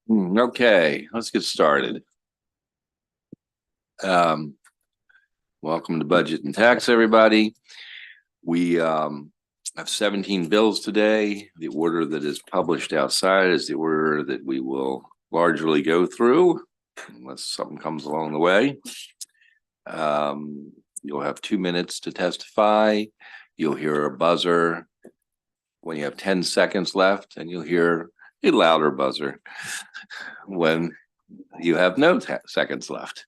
Okay, let's get started. Welcome to Budget and Tax, everybody. We have 17 bills today. The order that is published outside is the order that we will largely go through, unless something comes along the way. You'll have 2 minutes to testify. You'll hear a buzzer when you have 10 seconds left, and you'll hear a louder buzzer when you have no seconds left.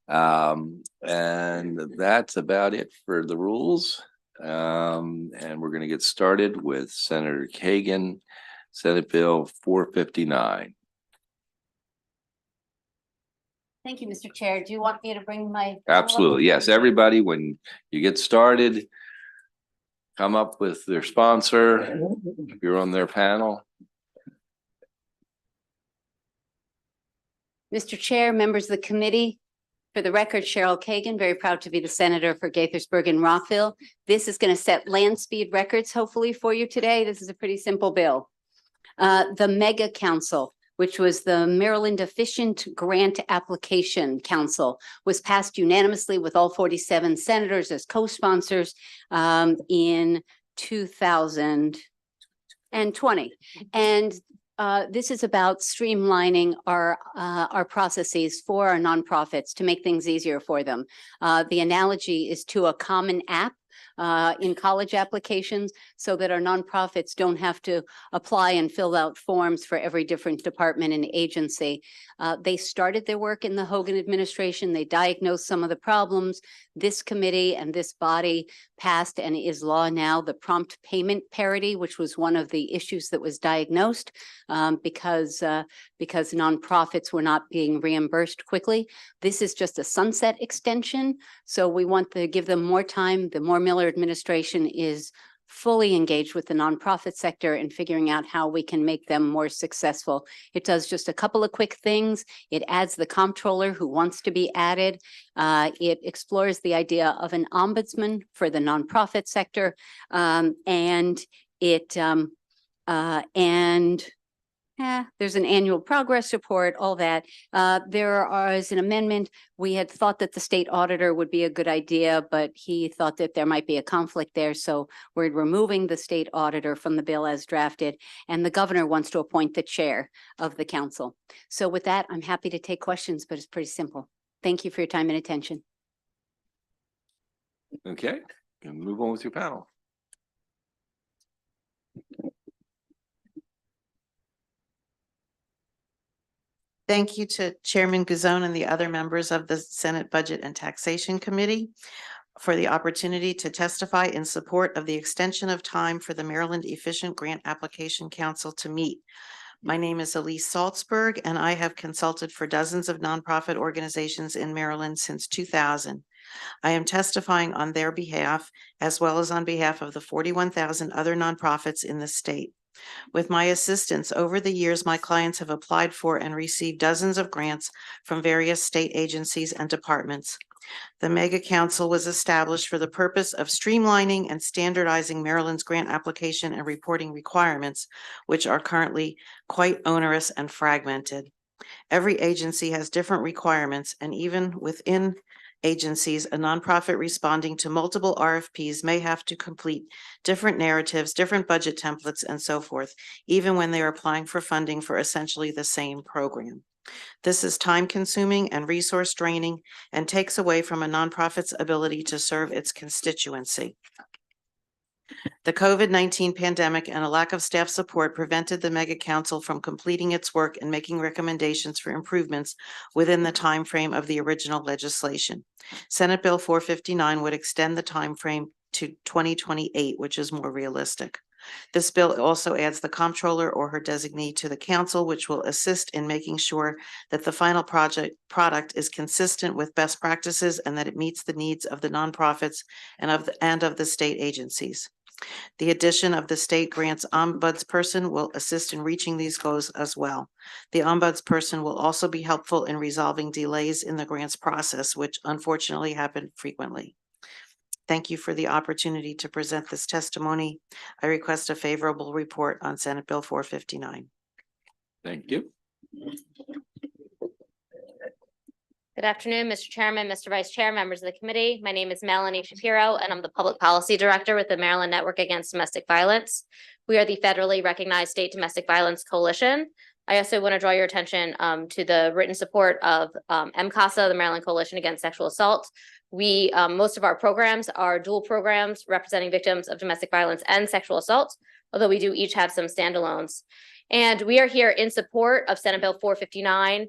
And that's about it for the rules. And we're going to get started with Senator Kagan, Senate Bill 459. Thank you, Mr. Chair. Do you want me to bring my? Absolutely. Yes. Everybody, when you get started, come up with their sponsor if you're on their panel. Mr. Chair, members of the committee, for the record, Cheryl Kagan, very proud to be the senator for Gaithersburg and Rockville. This is going to set land speed records, hopefully, for you today. This is a pretty simple bill. The Mega Council, which was the Maryland Efficient Grant Application Council, was passed unanimously with all 47 senators as co-sponsors in 2020. And this is about streamlining our processes for our nonprofits to make things easier for them. The analogy is to a common app in college applications so that our nonprofits don't have to apply and fill out forms for every different department and agency. They started their work in the Hogan administration. They diagnosed some of the problems. This committee and this body passed and is law now the prompt payment parity, which was one of the issues that was diagnosed because nonprofits were not being reimbursed quickly. This is just a sunset extension. So we want to give them more time. The Moore Miller administration is fully engaged with the nonprofit sector in figuring out how we can make them more successful. It does just a couple of quick things. It adds the comptroller who wants to be added. It explores the idea of an ombudsman for the nonprofit sector. There's an annual progress report, all that. There is an amendment. We had thought that the state auditor would be a good idea, but he thought that there might be a conflict there. So we're removing the state auditor from the bill as drafted, and the governor wants to appoint the chair of the council. So with that, I'm happy to take questions, but it's pretty simple. Thank you for your time and attention. Okay, and move on with your panel. Thank you to Chairman Guzon and the other members of the Senate Budget and Taxation Committee for the opportunity to testify in support of the extension of time for the Maryland Efficient Grant Application Council to meet. My name is Elise Salzberg, and I have consulted for dozens of nonprofit organizations in Maryland since 2000. I am testifying on their behalf, as well as on behalf of the 41,000 other nonprofits in the state. With my assistance, over the years, my clients have applied for and received dozens of grants from various state agencies and departments. The Mega Council was established for the purpose of streamlining and standardizing Maryland's grant application and reporting requirements, which are currently quite onerous and fragmented. Every agency has different requirements, and even within agencies, a nonprofit responding to multiple RFPs may have to complete different narratives, different budget templates, and so forth, even when they are applying for funding for essentially the same program. This is time-consuming and resource draining and takes away from a nonprofit's ability to serve its constituency. The COVID-19 pandemic and a lack of staff support prevented the Mega Council from completing its work and making recommendations for improvements within the time frame of the original legislation. Senate Bill 459 would extend the time frame to 2028, which is more realistic. This bill also adds the comptroller or her designee to the council, which will assist in making sure that the final product is consistent with best practices and that it meets the needs of the nonprofits and of the state agencies. The addition of the state grants ombudsperson will assist in reaching these goals as well. The ombudsperson will also be helpful in resolving delays in the grants process, which unfortunately happen frequently. Thank you for the opportunity to present this testimony. I request a favorable report on Senate Bill 459. Thank you. Good afternoon, Mr. Chairman, Mr. Vice Chair, members of the committee. My name is Melanie Shapiro, and I'm the Public Policy Director with the Maryland Network Against Domestic Violence. We are the federally recognized state domestic violence coalition. I also want to draw your attention to the written support of MCASA, the Maryland Coalition Against Sexual Assault. Most of our programs are dual programs representing victims of domestic violence and sexual assault, although we do each have some standalones. And we are here in support of Senate Bill 459.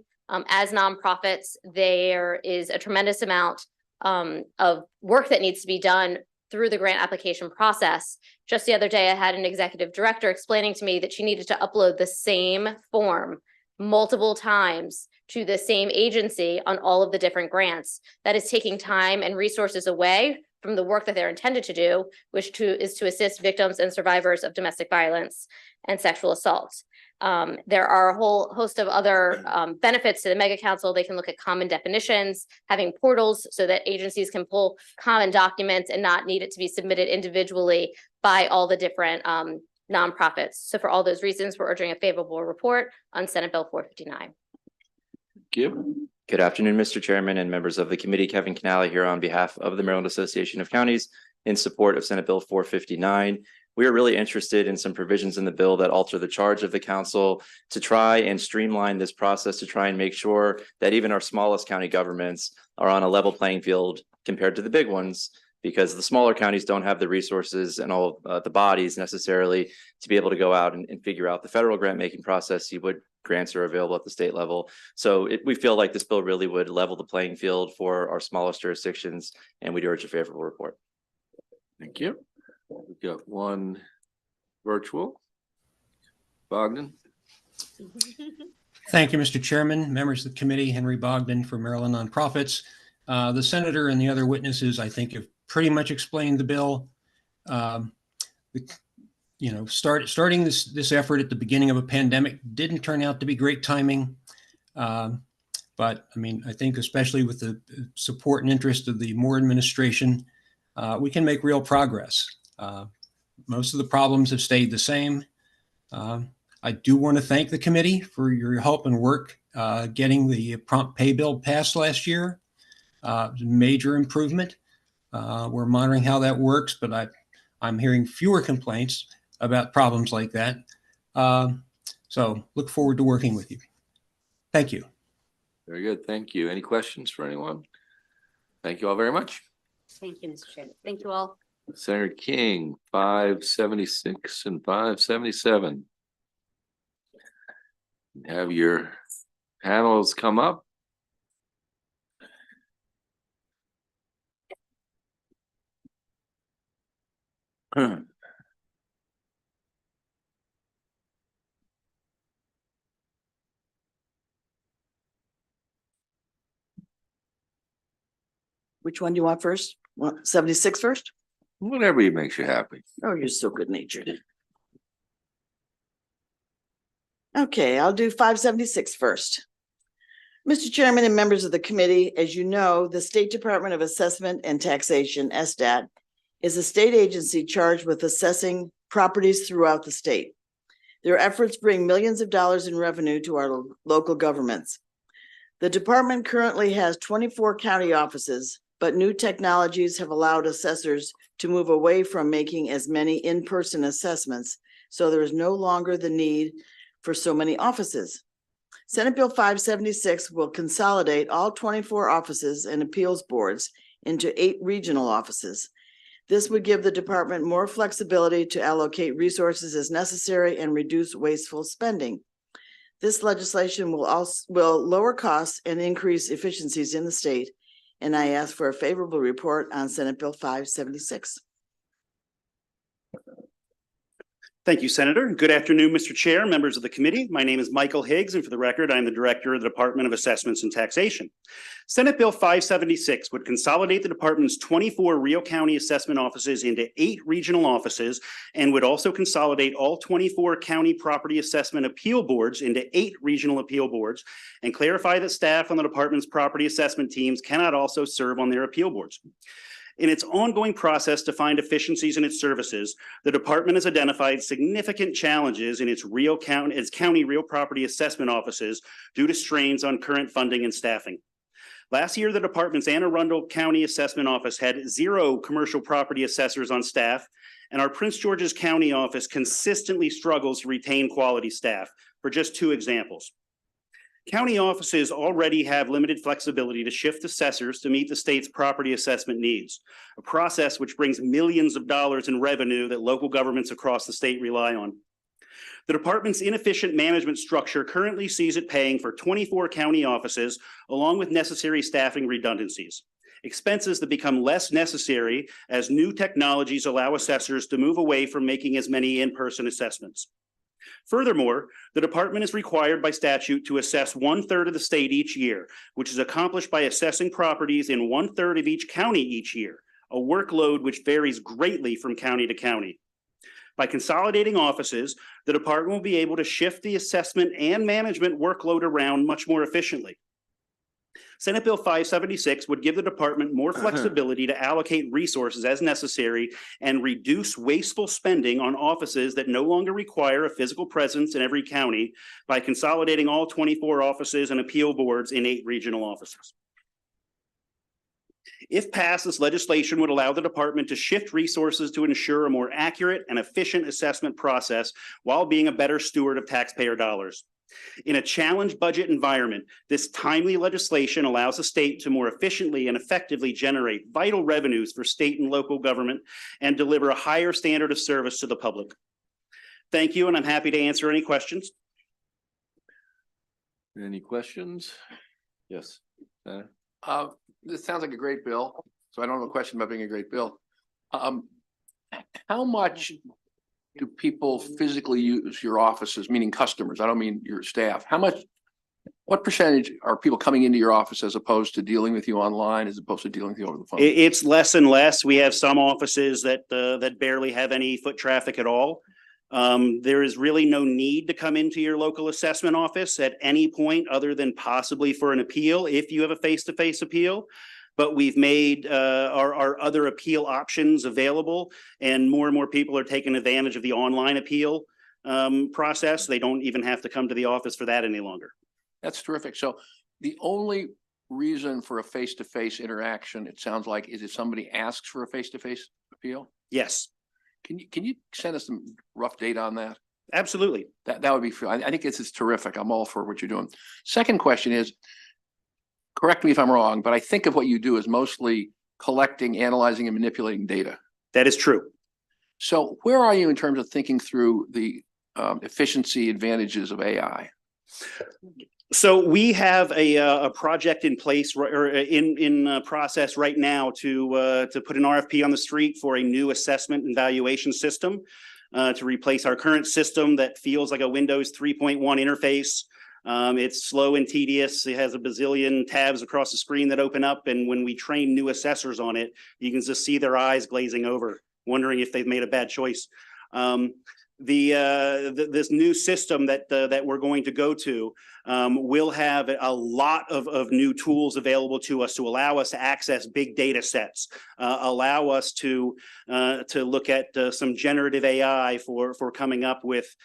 As nonprofits, there is a tremendous amount of work that needs to be done through the grant application process. Just the other day, I had an executive director explaining to me that she needed to upload the same form multiple times to the same agency on all of the different grants. That is taking time and resources away from the work that they're intended to do, which is to assist victims and survivors of domestic violence and sexual assault. There are a whole host of other benefits to the mega council. They can look at common definitions, having portals so that agencies can pull common documents and not need it to be submitted individually by all the different nonprofits. So for all those reasons, we're urging a favorable report on Senate Bill 459. Good afternoon, Mr. Chairman and members of the committee. Kevin Canale here on behalf of the Maryland Association of Counties in support of Senate Bill 459. We are really interested in some provisions in the bill that alter the charge of the council to try and streamline this process, to try and make sure that even our smallest county governments are on a level playing field compared to the big ones, because the smaller counties don't have the resources and all the bodies necessarily to be able to go out and figure out the federal grant making process, see what grants are available at the state level. So we feel like this bill really would level the playing field for our smallest jurisdictions, and we'd urge a favorable report. Thank you. We've got one virtual. Bogdan. Thank you, Mr. Chairman, members of the committee. Henry Bogdan for Maryland Nonprofits. The senator and the other witnesses, I think, have pretty much explained the bill. Starting this effort at the beginning of a pandemic didn't turn out to be great timing. But I mean, I think especially with the support and interest of the Moore administration, we can make real progress. Most of the problems have stayed the same. I do want to thank the committee for your help and work getting the prompt pay bill passed last year. Major improvement. We're monitoring how that works, but I'm hearing fewer complaints about problems like that. So look forward to working with you. Thank you. Very good. Thank you. Any questions for anyone? Thank you all very much. Thank you, Mr. Chairman. Thank you all. Senator King, 576 and 577. Have your panels come up. Which one do you want first? 76 first? Whatever makes you happy. Oh, you're so good natured. Okay, I'll do 576 first. Mr. Chairman and members of the committee, as you know, the State Department of Assessment and Taxation, SDAT, is a state agency charged with assessing properties throughout the state. Their efforts bring millions of dollars in revenue to our local governments. The department currently has 24 county offices, but new technologies have allowed assessors to move away from making as many in-person assessments, so there is no longer the need for so many offices. Senate Bill 576 will consolidate all 24 offices and appeals boards into 8 regional offices. This would give the department more flexibility to allocate resources as necessary and reduce wasteful spending. This legislation will lower costs and increase efficiencies in the state, and I ask for a favorable report on Senate Bill 576. Thank you, Senator. Good afternoon, Mr. Chair, members of the committee. My name is Michael Higgs, and for the record, I'm the Director of the Department of Assessments and Taxation. Senate Bill 576 would consolidate the department's 24 Rio County assessment offices into 8 regional offices and would also consolidate all 24 county property assessment appeal boards into 8 regional appeal boards and clarify that staff on the department's property assessment teams cannot also serve on their appeal boards. In its ongoing process to find efficiencies in its services, the department has identified significant challenges in its county real property assessment offices due to strains on current funding and staffing. Last year, the department's Anne Arundel County Assessment Office had 0 commercial property assessors on staff, and our Prince George's County office consistently struggles to retain quality staff, for just 2 examples. County offices already have limited flexibility to shift assessors to meet the state's property assessment needs, a process which brings millions of dollars in revenue that local governments across the state rely on. The department's inefficient management structure currently sees it paying for 24 county offices, along with necessary staffing redundancies, expenses that become less necessary as new technologies allow assessors to move away from making as many in-person assessments. Furthermore, the department is required by statute to assess 1/3 of the state each year, which is accomplished by assessing properties in 1/3 of each county each year, a workload which varies greatly from county to county. By consolidating offices, the department will be able to shift the assessment and management workload around much more efficiently. Senate Bill 576 would give the department more flexibility to allocate resources as necessary and reduce wasteful spending on offices that no longer require a physical presence in every county by consolidating all 24 offices and appeal boards in 8 regional offices. If passed, this legislation would allow the department to shift resources to ensure a more accurate and efficient assessment process while being a better steward of taxpayer dollars. In a challenged budget environment, this timely legislation allows the state to more efficiently and effectively generate vital revenues for state and local government and deliver a higher standard of service to the public. Thank you, and I'm happy to answer any questions. Any questions? Yes. This sounds like a great bill, so I don't have a question about being a great bill. How much do people physically use your offices, meaning customers? I don't mean your staff. What percentage are people coming into your office as opposed to dealing with you online, as opposed to dealing with you over the phone? It's less and less. We have some offices that barely have any foot traffic at all. There is really no need to come into your local assessment office at any point other than possibly for an appeal if you have a face-to-face appeal. But we've made our other appeal options available, and more people are taking advantage of the online appeal process. They don't even have to come to the office for that any longer. That's terrific. So the only reason for a face-to-face interaction, it sounds like, is if somebody asks for a face-to-face appeal? Yes, Can you send us some rough data on that? absolutely. That would be, I think it's terrific. I'm all for what you're doing. Second question is, correct me if I'm wrong, but I think of what you do as mostly collecting, analyzing, and manipulating data. That is true. So where are you in terms of thinking through the efficiency advantages of AI? So we have a project in place or in process right now to put an RFP on the street for a new assessment and valuation system to replace our current system that feels like a Windows 3.1 interface. It's slow and tedious. It has a bazillion tabs across the screen that open up, and when we train new assessors on it, you can just see their eyes glazing over, wondering if they've made a bad choice. This new system that we're going to go to will have a lot of new tools available to us to allow us to access big data sets, allow us to look at some generative AI for coming up with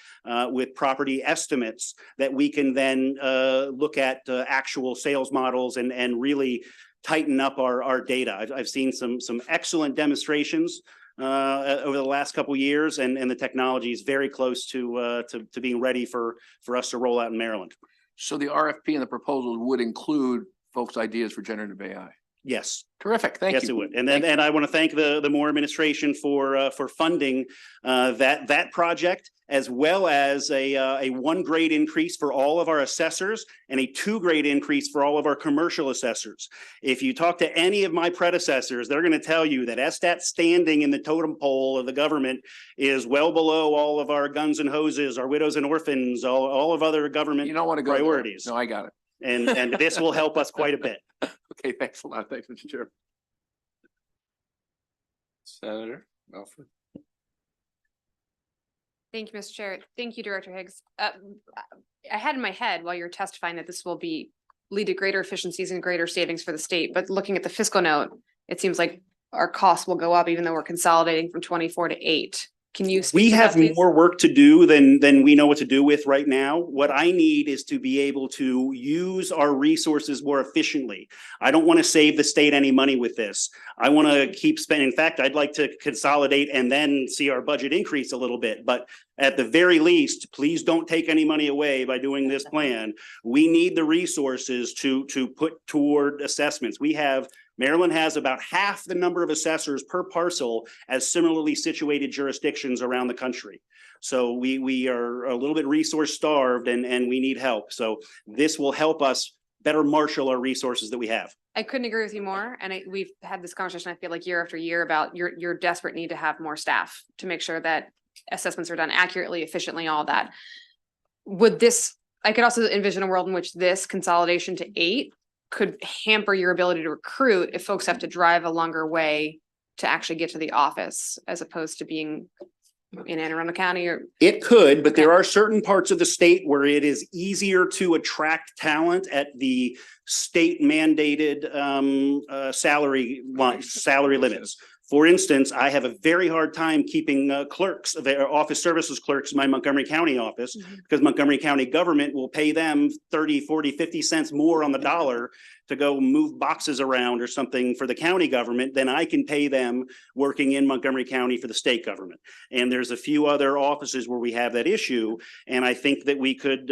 property estimates that we can then look at actual sales models and really tighten up our data. I've seen some excellent demonstrations over the last couple of years, and the technology is very close to being ready for us to roll out in Maryland. So the RFP and the proposal would include folks' ideas for generative AI. Yes. Terrific. Thank you. Yes, it would. And I want to thank the Moore administration for funding that project, as well as a 1 grade increase for all of our assessors and a 2 grade increase for all of our commercial assessors. If you talk to any of my predecessors, they're going to tell you that SSTAT's standing in the totem pole of the government is well below all of our guns and hoses, our widows and orphans, all of other government You don't want to go there. priorities. No, I got it. And this will help us quite a bit. Okay, thanks a lot. Thanks, Mr. Chair. Senator Alford. Thank you, Mr. Chair. Thank you, Director Higgs. I had in my head while you're testifying that this will lead to greater efficiencies and greater savings for the state, but looking at the fiscal note, it seems like our costs will go up even though we're consolidating from 24 to 8. Can you? We speak to have that, please? more work to do than we know what to do with right now. What I need is to be able to use our resources more efficiently. I don't want to save the state any money with this. I want to keep spending. In fact, I'd like to consolidate and then see our budget increase a little bit. But at the very least, please don't take any money away by doing this plan. We need the resources to put toward assessments. Maryland has about half the number of assessors per parcel as similarly situated jurisdictions around the country. So we are a little bit resource starved and we need help. So this will help us better marshal our resources that we have. I couldn't agree with you more. And we've had this conversation, I feel like year after year about your desperate need to have more staff to make sure that assessments are done accurately, efficiently, all that. I could also envision a world in which this consolidation to 8 could hamper your ability to recruit if folks have to drive a longer way to actually get to the office as opposed to being in Anne Arundel County or. It could, but there Okay. are certain parts of the state where it is easier to attract talent at the state mandated salary limits. For instance, I have a very hard time keeping clerks, office services clerks in my Montgomery County office because Montgomery County government will pay them 30, 40, 50 cents more on the dollar to go move boxes around or something for the county government than I can pay them working in Montgomery County for the state government. And there's a few other offices where we have that issue. And I think that we could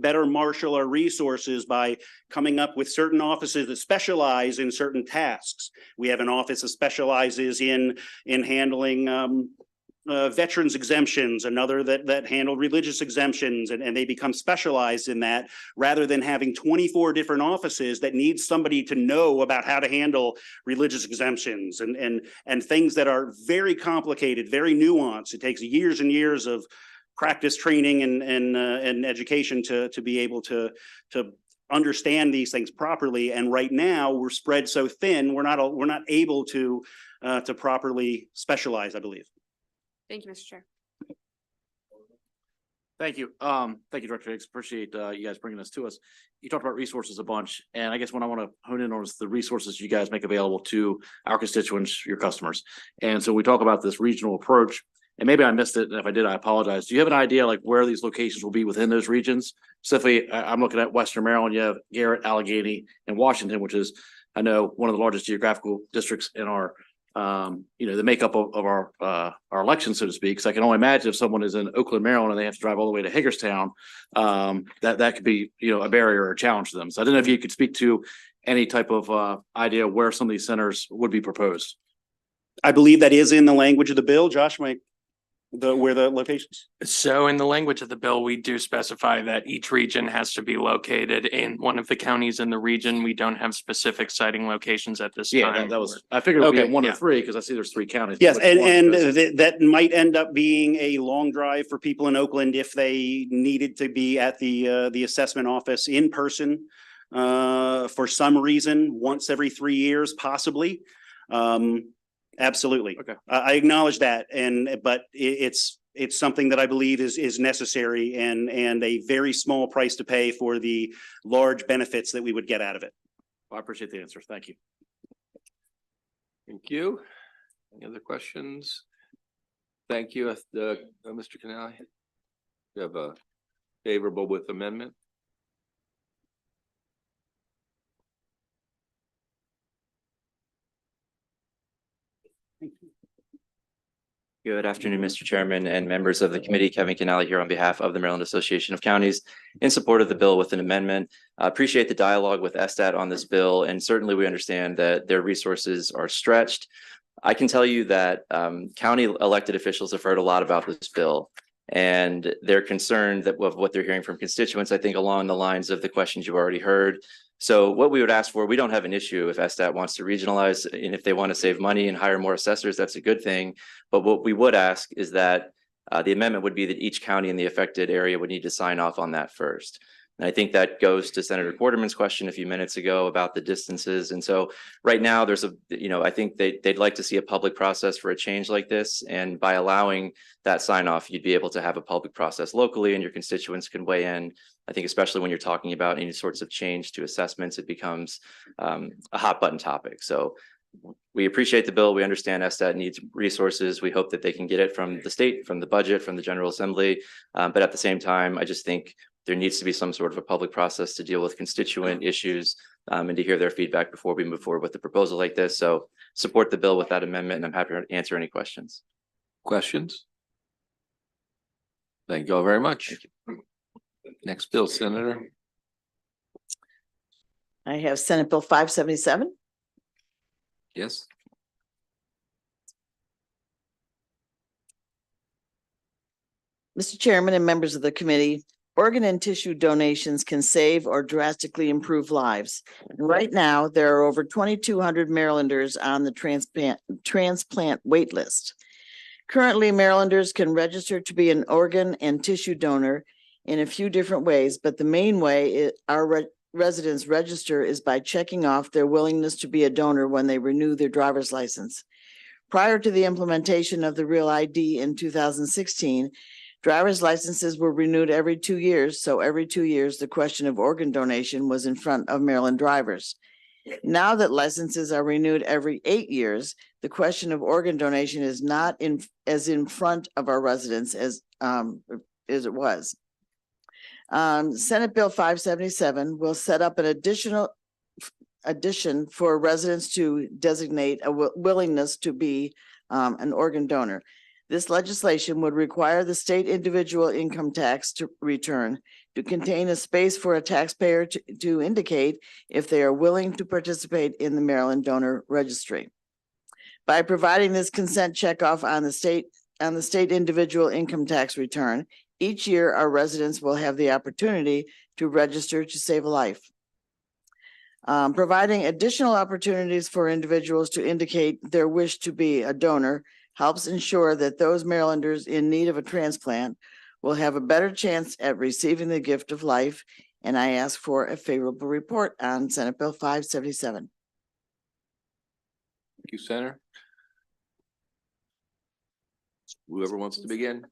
better marshal our resources by coming up with certain offices that specialize in certain tasks. We have an office that specializes in handling veterans exemptions, another that handle religious exemptions, and they become specialized in that rather than having 24 different offices that need somebody to know about how to handle religious exemptions and things that are very complicated, very nuanced. It takes years and years of practice, training, and education to be able to understand these things properly. And right now we're spread so thin, we're not able to properly specialize, I believe. Thank you, Mr. Chair. Thank you. Thank you, Director Higgs. Appreciate you guys bringing this to us. You talked about resources a bunch, and I guess what I want to hone in on is the resources you guys make available to our constituents, your customers. And so we talk about this regional approach, and maybe I missed it, and if I did, I apologize. Do you have an idea like where these locations will be within those regions? Specifically, I'm looking at Western Maryland. You have Garrett, Allegheny, and Washington, which is, I know, one of the largest geographical districts in our the makeup of our election, so to speak. So I can only imagine if someone is in Oakland, Maryland, and they have to drive all the way to Hagerstown, that could be, a barrier or a challenge to them. So I don't know if you could speak to any type of idea where some of these centers would be proposed. I believe that is in the language of the bill. Josh, where the locations? So in the language of the bill, we do specify that each region has to be located in one of the counties in the region. We don't have specific siting locations at this Yeah, time. that was, I figured it would be Okay, one yeah. of 3 because I see there's 3 counties. Yes, Which one? and Because- that might end up being a long drive for people in Oakland if they needed to be at the assessment office in person for some reason, once every 3 years, possibly. Absolutely. Okay. I acknowledge that, but it's something that I believe is necessary and a very small price to pay for the large benefits that we would get out of it. I appreciate the answer. Thank you. Thank you. Any other questions? Thank you, Mr. Canali. You have a favorable with amendment? Good afternoon, Mr. Chairman and members of the committee. Kevin Canali here on behalf of the Maryland Association of Counties in support of the bill with an amendment. I appreciate the dialogue with SDAT on this bill, and certainly we understand that their resources are stretched. I can tell you that county elected officials have heard a lot about this bill, and they're concerned that of what they're hearing from constituents, I think along the lines of the questions you've already heard. So what we would ask for, we don't have an issue if SDAT wants to regionalize, and if they want to save money and hire more assessors, that's a good thing. But what we would ask is that the amendment would be that each county in the affected area would need to sign off on that first. And I think that goes to Senator Quarterman's question a few minutes ago about the distances. And so right now there's I think they'd like to see a public process for a change like this. And by allowing that sign off, you'd be able to have a public process locally and your constituents can weigh in. I think especially when you're talking about any sorts of change to assessments, it becomes a hot button topic. So We appreciate the bill. We understand SDAT needs resources. We hope that they can get it from the state, from the budget, from the General Assembly. But at the same time, I just think there needs to be some sort of a public process to deal with constituent issues and to hear their feedback before we move forward with a proposal like this. So support the bill with that amendment, and I'm happy to answer any questions. Questions? Thank you all very much. Next bill, Senator. I have Senate Bill 577. Yes. Mr. Chairman and members of the committee, organ and tissue donations can save or drastically improve lives. Right now, there are over 2,200 Marylanders on the transplant wait list. Currently, Marylanders can register to be an organ and tissue donor in a few different ways, but the main way our residents register is by checking off their willingness to be a donor when they renew their driver's license. Prior to the implementation of the Real ID in 2016, driver's licenses were renewed every 2 years, so every 2 years, the question of organ donation was in front of Maryland drivers. Now that licenses are renewed every 8 years, the question of organ donation is not in front of our residents as it was. Senate Bill 577 will set up an addition for residents to designate a willingness to be an organ donor. This legislation would require the state individual income tax return to contain a space for a taxpayer to indicate if they are willing to participate in the Maryland Donor Registry. By providing this consent checkoff on the state individual income tax return, each year our residents will have the opportunity to register to save a life. Providing additional opportunities for individuals to indicate their wish to be a donor helps ensure that those Marylanders in need of a transplant will have a better chance at receiving the gift of life. And I ask for a favorable report on Senate Bill 577. Thank you, Senator. Whoever wants to begin.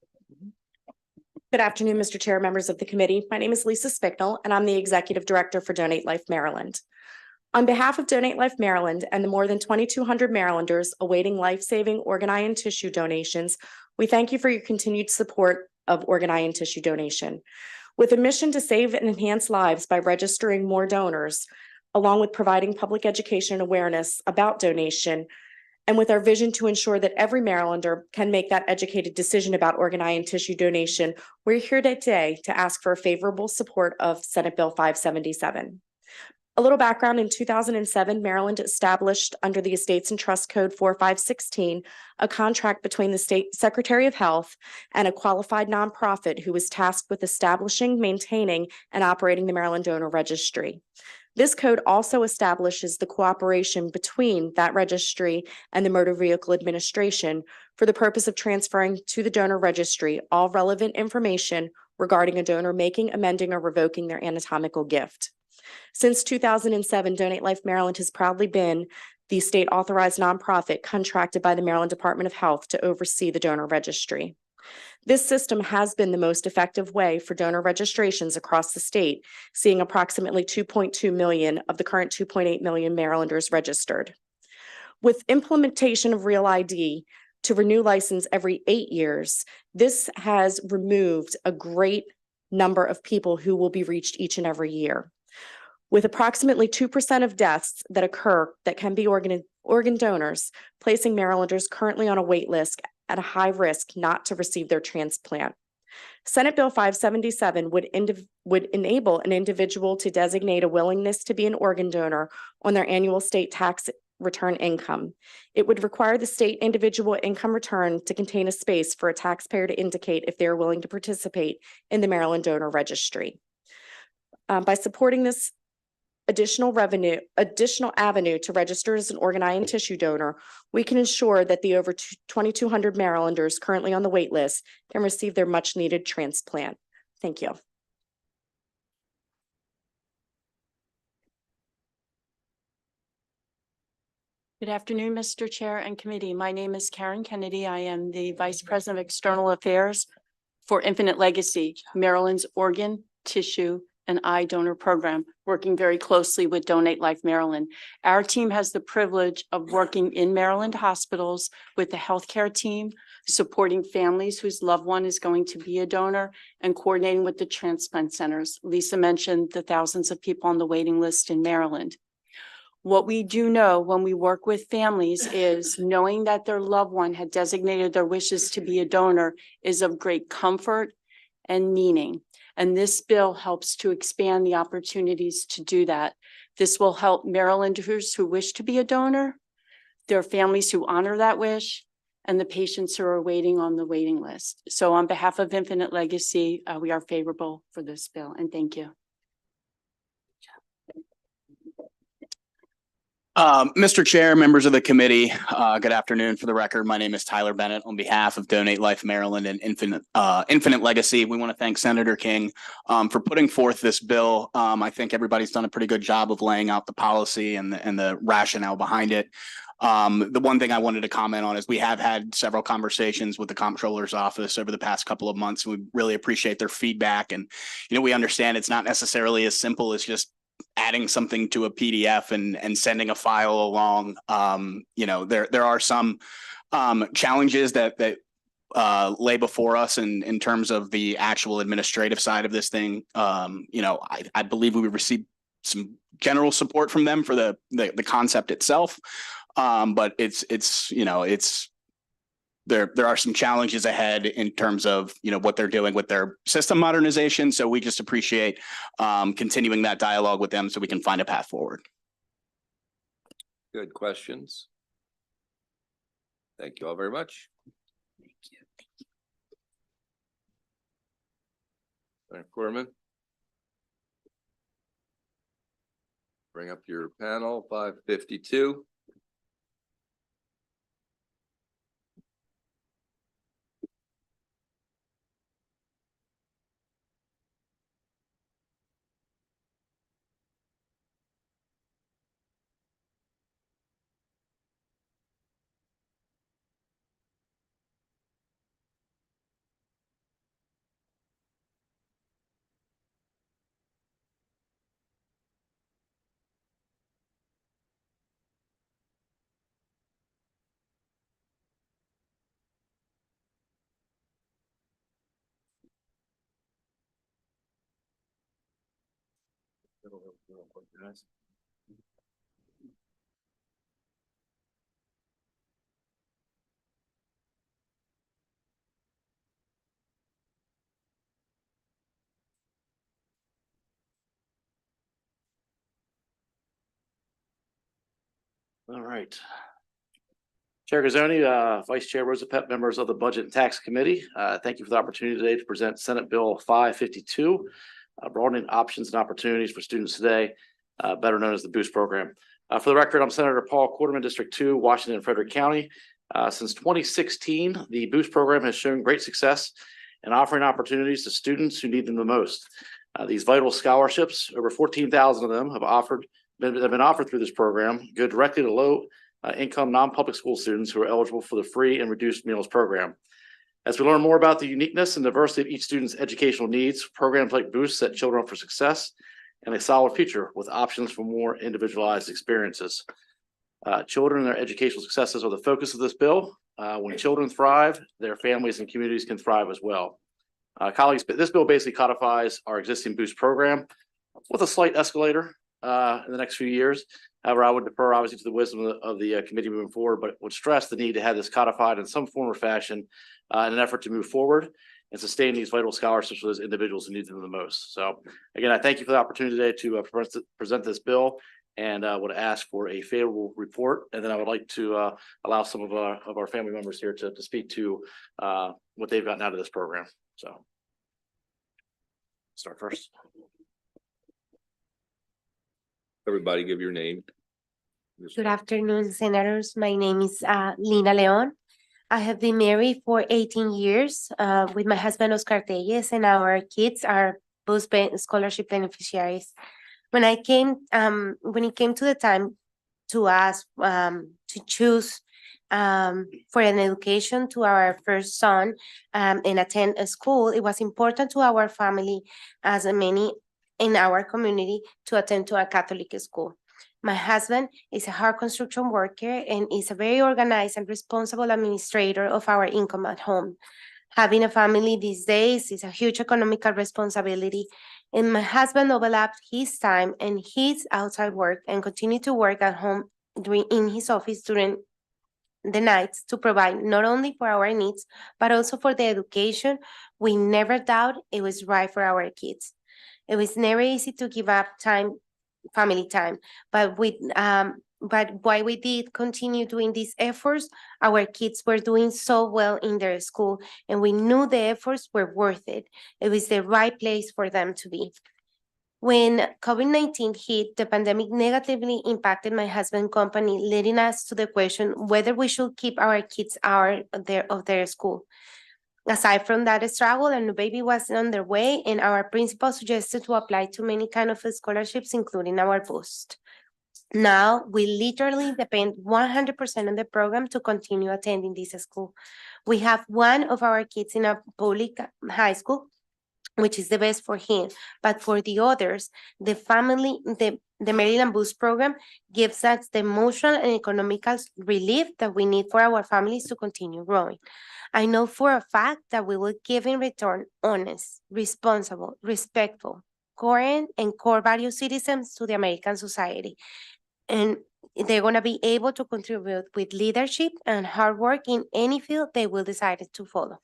Good afternoon, Mr. Chair, members of the committee. My name is Lisa Spicknell, and I'm the Executive Director for Donate Life Maryland. On behalf of Donate Life Maryland and the more than 2,200 Marylanders awaiting life-saving organ, eye, and tissue donations, we thank you for your continued support of organ, eye, and tissue donation. With a mission to save and enhance lives by registering more donors, along with providing public education and awareness about donation, and with our vision to ensure that every Marylander can make that educated decision about organ, eye, and tissue donation, we're here today to ask for a favorable support of Senate Bill 577. A little background: in 2007, Maryland established under the Estates and Trust Code 4516 a contract between the State Secretary of Health and a qualified nonprofit who was tasked with establishing, maintaining, and operating the Maryland Donor Registry. This code also establishes the cooperation between that registry and the Motor Vehicle Administration for the purpose of transferring to the donor registry all relevant information regarding a donor making, amending, or revoking their anatomical gift. Since 2007, Donate Life Maryland has proudly been the state authorized nonprofit contracted by the Maryland Department of Health to oversee the donor registry. This system has been the most effective way for donor registrations across the state, seeing approximately 2.2 million of the current 2.8 million Marylanders registered. With implementation of Real ID to renew license every 8 years, this has removed a great number of people who will be reached each and every year. With approximately 2% of deaths that occur that can be organ donors, placing Marylanders currently on a wait list at a high risk not to receive their transplant. Senate Bill 577 would enable an individual to designate a willingness to be an organ donor on their annual state tax return income. It would require the state individual income return to contain a space for a taxpayer to indicate if they are willing to participate in the Maryland Donor Registry. By supporting this additional avenue to register as an organ, eye, and tissue donor, we can ensure that the over 2,200 Marylanders currently on the wait list can receive their much needed transplant. Thank you. Good afternoon, Mr. Chair and committee. My name is Karen Kennedy. I am the Vice President of External Affairs for Infinite Legacy, Maryland's organ, tissue, an eye donor program, working very closely with Donate Life Maryland. Our team has the privilege of working in Maryland hospitals with the healthcare team, supporting families whose loved one is going to be a donor, and coordinating with the transplant centers. Lisa mentioned the thousands of people on the waiting list in Maryland. What we do know when we work with families is knowing that their loved one had designated their wishes to be a donor is of great comfort and meaning. And this bill helps to expand the opportunities to do that. This will help Marylanders who wish to be a donor, their families who honor that wish, and the patients who are waiting on the waiting list. So on behalf of Infinite Legacy, we are favorable for this bill, and thank you. Mr. Chair, members of the committee, good afternoon. For the record, my name is Tyler Bennett on behalf of Donate Life Maryland and Infinite Legacy. We want to thank Senator King for putting forth this bill. I think everybody's done a pretty good job of laying out the policy and the rationale behind it. The one thing I wanted to comment on is we have had several conversations with the comptroller's office over the past couple of months. We really appreciate their feedback, and we understand it's not necessarily as simple as just adding something to a PDF and sending a file along. There are some challenges that lay before us in terms of the actual administrative side of this thing. I believe we received some general support from them for the concept itself. But there are some challenges ahead in terms of, what they're doing with their system modernization. So we just appreciate continuing that dialogue with them so we can find a path forward. Good questions. Thank you all very much. Thank you. Senator Corman. Bring up your panel, 552. All right. Chair Gazoni, Vice Chair Rosapet, members of the Budget and Tax Committee, thank you for the opportunity today to present Senate Bill 552, broadening options and opportunities for students today, better known as the Boost Program. For the record, I'm Senator Paul Quarterman, District 2, Washington and Frederick County. Since 2016, the Boost Program has shown great success in offering opportunities to students who need them the most. These vital scholarships, over 14,000 of them have been offered through this program, go directly to low income non-public school students who are eligible for the free and reduced meals program. As we learn more about the uniqueness and diversity of each student's educational needs, programs like Boost set children up for success and a solid future with options for more individualized experiences. Children and their educational successes are the focus of this bill. When children thrive, their families and communities can thrive as well. Colleagues, this bill basically codifies our existing Boost program with a slight escalator in the next few years. However, I would defer obviously to the wisdom of the committee moving forward, but would stress the need to have this codified in some form or fashion in an effort to move forward and sustain these vital scholarships for those individuals who need them the most. So again, I thank you for the opportunity today to present this bill, and would ask for a favorable report. And then I would like to allow some of our family members here to speak to what they've gotten out of this program. So start first. Everybody give your name. Good afternoon, Senators. My name is Lina Leon. I have been married for 18 years with my husband, Oscar Telles, and our kids are both scholarship beneficiaries. When it came to the time to ask to choose for an education to our first son and attend a school, it was important to our family, as many in our community to attend to a Catholic school. My husband is a hard construction worker and is a very organized and responsible administrator of our income at home. Having a family these days is a huge economical responsibility, and my husband overlapped his time and his outside work and continued to work at home in his office during the nights to provide not only for our needs, but also for the education we never doubt it was right for our kids. It was never easy to give up family time, but while we did continue doing these efforts, our kids were doing so well in their school, and we knew the efforts were worth it. It was the right place for them to be. When COVID-19 hit, the pandemic negatively impacted my husband's company, leading us to the question whether we should keep our kids out of their school. Aside from that struggle, a new baby was on their way, and our principal suggested to apply to many kind of scholarships, including our boost. Now, we literally depend 100% on the program to continue attending this school. We have one of our kids in a public high school, which is the best for him. But for the others, the Maryland Boost program gives us the emotional and economical relief that we need for our families to continue growing. I know for a fact that we will give in return honest, responsible, respectful, current, and core value citizens to the American society. And they're going to be able to contribute with leadership and hard work in any field they will decide to follow.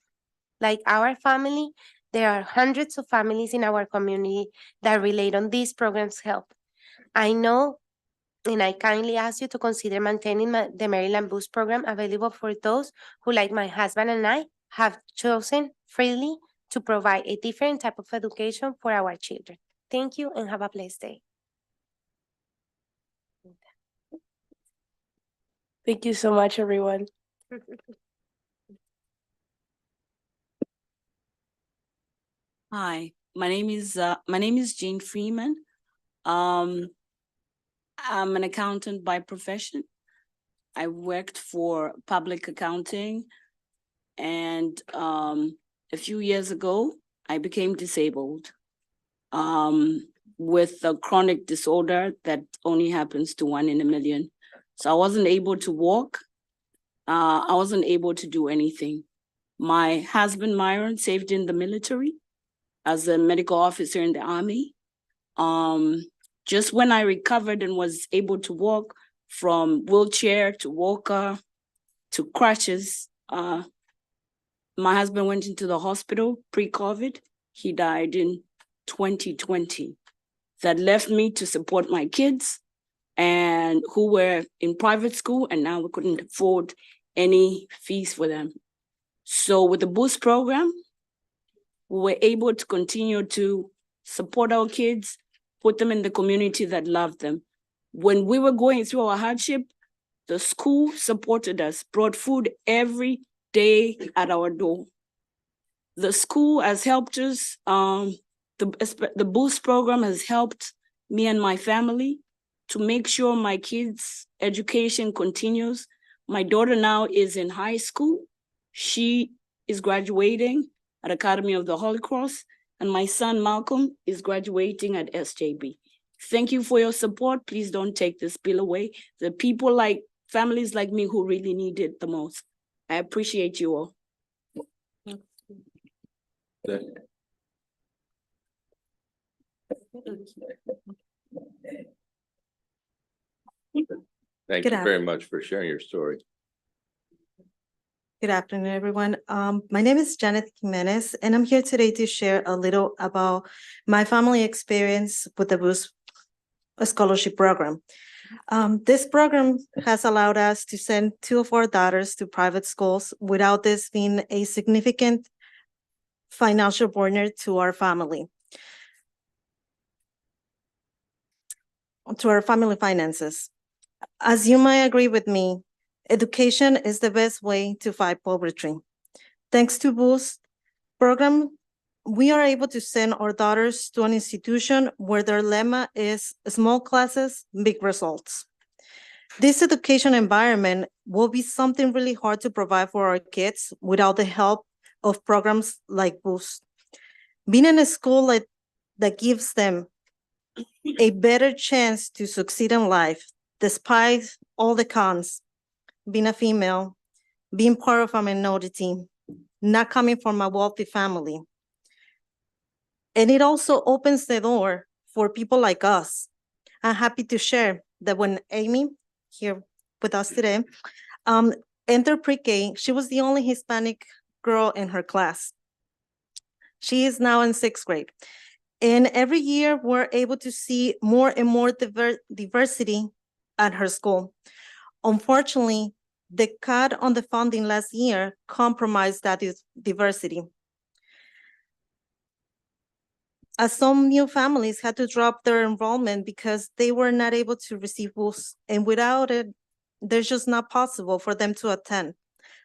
Like our family, there are hundreds of families in our community that relate on these programs' help. I know, and I kindly ask you to consider maintaining the Maryland Boost program available for those who, like my husband and I, have chosen freely to provide a different type of education for our children. Thank you and have a blessed day. Thank you so much, everyone. Hi, my name is Jean Freeman. I'm an accountant by profession. I worked for public accounting, and a few years ago, I became disabled with a chronic disorder that only happens to 1 in a million. So I wasn't able to walk. I wasn't able to do anything. My husband, Myron, served in the military as a medical officer in the Army. Just when I recovered and was able to walk from wheelchair to walker to crutches, my husband went into the hospital pre-COVID. He died in 2020. That left me to support my kids and who were in private school, and now we couldn't afford any fees for them. So with the Boost program, we were able to continue to support our kids, put them in the community that loved them. When we were going through our hardship, the school supported us, brought food every day at our door. The school has helped us. The Boost program has helped me and my family to make sure my kids' education continues. My daughter now is in high school. She is graduating at Academy of the Holy Cross, and my son Malcolm is graduating at SJB. Thank you for your support. Please don't take this bill away. The people like families like me who really need it the most. I appreciate you all. Thank Good you very much for sharing your story. Good afternoon, everyone. My name is Janet Jimenez, and I'm here today to share a little about my family experience with the Boost Scholarship Program. This program has allowed us to send 2 of our daughters to private schools without this being a significant financial burden to our family, to our family finances. As you might agree with me, education is the best way to fight poverty. Thanks to Boost program, we are able to send our daughters to an institution where their lemma is small classes, big results. This education environment will be something really hard to provide for our kids without the help of programs like Boost. Being in a school that gives them a better chance to succeed in life despite all the cons, being a female, being part of a minority, not coming from a wealthy family. And it also opens the door for people like us. I'm happy to share that when Amy, here with us today, entered pre-K, she was the only Hispanic girl in her class. She is now in 6th grade. And every year we're able to see more and more diversity at her school. Unfortunately, the cut on the funding last year compromised that diversity. As some new families had to drop their enrollment because they were not able to receive boosts, and without it, there's just not possible for them to attend.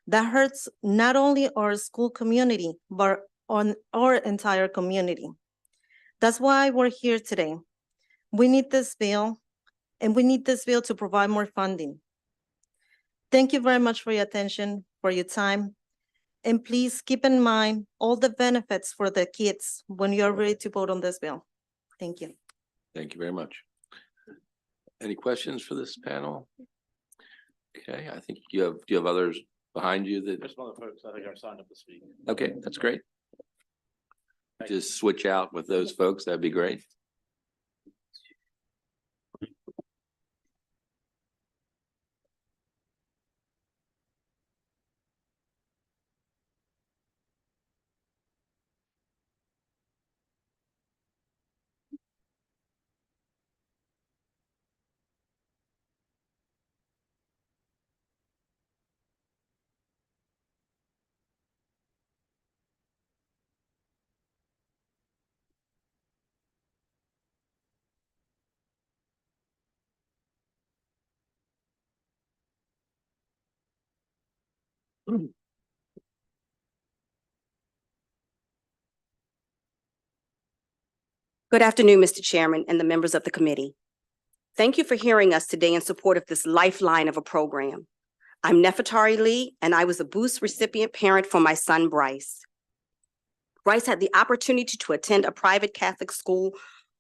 That hurts not only our school community, but on our entire community. That's why we're here today. We need this bill, and we need this bill to provide more funding. Thank you very much for your attention, for your time. And please keep in mind all the benefits for the kids when you're ready to vote on this bill. Thank you. Thank you very much. Any questions for this panel? Okay, I think do you have others behind you that? There's some other folks I think are signed up this week. Okay, that's great. Just switch out with those folks. That'd be great. Good afternoon, Mr. Chairman and the members of the committee. Thank you for hearing us today in support of this lifeline of a program. I'm Nefertari Lee, and I was a Boost recipient parent for my son, Bryce. Bryce had the opportunity to attend a private Catholic school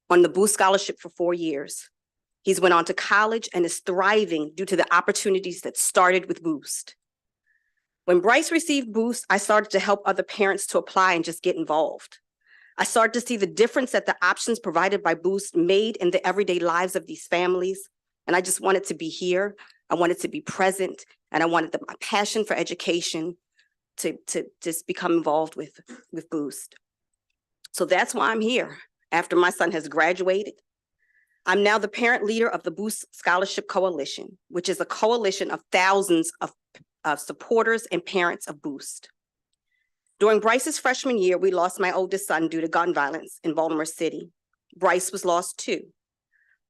on the Boost Scholarship for 4 years. He's went on to college and is thriving due to the opportunities that started with Boost. When Bryce received Boost, I started to help other parents to apply and just get involved. I started to see the difference that the options provided by Boost made in the everyday lives of these families. And I just wanted to be here. I wanted to be present. And I wanted my passion for education to just become involved with Boost. So that's why I'm here. After my son has graduated, I'm now the parent leader of the Boost Scholarship Coalition, which is a coalition of thousands of supporters and parents of Boost. During Bryce's freshman year, we lost my oldest son due to gun violence in Baltimore City. Bryce was lost too.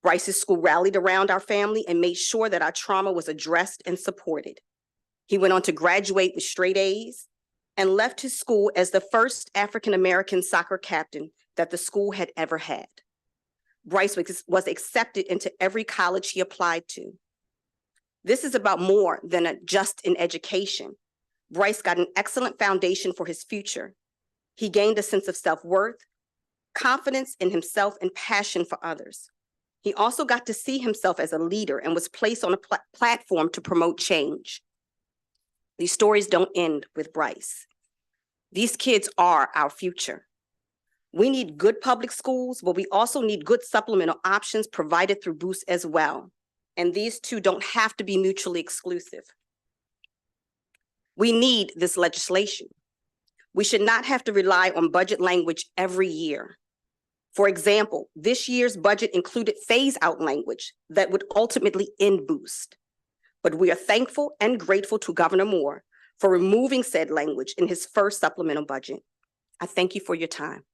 Bryce's school rallied around our family and made sure that our trauma was addressed and supported. He went on to graduate with straight A's and left his school as the first African-American soccer captain that the school had ever had. Bryce was accepted into every college he applied to. This is about more than just an education. Bryce got an excellent foundation for his future. He gained a sense of self-worth, confidence in himself, and passion for others. He also got to see himself as a leader and was placed on a platform to promote change. These stories don't end with Bryce. These kids are our future. We need good public schools, but we also need good supplemental options provided through Boost as well. And these two don't have to be mutually exclusive. We need this legislation. We should not have to rely on budget language every year. For example, this year's budget included phase-out language that would ultimately end Boost. But we are thankful and grateful to Governor Moore for removing said language in his first supplemental budget. I thank you for your time.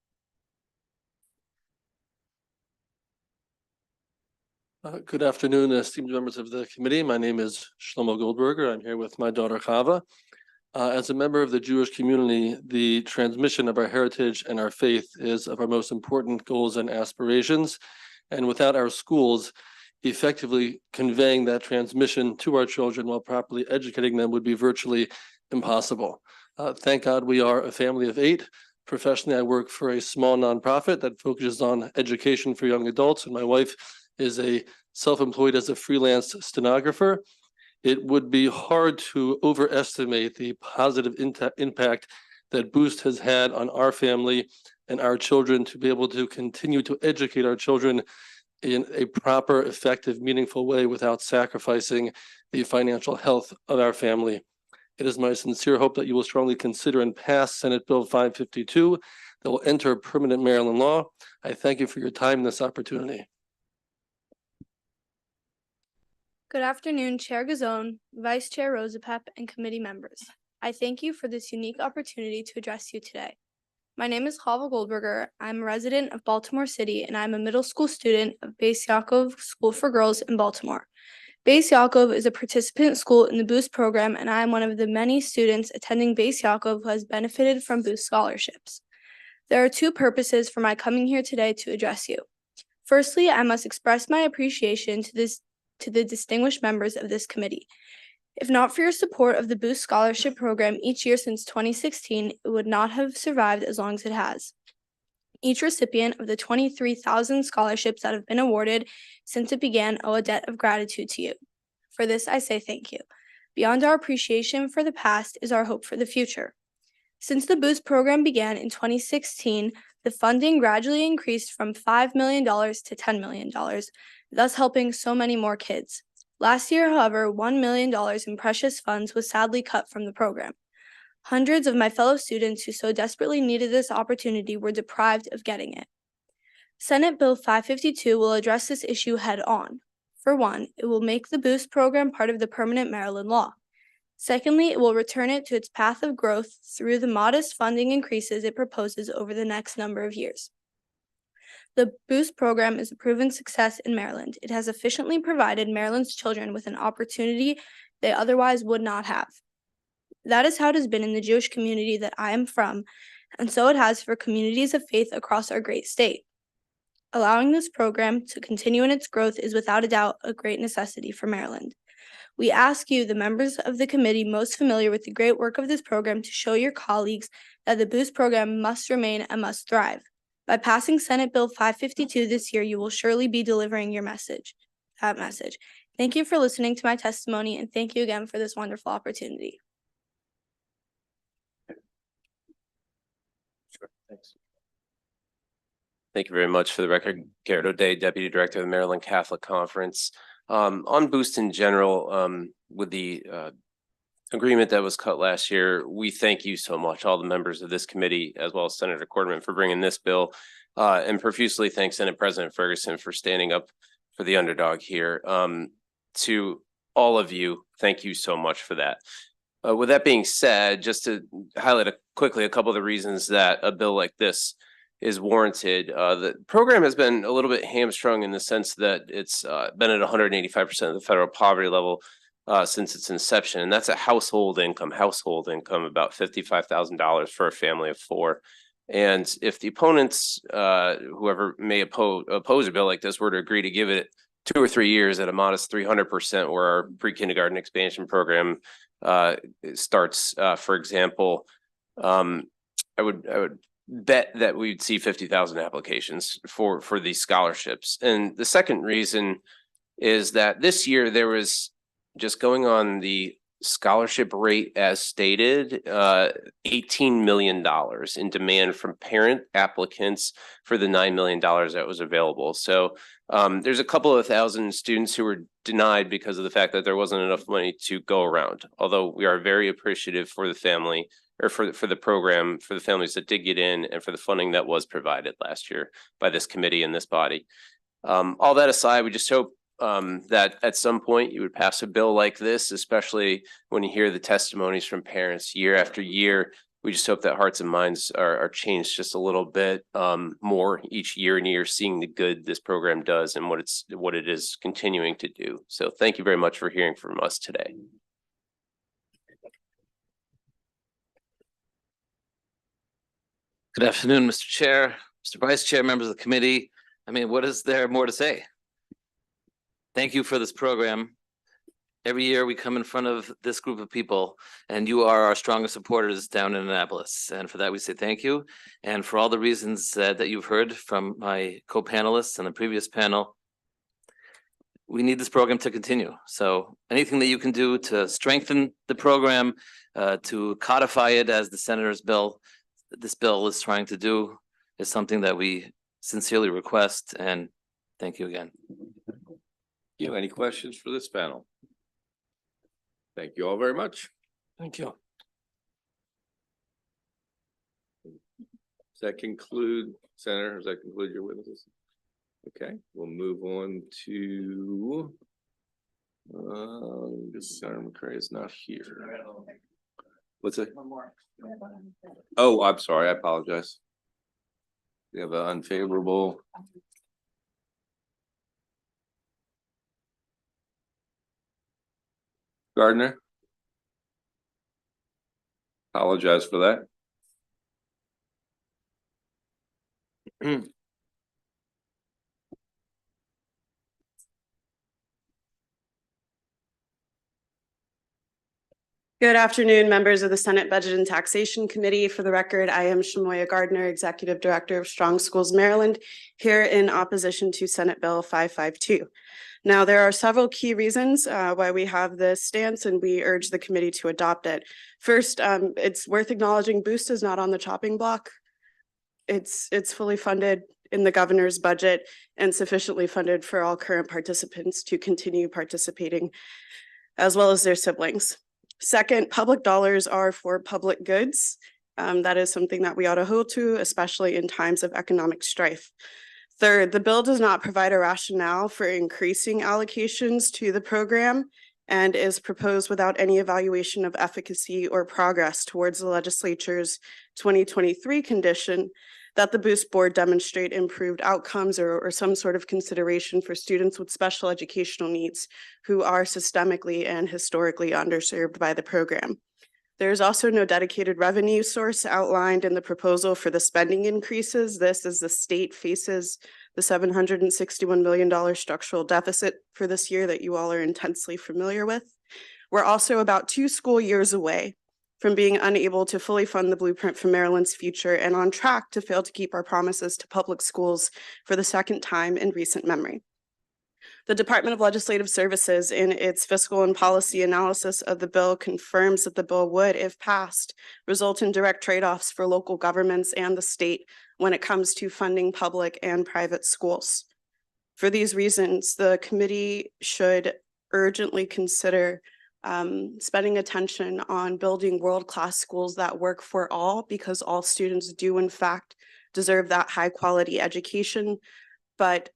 Good afternoon, esteemed members of the committee. My name is Shlomo Goldberger. I'm here with my daughter Chava. As a member of the Jewish community, the transmission of our heritage and our faith is of our most important goals and aspirations. And without our schools effectively conveying that transmission to our children while properly educating them would be virtually impossible. Thank God we are a family of 8. Professionally, I work for a small nonprofit that focuses on education for young adults, and my wife is a self-employed as a freelance stenographer. It would be hard to overestimate the positive impact that Boost has had on our family and our children to be able to continue to educate our children in a proper, effective, meaningful way without sacrificing the financial health of our family. It is my sincere hope that you will strongly consider and pass Senate Bill 552 that will enter permanent Maryland law. I thank you for your time and this opportunity. Good afternoon, Chair Gazone, Vice Chair Rosapep, and committee members. I thank you for this unique opportunity to address you today. My name is Chava Goldberger. I'm a resident of Baltimore City, and I'm a middle school student of Beis Yaakov School for Girls in Baltimore. Beis Yaakov is a participant school in the Boost program, and I am one of the many students attending Beis Yaakov who has benefited from Boost scholarships. There are two purposes for my coming here today to address you. Firstly, I must express my appreciation to the distinguished members of this committee. If not for your support of the Boost Scholarship Program each year since 2016, it would not have survived as long as it has. Each recipient of the 23,000 scholarships that have been awarded since it began owe a debt of gratitude to you. For this, I say thank you. Beyond our appreciation for the past is our hope for the future. Since the Boost program began in 2016, the funding gradually increased from $5 million to $10 million, thus helping so many more kids. Last year, however, $1 million in precious funds was sadly cut from the program. Hundreds of my fellow students who so desperately needed this opportunity were deprived of getting it. Senate Bill 552 will address this issue head on. For one, it will make the Boost program part of the permanent Maryland law. Secondly, it will return it to its path of growth through the modest funding increases it proposes over the next number of years. The Boost program is a proven success in Maryland. It has efficiently provided Maryland's children with an opportunity they otherwise would not have. That is how it has been in the Jewish community that I am from, and so it has for communities of faith across our great state. Allowing this program to continue in its growth is without a doubt a great necessity for Maryland. We ask you, the members of the committee most familiar with the great work of this program, to show your colleagues that the Boost program must remain and must thrive. By passing Senate Bill 552 this year, you will surely be delivering that message. Thank you for listening to my testimony, and thank you again for this wonderful opportunity. Sure, thanks. Thank you very much. For the record, Garrett O'Day, Deputy Director of the Maryland Catholic Conference. On Boost in general, with the agreement that was cut last year, we thank you so much, all the members of this committee, as well as Senator Quarterman, for bringing this bill, and profusely thank Senate President Ferguson for standing up for the underdog here. To all of you, thank you so much for that. With that being said, just to highlight quickly a couple of the reasons that a bill like this is warranted. The program has been a little bit hamstrung in the sense that it's been at 185% of the federal poverty level since its inception, and that's a household income about $55,000 for a family of four. And if the opponents, whoever may oppose a bill like this, were to agree to give it 2 or 3 years at a modest 300%, where our pre-kindergarten expansion program starts, for example, I would bet that we'd see 50,000 applications for these scholarships. And the second reason is that this year there was, just going on the scholarship rate as stated, $18 million in demand from parent applicants for the $9 million that was available. So there's a couple of thousand students who were denied because of the fact that there wasn't enough money to go around. Although we are very appreciative for the family, or for the program, for the families that did get in, and for the funding that was provided last year by this committee and this body. All that aside, we just hope that at some point you would pass a bill like this, especially when you hear the testimonies from parents year after year. We just hope that hearts and minds are changed just a little bit more each year and year, seeing the good this program does and what it is continuing to do. So thank you very much for hearing from us today. Good afternoon, Mr. Chair, Mr. Vice Chair, members of the committee. I mean, what is there more to say? Thank you for this program. every year we come in front of this group of people and you are our strongest supporters down in Annapolis. And for that, we say thank you. And for all the reasons that you've heard from my co-panelists and the previous panel, we need this program to continue. So anything that you can do to strengthen the program, to codify it as the senator's bill, this bill is trying to do, is something that we sincerely request. And thank you again. You, any questions for this panel? Thank you all very much. Thank you. Does that conclude, Senator? Does that conclude your witnesses? Okay, we'll move on to Senator McCray is not here. What's it? Oh, I'm sorry. I apologize. We have an unfavorable. Gardner. Apologize for that. Good afternoon, members of the Senate Budget and Taxation Committee. For the record, I am Shamoya Gardner, Executive Director of Strong Schools Maryland, here in opposition to Senate Bill 552. Now, there are several key reasons why we have this stance, and we urge the committee to adopt it. First, it's worth acknowledging Boost is not on the chopping block. It's fully funded in the governor's budget and sufficiently funded for all current participants to continue participating, as well as their siblings. Second, public dollars are for public goods. That is something that we ought to hold to, especially in times of economic strife. Third, the bill does not provide a rationale for increasing allocations to the program and is proposed without any evaluation of efficacy or progress towards the legislature's 2023 condition that the Boost Board demonstrate improved outcomes or some sort of consideration for students with special educational needs who are systemically and historically underserved by the program. There is also no dedicated revenue source outlined in the proposal for the spending increases. This as the state faces the $761 million structural deficit for this year that you all are intensely familiar with. We're also about 2 school years away from being unable to fully fund the blueprint for Maryland's future and on track to fail to keep our promises to public schools for the second time in recent memory. The Department of Legislative Services, in its fiscal and policy analysis of the bill, confirms that the bill would, if passed, result in direct trade-offs for local governments and the state when it comes to funding public and private schools. For these reasons, the committee should urgently consider spending attention on building world-class schools that work for all, because all students do in fact deserve that high-quality education. But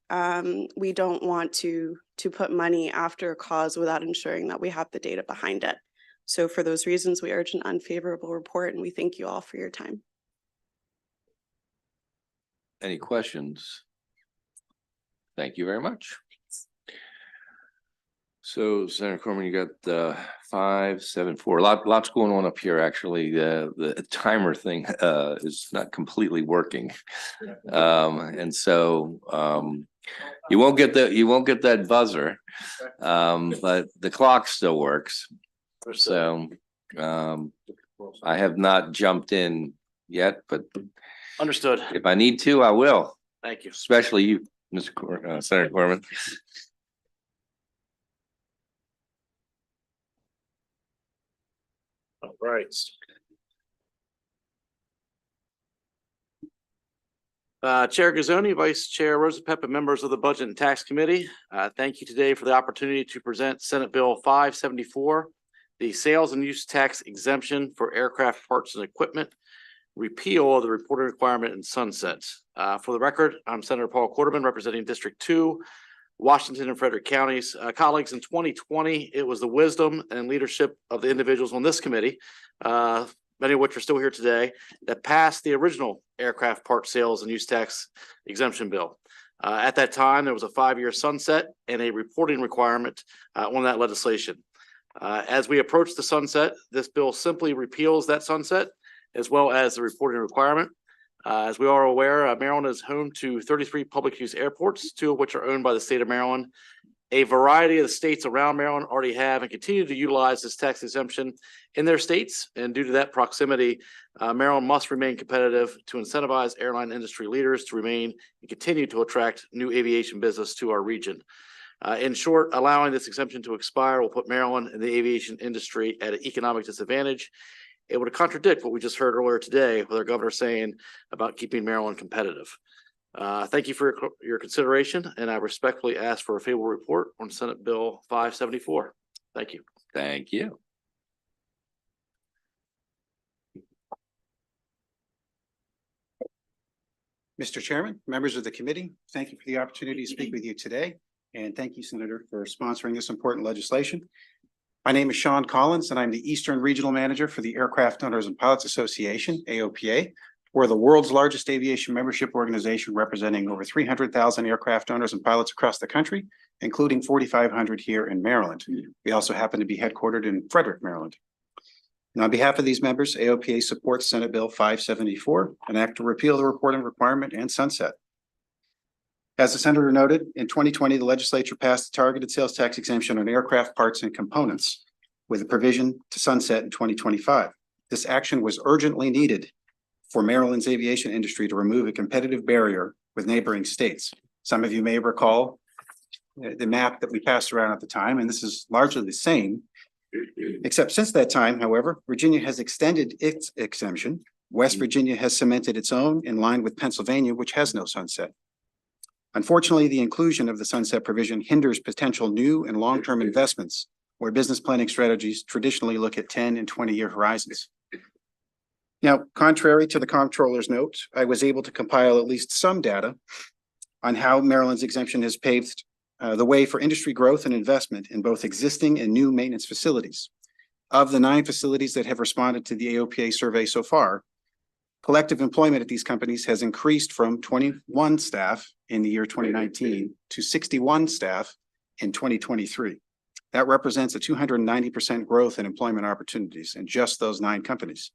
we don't want to put money after a cause without ensuring that we have the data behind it. So for those reasons, we urge an unfavorable report, and we thank you all for your time. Any questions? Thank you very much. So Senator Corman, you got 574. Lots going on up here. Actually, the timer thing is not completely working, and so you won't get that buzzer, but the clock still works. So I have not jumped in yet, but Understood. if I need to, I will. Thank you. Especially you, Senator Corman. All right. Chair Gazzoni, Vice Chair Rosapep, and members of the Budget and Tax Committee, thank you today for the opportunity to present Senate Bill 574, the sales and use tax exemption for aircraft parts and equipment, repeal of the reporting requirement and sunset. For the record, I'm Senator Paul Quarterman, representing District 2, Washington and Frederick counties. Colleagues, in 2020, it was the wisdom and leadership of the individuals on this committee, many of which are still here today, that passed the original aircraft part sales and use tax exemption bill. At that time, there was a 5-year sunset and a reporting requirement on that legislation. As we approach the sunset, this bill simply repeals that sunset as well as the reporting requirement. As we are aware, Maryland is home to 33 public use airports, 2 of which are owned by the state of Maryland. A variety of the states around Maryland already have and continue to utilize this tax exemption in their states. And due to that proximity, Maryland must remain competitive to incentivize airline industry leaders to remain and continue to attract new aviation business to our region. In short, allowing this exemption to expire will put Maryland and the aviation industry at an economic disadvantage. It would contradict what we just heard earlier today with our governor saying about keeping Maryland competitive. Thank you for your consideration, and I respectfully ask for a favorable report on Senate Bill 574. Thank you. Thank you. Mr. Chairman, members of the committee, thank you for the opportunity to speak with you today. And thank you, Senator, for sponsoring this important legislation. My name is Sean Collins, and I'm the Eastern Regional Manager for the Aircraft Owners and Pilots Association, AOPA. We're the world's largest aviation membership organization representing over 300,000 aircraft owners and pilots across the country, including 4,500 here in Maryland. We also happen to be headquartered in Frederick, Maryland. And on behalf of these members, AOPA supports Senate Bill 574, an act to repeal the reporting requirement and sunset. As the senator noted, in 2020, the legislature passed a targeted sales tax exemption on aircraft parts and components with a provision to sunset in 2025. This action was urgently needed for Maryland's aviation industry to remove a competitive barrier with neighboring states. Some of you may recall the map that we passed around at the time, and this is largely the same, except since that time, however, Virginia has extended its exemption. West Virginia has cemented its own in line with Pennsylvania, which has no sunset. Unfortunately, the inclusion of the sunset provision hinders potential new and long-term investments where business planning strategies traditionally look at 10 and 20-year horizons. Now, contrary to the comptroller's note, I was able to compile at least some data on how Maryland's exemption has paved the way for industry growth and investment in both existing and new maintenance facilities. Of the 9 facilities that have responded to the AOPA survey so far, collective employment at these companies has increased from 21 staff in the year 2019 to 61 staff in 2023. That represents a 290% growth in employment opportunities in just those 9 companies.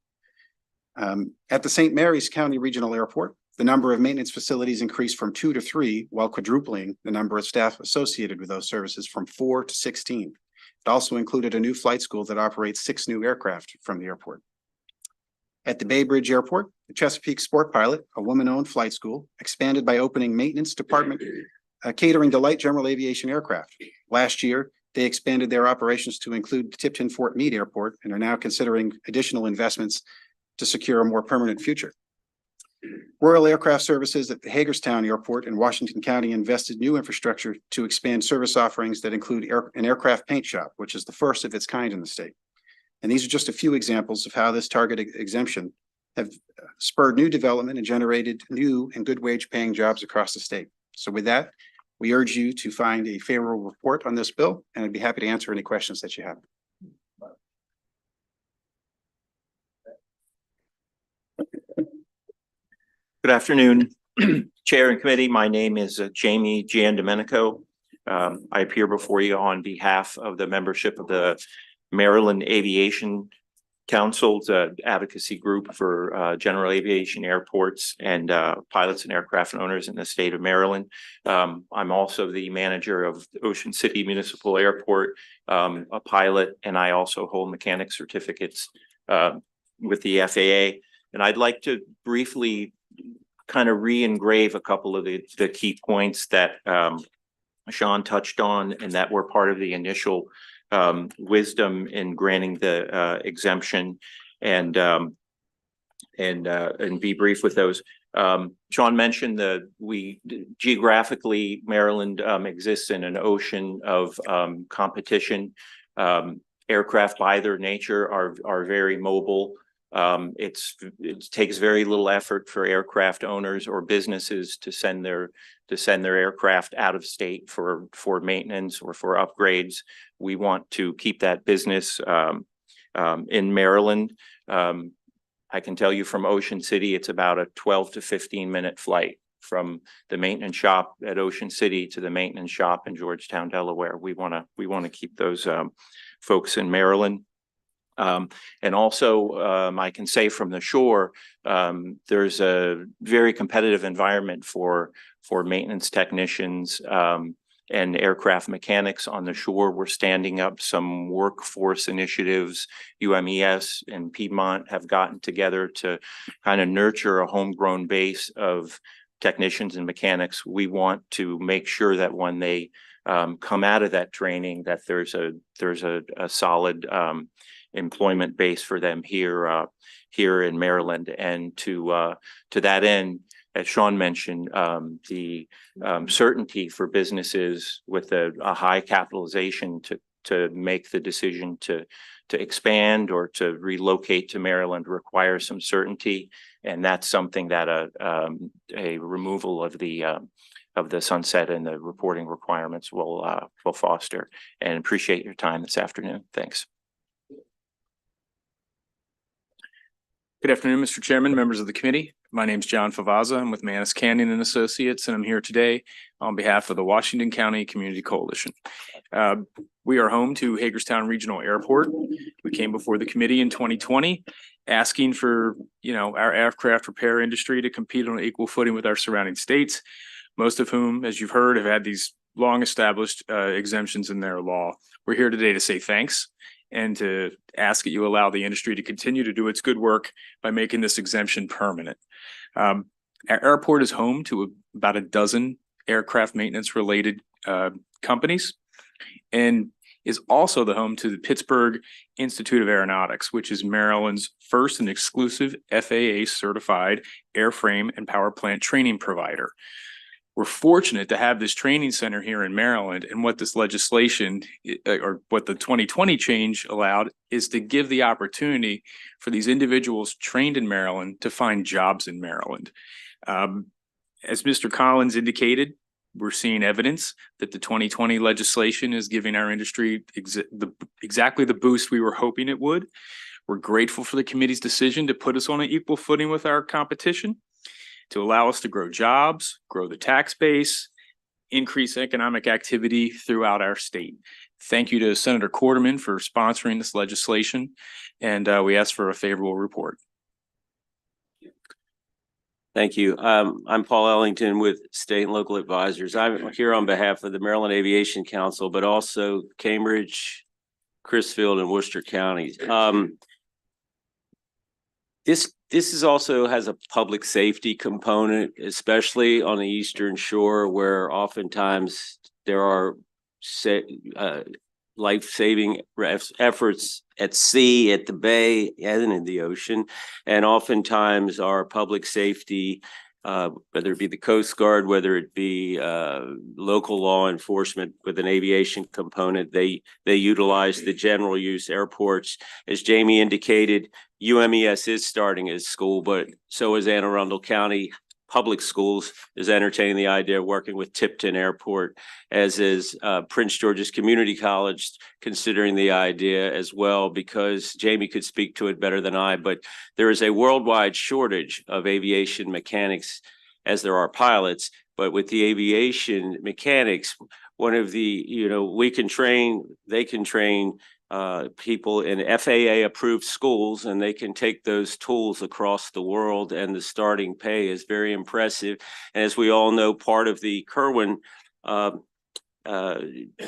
At the St. Mary's County Regional Airport, the number of maintenance facilities increased from 2 to 3, while quadrupling the number of staff associated with those services from 4 to 16. It also included a new flight school that operates 6 new aircraft from the airport. At the Bay Bridge Airport, the Chesapeake Sport Pilot, a woman-owned flight school, expanded by opening maintenance department catering to light general aviation aircraft. Last year, they expanded their operations to include Tipton Fort Meade Airport and are now considering additional investments to secure a more permanent future. Royal Aircraft Services at the Hagerstown Airport in Washington County invested new infrastructure to expand service offerings that include an aircraft paint shop, which is the first of its kind in the state. And these are just a few examples of how this targeted exemption have spurred new development and generated new and good wage paying jobs across the state. So with that, we urge you to find a favorable report on this bill, and I'd be happy to answer any questions that you have. Good afternoon, Chair and Committee. My name is Jamie Giandomenico. I appear before you on behalf of the membership of the Maryland Aviation Council's advocacy group for general aviation airports and pilots and aircraft owners in the state of Maryland. I'm also the manager of Ocean City Municipal Airport, a pilot, and I also hold mechanic certificates with the FAA. And I'd like to briefly kind of re-engrave a couple of the key points that Sean touched on and that were part of the initial wisdom in granting the exemption and be brief with those. Sean mentioned that geographically Maryland exists in an ocean of competition. Aircraft by their nature are very mobile. It takes very little effort for aircraft owners or businesses to send their aircraft out of state for maintenance or for upgrades. We want to keep that business in Maryland. I can tell you from Ocean City, it's about a 12 to 15 minute flight from the maintenance shop at Ocean City to the maintenance shop in Georgetown, Delaware. We want to keep those folks in Maryland. And also, I can say from the shore, there's a very competitive environment for maintenance technicians and aircraft mechanics on the shore. We're standing up some workforce initiatives. UMES and Piedmont have gotten together to kind of nurture a homegrown base of technicians and mechanics. We want to make sure that when they come out of that training, that there's a solid employment base for them here in Maryland. And to that end, as Sean mentioned, the certainty for businesses with a high capitalization to make the decision to expand or to relocate to Maryland requires some certainty, and that's something that a removal of the sunset and the reporting requirements will foster. And appreciate your time this afternoon. Thanks. Good afternoon, Mr. Chairman, members of the committee. My name is John Favazza. I'm with Manus Canyon and Associates, and I'm here today on behalf of the Washington County Community Coalition. We are home to Hagerstown Regional Airport. We came before the committee in 2020 asking for, our aircraft repair industry to compete on an equal footing with our surrounding states, most of whom, as you've heard, have had these long established exemptions in their law. We're here today to say thanks and to ask that you allow the industry to continue to do its good work by making this exemption permanent. Our airport is home to about a dozen aircraft maintenance related companies, and is also the home to the Pittsburgh Institute of Aeronautics, which is Maryland's first and exclusive FAA certified airframe and power plant training provider. We're fortunate to have this training center here in Maryland, and what this legislation or what the 2020 change allowed is to give the opportunity for these individuals trained in Maryland to find jobs in Maryland. As Mr. Collins indicated, we're seeing evidence that the 2020 legislation is giving our industry exactly the boost we were hoping it would. We're grateful for the committee's decision to put us on an equal footing with our competition, to allow us to grow jobs, grow the tax base, increase economic activity throughout our state. Thank you to Senator Quarterman for sponsoring this legislation, and we ask for a favorable report. Thank you. I'm Paul Ellington with State and Local Advisors. I'm here on behalf of the Maryland Aviation Council, but also Cambridge, Crisfield, and Worcester counties. This is also has a public safety component, especially on the Eastern Shore, where oftentimes there are life-saving efforts at sea, at the bay, and in the ocean. And oftentimes our public safety, whether it be the Coast Guard, whether it be local law enforcement with an aviation component, they utilize the general use airports. As Jamie indicated, UMES is starting its school, but so is Anne Arundel County Public Schools is entertaining the idea of working with Tipton Airport, as is Prince George's Community College considering the idea as well, because Jamie could speak to it better than I, but there is a worldwide shortage of aviation mechanics as there are pilots. But with the aviation mechanics, one of the, we can train, they can train people in FAA approved schools, and they can take those tools across the world, and the starting pay is very impressive. And as we all know, part of the Kerwin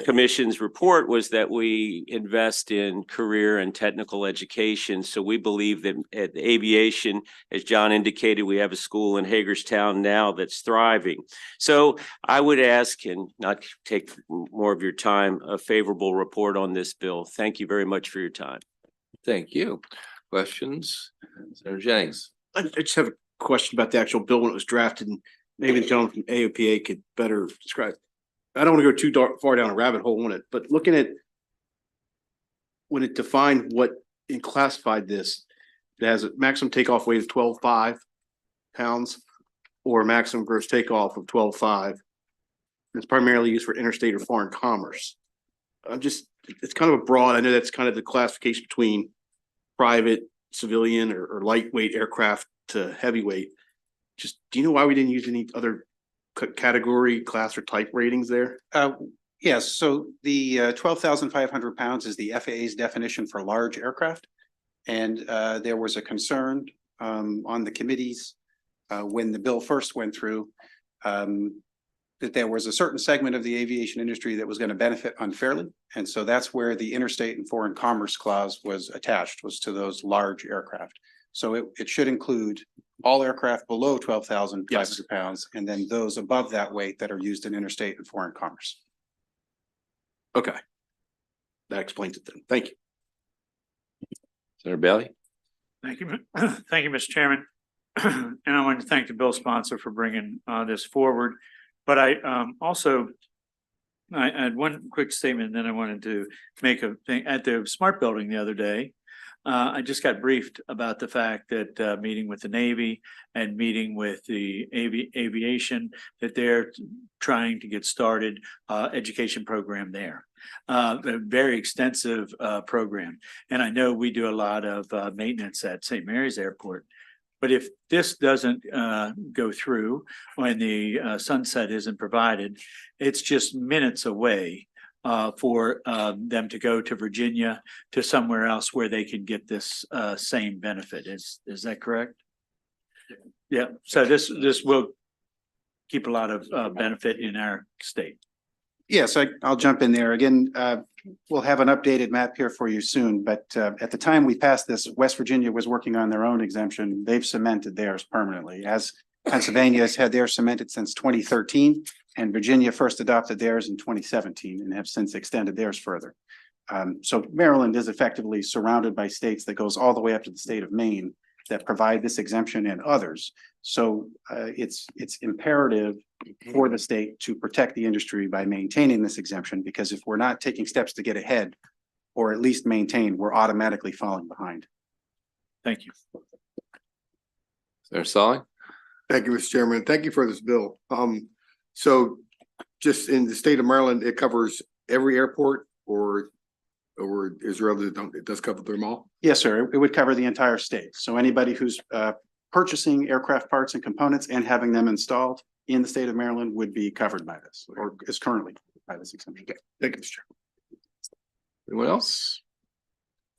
Commission's report was that we invest in career and technical education. So we believe that at aviation, as John indicated, we have a school in Hagerstown now that's thriving. So I would ask, and not take more of your time, a favorable report on this bill. Thank you very much for your time. Thank you. Questions? Senator Jennings. I just have a question about the actual bill when it was drafted, and maybe the gentleman from AOPA could better describe. I don't want to go too far down a rabbit hole on it, but looking at when it defined what and classified this, it has a maximum takeoff weight of 12.5 pounds or a maximum gross takeoff of 12.5. It's primarily used for interstate or foreign commerce. It's kind of a broad, I know that's kind of the classification between private, civilian, or lightweight aircraft to heavyweight. Just, do you know why we didn't use any other category, class, or type ratings there? Yes, so the 12,500 pounds is the FAA's definition for large aircraft. And there was a concern on the committees when the bill first went through. The that there was a certain segment of the aviation industry that was going to benefit unfairly. And so that's where the interstate and foreign commerce clause was attached, was to those large aircraft. So it should include all aircraft below 12,500 pounds, and then those above that weight that are used in interstate and foreign commerce. Okay. That explains it then. Thank you. Senator Bailey? Thank you. Thank you, Mr. Chairman. And I want to thank the bill sponsor for bringing this forward. But I also, I had one quick statement, and then I wanted to make a thing at the Smart Building the other day. I just got briefed about the fact that meeting with the Navy and meeting with the aviation, that they're trying to get started education program there. A very extensive program. And I know we do a lot of maintenance at St. Mary's Airport. But if this doesn't go through, when the sunset isn't provided, it's just minutes away for them to go to Virginia, to somewhere else where they can get this same benefit. Is that correct? Yeah, so this will keep a lot of benefit in our state. Yes, I'll jump in there. Again, we'll have an updated map here for you soon, but at the time we passed this, West Virginia was working on their own exemption. They've cemented theirs permanently, as Pennsylvania has had theirs cemented since 2013, and Virginia first adopted theirs in 2017 and have since extended theirs further. So Maryland is effectively surrounded by states that goes all the way up to the state of Maine that provide this exemption and others. So it's imperative for the state to protect the industry by maintaining this exemption, because if we're not taking steps to get ahead or at least maintain, we're automatically falling behind. Thank you. Senator Solly? Thank you, Mr. Chairman. Thank you for this bill. So just in the state of Maryland, it covers every airport, or is there other, it does cover them all? Yes, sir. It would cover the entire state. So anybody who's purchasing aircraft parts and components and having them installed in the state of Maryland would be covered by this, or is currently by this exemption. Okay. Thank you, Mr. Chairman. Anyone else?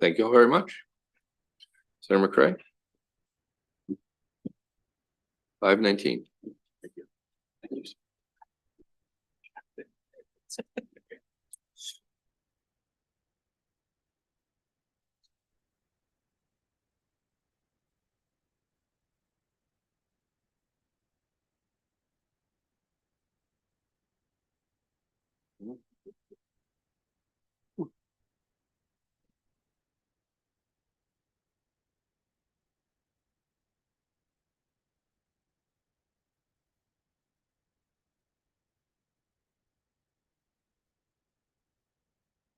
Thank you all very much. Senator McCray? 519. Thank you. Thank you.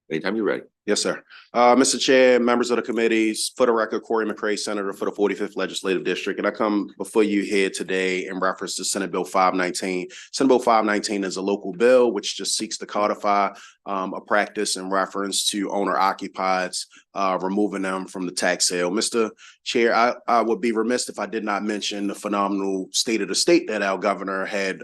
Anytime you're ready. Yes, sir. Mr. Chair, members of the committees, for the record, Corey McCray, Senator for the 45th Legislative District, and I come before you here today in reference to Senate Bill 519. Senate Bill 519 is a local bill which just seeks to codify a practice in reference to owner-occupieds, removing them from the tax sale. Mr. Chair, I would be remiss if I did not mention the phenomenal state of the state that our governor had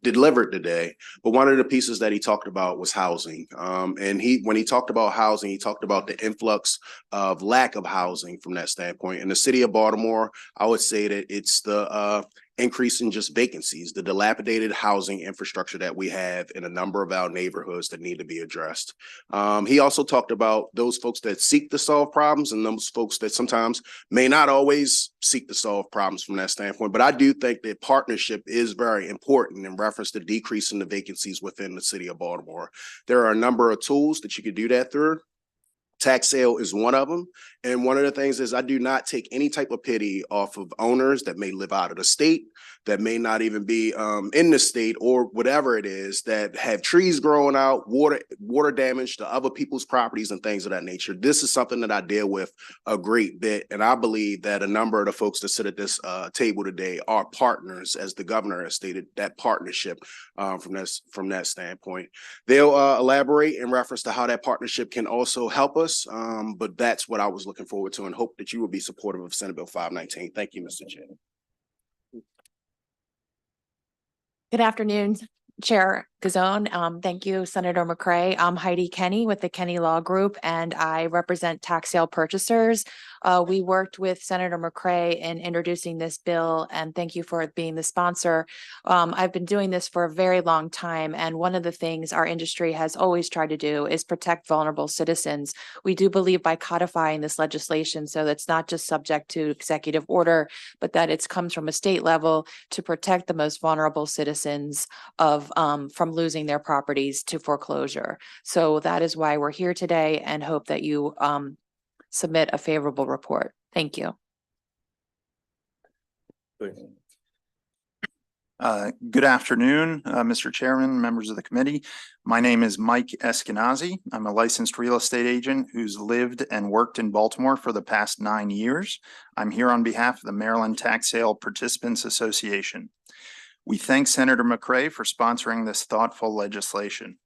delivered today. But one of the pieces that he talked about was housing. And when he talked about housing, he talked about the influx of lack of housing from that standpoint. In the city of Baltimore, I would say that it's the increase in just vacancies, the dilapidated housing infrastructure that we have in a number of our neighborhoods that need to be addressed. He also talked about those folks that seek to solve problems and those folks that sometimes may not always seek to solve problems from that standpoint. But I do think that partnership is very important in reference to decreasing the vacancies within the city of Baltimore. There are a number of tools that you could do that through. Tax sale is one of them. And one of the things is I do not take any type of pity off of owners that may live out of the state, that may not even be in the state, or whatever it is, that have trees growing out, water damage to other people's properties and things of that nature. This is something that I deal with a great bit. And I believe that a number of the folks that sit at this table today are partners, as the governor has stated, that partnership from that standpoint. They'll elaborate in reference to how that partnership can also help us. But that's what I was looking forward to, and hope that you will be supportive of Senate Bill 519. Thank you, Mr. Chair. Good afternoon, Chair. Gazone. Thank you, Senator McCray. I'm Heidi Kenny with the Kenny Law Group, and I represent tax sale purchasers. We worked with Senator McCray in introducing this bill, and thank you for being the sponsor. I've been doing this for a very long time, and one of the things our industry has always tried to do is protect vulnerable citizens. We do believe by codifying this legislation so that's not just subject to executive order, but that it comes from a state level to protect the most vulnerable citizens of from losing their properties to foreclosure. So that is why we're here today, and hope that you submit a favorable report. Thank you. Good afternoon, Mr. Chairman, members of the committee. My name is Mike Eskenazi. I'm a licensed real estate agent who's lived and worked in Baltimore for the past 9 years. I'm here on behalf of the Maryland Tax Sale Participants Association. We thank Senator McCray for sponsoring this thoughtful legislation.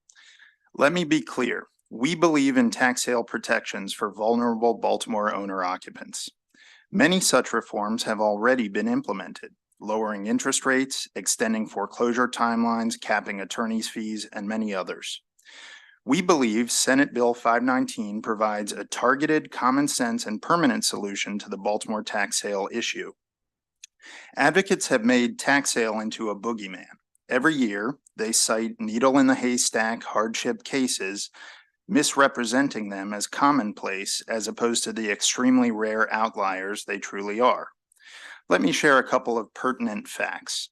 Let me be clear. We believe in tax sale protections for vulnerable Baltimore owner occupants. Many such reforms have already been implemented, lowering interest rates, extending foreclosure timelines, capping attorney's fees, and many others. We believe Senate Bill 519 provides a targeted, common sense, and permanent solution to the Baltimore tax sale issue. Advocates have made tax sale into a boogeyman. Every year, they cite needle in the haystack hardship cases, misrepresenting them as commonplace as opposed to the extremely rare outliers they truly are. Let me share a couple of pertinent facts.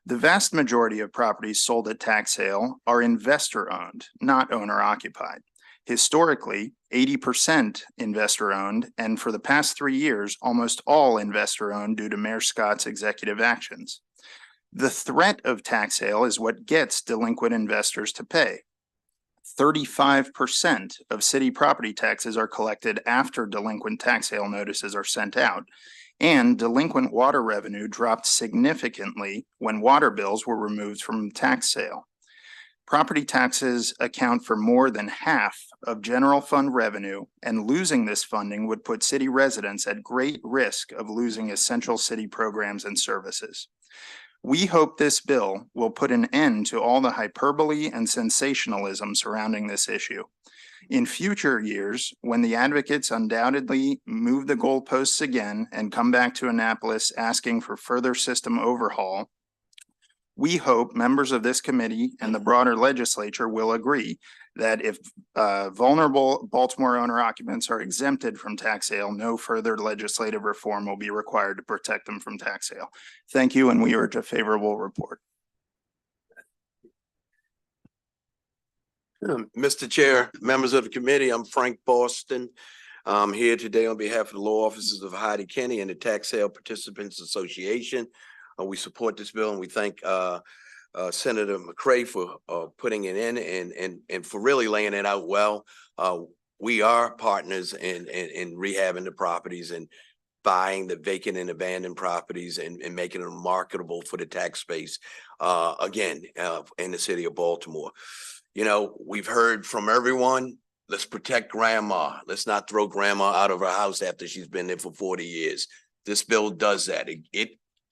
The vast majority of properties sold at tax sale are investor-owned, not owner-occupied. Historically, 80% investor-owned, and for the past 3 years, almost all investor-owned due to Mayor Scott's executive actions. The threat of tax sale is what gets delinquent investors to pay. 35% of city property taxes are collected after delinquent tax sale notices are sent out, and delinquent water revenue dropped significantly when water bills were removed from tax sale. Property taxes account for more than half of general fund revenue, and losing this funding would put city residents at great risk of losing essential city programs and services. We hope this bill will put an end to all the hyperbole and sensationalism surrounding this issue. In future years, when the advocates undoubtedly move the goalposts again and come back to Annapolis asking for further system overhaul, we hope members of this committee and the broader legislature will agree that if vulnerable Baltimore owner occupants are exempted from tax sale, no further legislative reform will be required to protect them from tax sale. Thank you, and we urge a favorable report. Mr. Chair, members of the committee, I'm Frank Boston. I'm here today on behalf of the law offices of Heidi Kenny and the Tax Sale Participants Association. We support this bill, and we thank Senator McCray for putting it in and for really laying it out well. We are partners in rehabbing the properties and buying the vacant and abandoned properties and making them marketable for the tax base, again, in the city of Baltimore. You know, we've heard from everyone, let's protect grandma. Let's not throw grandma out of her house after she's been there for 40 years. This bill does that. It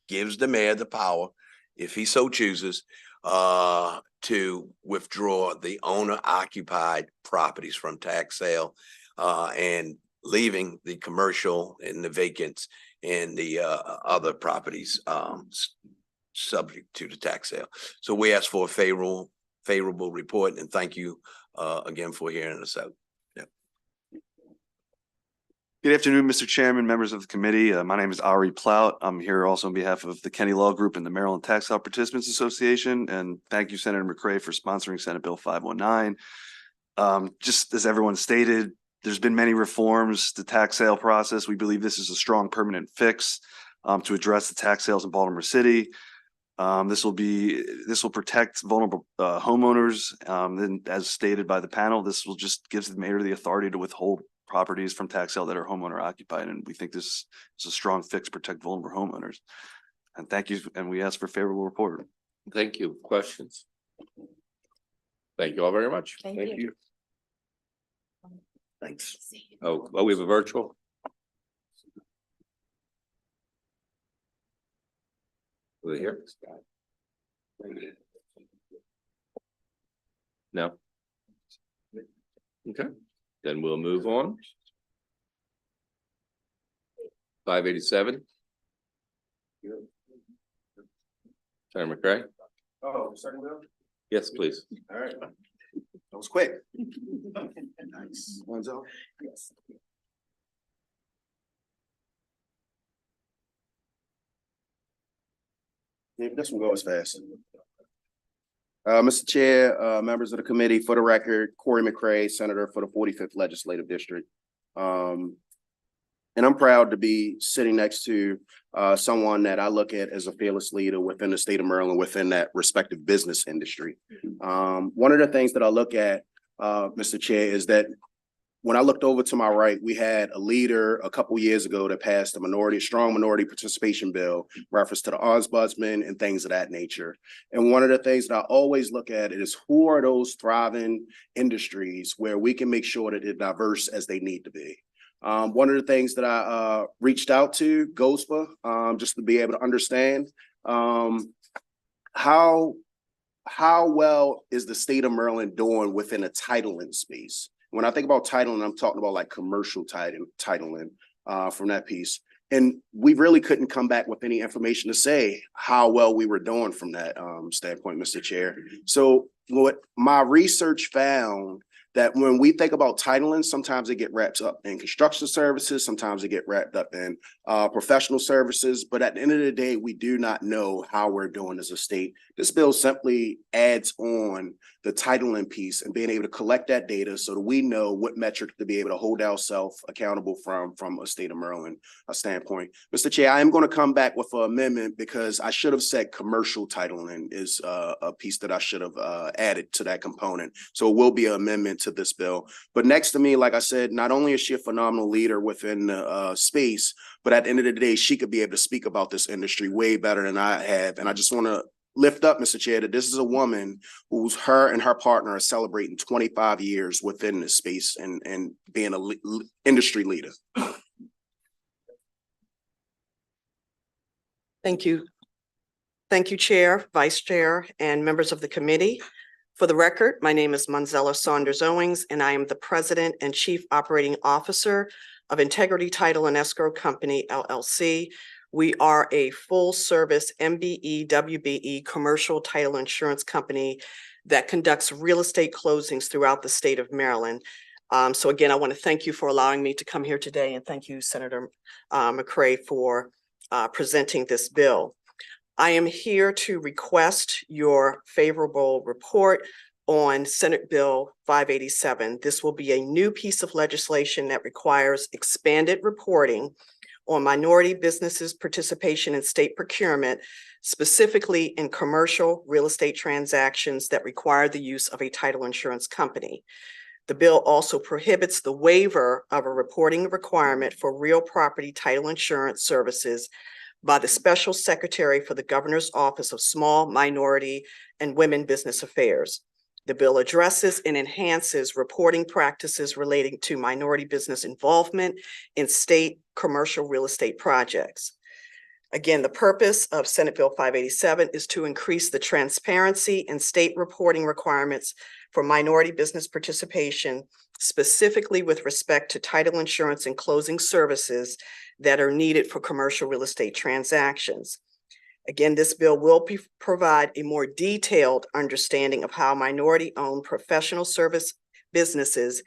gives the mayor the power, if he so chooses, to withdraw the owner-occupied properties from tax sale and leaving the commercial and the vacants and the other properties subject to the tax sale. So we ask for a favorable report, and thank you again for hearing us out. Good afternoon, Mr. Chairman, members of the committee. My name is Ari Plout. I'm here also on behalf of the Kenny Law Group and the Maryland Tax Sale Participants Association. And thank you, Senator McCray, for sponsoring Senate Bill 519. Just as everyone stated, there's been many reforms to tax sale process. We believe this is a strong permanent fix to address the tax sales in Baltimore City. This will protect vulnerable homeowners. And as stated by the panel, this will just gives the mayor the authority to withhold properties from tax sale that are homeowner occupied. And we think this is a strong fix to protect vulnerable homeowners. And thank you. And we ask for a favorable report. Thank you. Questions? Thank you all very much. Thank you. Thanks. Oh, we have a virtual. Over here. No? Okay, then we'll move on. 587. Senator McCray? Oh, second bill? Yes, please. All right. That was quick. Nice. One's out. Yes. Yeah, this one goes fast. Mr. Chair, members of the committee, for the record, Corey McCray, Senator for the 45th Legislative District. And I'm proud to be sitting next to someone that I look at as a fearless leader within the state of Maryland, within that respective business industry. One of the things that I look at, Mr. Chair, is that when I looked over to my right, we had a leader a couple years ago that passed a strong minority participation bill, reference to the ombudsman and things of that nature. And one of the things that I always look at is who are those thriving industries where we can make sure that they're diverse as they need to be. One of the things that I reached out to GOSPA, just to be able to understand how well is the state of Maryland doing within a titling space. When I think about titling, I'm talking about like commercial titling from that piece. And we really couldn't come back with any information to say how well we were doing from that standpoint, Mr. Chair. So what my research found, that when we think about titling, sometimes it get wrapped up in construction services, sometimes it get wrapped up in professional services, but at the end of the day, we do not know how we're doing as a state. This bill simply adds on the titling piece and being able to collect that data so that we know what metric to be able to hold ourselves accountable from a state of Maryland standpoint. Mr. Chair, I am going to come back with an amendment because I should have said commercial titling is a piece that I should have added to that component. So it will be an amendment to this bill. But next to me, like I said, not only is she a phenomenal leader within the space, but at the end of the day, she could be able to speak about this industry way better than I have. And I just want to lift up, Mr. Chair, that this is a woman who's her and her partner are celebrating 25 years within this space and being an industry leader. Thank you. Thank you, Chair, Vice Chair, and members of the committee. For the record, my name is Manzella Saunders Owings, and I am the President and Chief Operating Officer of Integrity Title and Escrow Company, LLC. We are a full-service MBE, WBE commercial title insurance company that conducts real estate closings throughout the state of Maryland. So again, I want to thank you for allowing me to come here today, and thank you, Senator McCray, for presenting this bill. I am here to request your favorable report on Senate Bill 587. This will be a new piece of legislation that requires expanded reporting on minority businesses' participation in state procurement, specifically in commercial real estate transactions that require the use of a title insurance company. The bill also prohibits the waiver of a reporting requirement for real property title insurance services by the Special Secretary for the Governor's Office of Small, Minority, and Women Business Affairs. The bill addresses and enhances reporting practices relating to minority business involvement in state commercial real estate projects. Again, the purpose of Senate Bill 587 is to increase the transparency in state reporting requirements for minority business participation, specifically with respect to title insurance and closing services that are needed for commercial real estate transactions. Again, this bill will provide a more detailed understanding of how minority-owned professional service businesses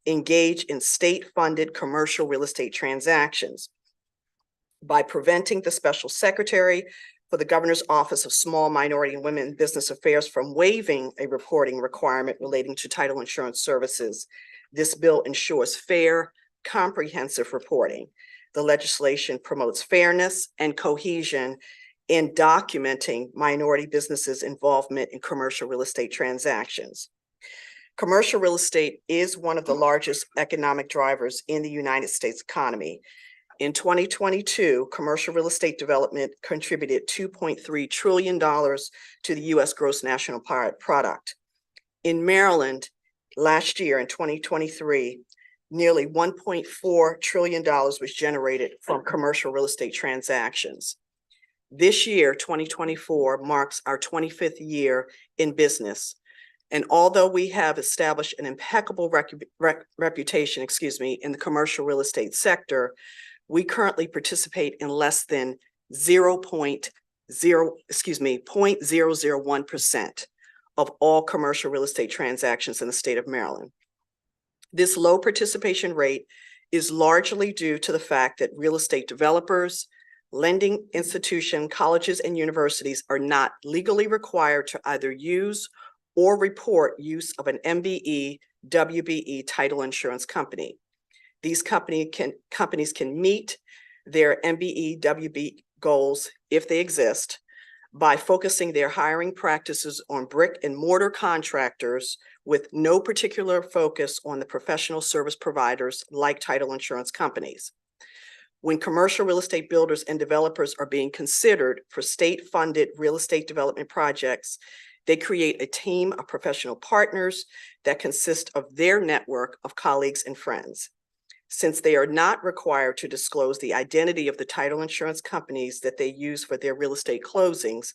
engage in state-funded commercial real estate transactions. By preventing the Special Secretary for the Governor's Office of Small, Minority, and Women Business Affairs from waiving a reporting requirement relating to title insurance services, this bill ensures fair, comprehensive reporting. The legislation promotes fairness and cohesion in documenting minority businesses' involvement in commercial real estate transactions. Commercial real estate is one of the largest economic drivers in the United States economy. In 2022, commercial real estate development contributed $2.3 trillion to the U.S. gross national product. In Maryland, last year in 2023, nearly $1.4 trillion was generated from commercial real estate transactions. This year, 2024, marks our 25th year in business. And although we have established an impeccable reputation, in the commercial real estate sector, we currently participate in less than 0.001% of all commercial real estate transactions in the state of Maryland. This low participation rate is largely due to the fact that real estate developers, lending institutions, colleges, and universities are not legally required to either use or report use of an MBE, WBE title insurance company. These companies can meet their MBE, WBE goals, if they exist, by focusing their hiring practices on brick and mortar contractors with no particular focus on the professional service providers like title insurance companies. When commercial real estate builders and developers are being considered for state-funded real estate development projects, they create a team of professional partners that consist of their network of colleagues and friends. Since they are not required to disclose the identity of the title insurance companies that they use for their real estate closings,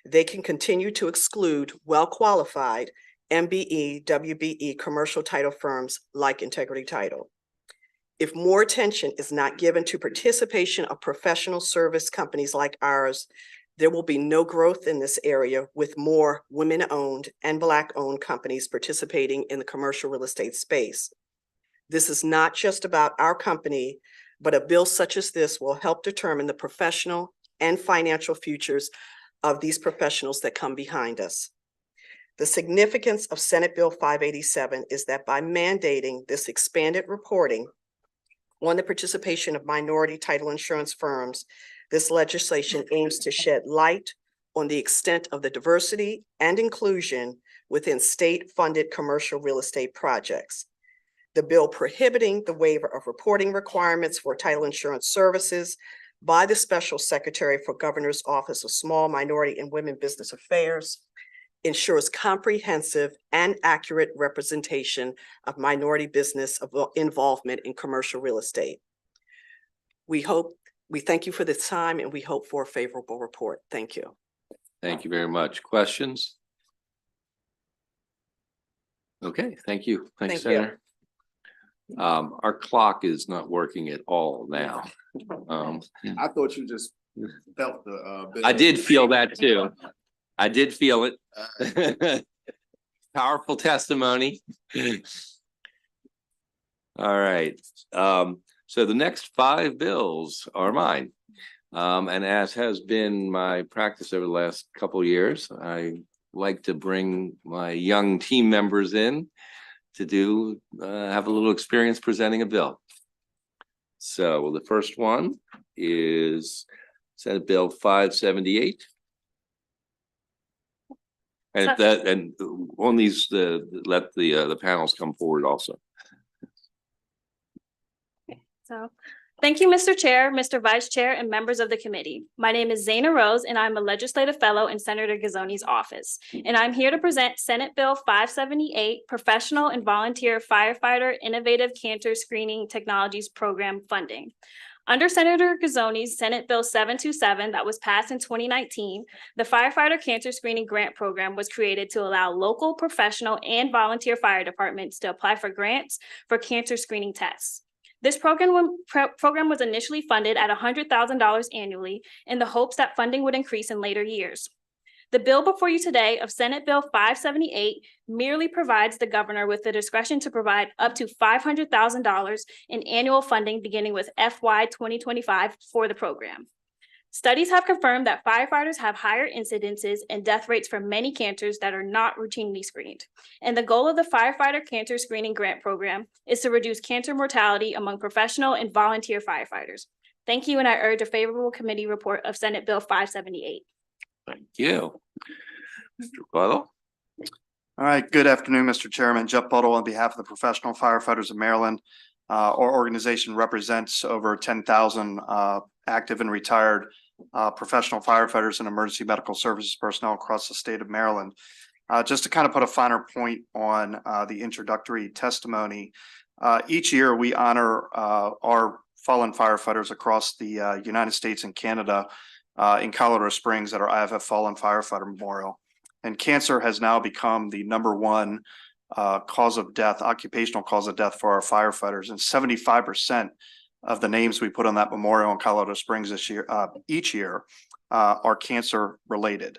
they can continue to exclude well-qualified MBE, WBE commercial title firms like Integrity Title. If more attention is not given to participation of professional service companies like ours, there will be no growth in this area with more women-owned and Black-owned companies participating in the commercial real estate space. This is not just about our company, but a bill such as this will help determine the professional and financial futures of these professionals that come behind us. The significance of Senate Bill 587 is that by mandating this expanded reporting on the participation of minority title insurance firms, this legislation aims to shed light on the extent of the diversity and inclusion within state-funded commercial real estate projects. The bill prohibiting the waiver of reporting requirements for title insurance services by the Special Secretary for Governor's Office of Small, Minority, and Women Business Affairs ensures comprehensive and accurate representation of minority business involvement in commercial real estate. We thank you for this time, and we hope for a favorable report. Thank you. Thank you very much. Questions? Okay, thank you. Thanks, Thank you. Senator. Our clock is not working at all now. I thought you just felt the. I did feel that too. I did feel it. Powerful testimony. All right. So the next 5 bills are mine. And as has been my practice over the last couple of years, I like to bring my young team members in to have a little experience presenting a bill. So the first one is Senate Bill 578. And on these, let the panels come forward also. So, thank you, Mr. Chair, Mr. Vice Chair, and members of the committee. My name is Zaina Rose, and I'm a legislative fellow in Senator Gazzoni's office. And I'm here to present Senate Bill 578, Professional and Volunteer Firefighter Innovative Cancer Screening Technologies Program funding. Under Senator Gazzoni's Senate Bill 727 that was passed in 2019, the Firefighter Cancer Screening Grant Program was created to allow local, professional, and volunteer fire departments to apply for grants for cancer screening tests. This program was initially funded at $100,000 annually in the hopes that funding would increase in later years. The bill before you today of Senate Bill 578 merely provides the governor with the discretion to provide up to $500,000 in annual funding beginning with FY 2025 for the program. Studies have confirmed that firefighters have higher incidences and death rates for many cancers that are not routinely screened. And the goal of the Firefighter Cancer Screening Grant Program is to reduce cancer mortality among professional and volunteer firefighters. Thank you, and I urge a favorable committee report of Senate Bill 578. Thank you. Mr. Buttle. All right, good afternoon, Mr. Chairman. Jeff Buttle on behalf of the Professional Firefighters of Maryland. Our organization represents over 10,000 active and retired professional firefighters and emergency medical services personnel across the state of Maryland. Just to kind of put a finer point on the introductory testimony, each year we honor our fallen firefighters across the United States and Canada in Colorado Springs at our IFF Fallen Firefighter Memorial. And cancer has now become the number one cause of death, occupational cause of death for our firefighters. And 75% of the names we put on that memorial in Colorado Springs this year, each year, are cancer related.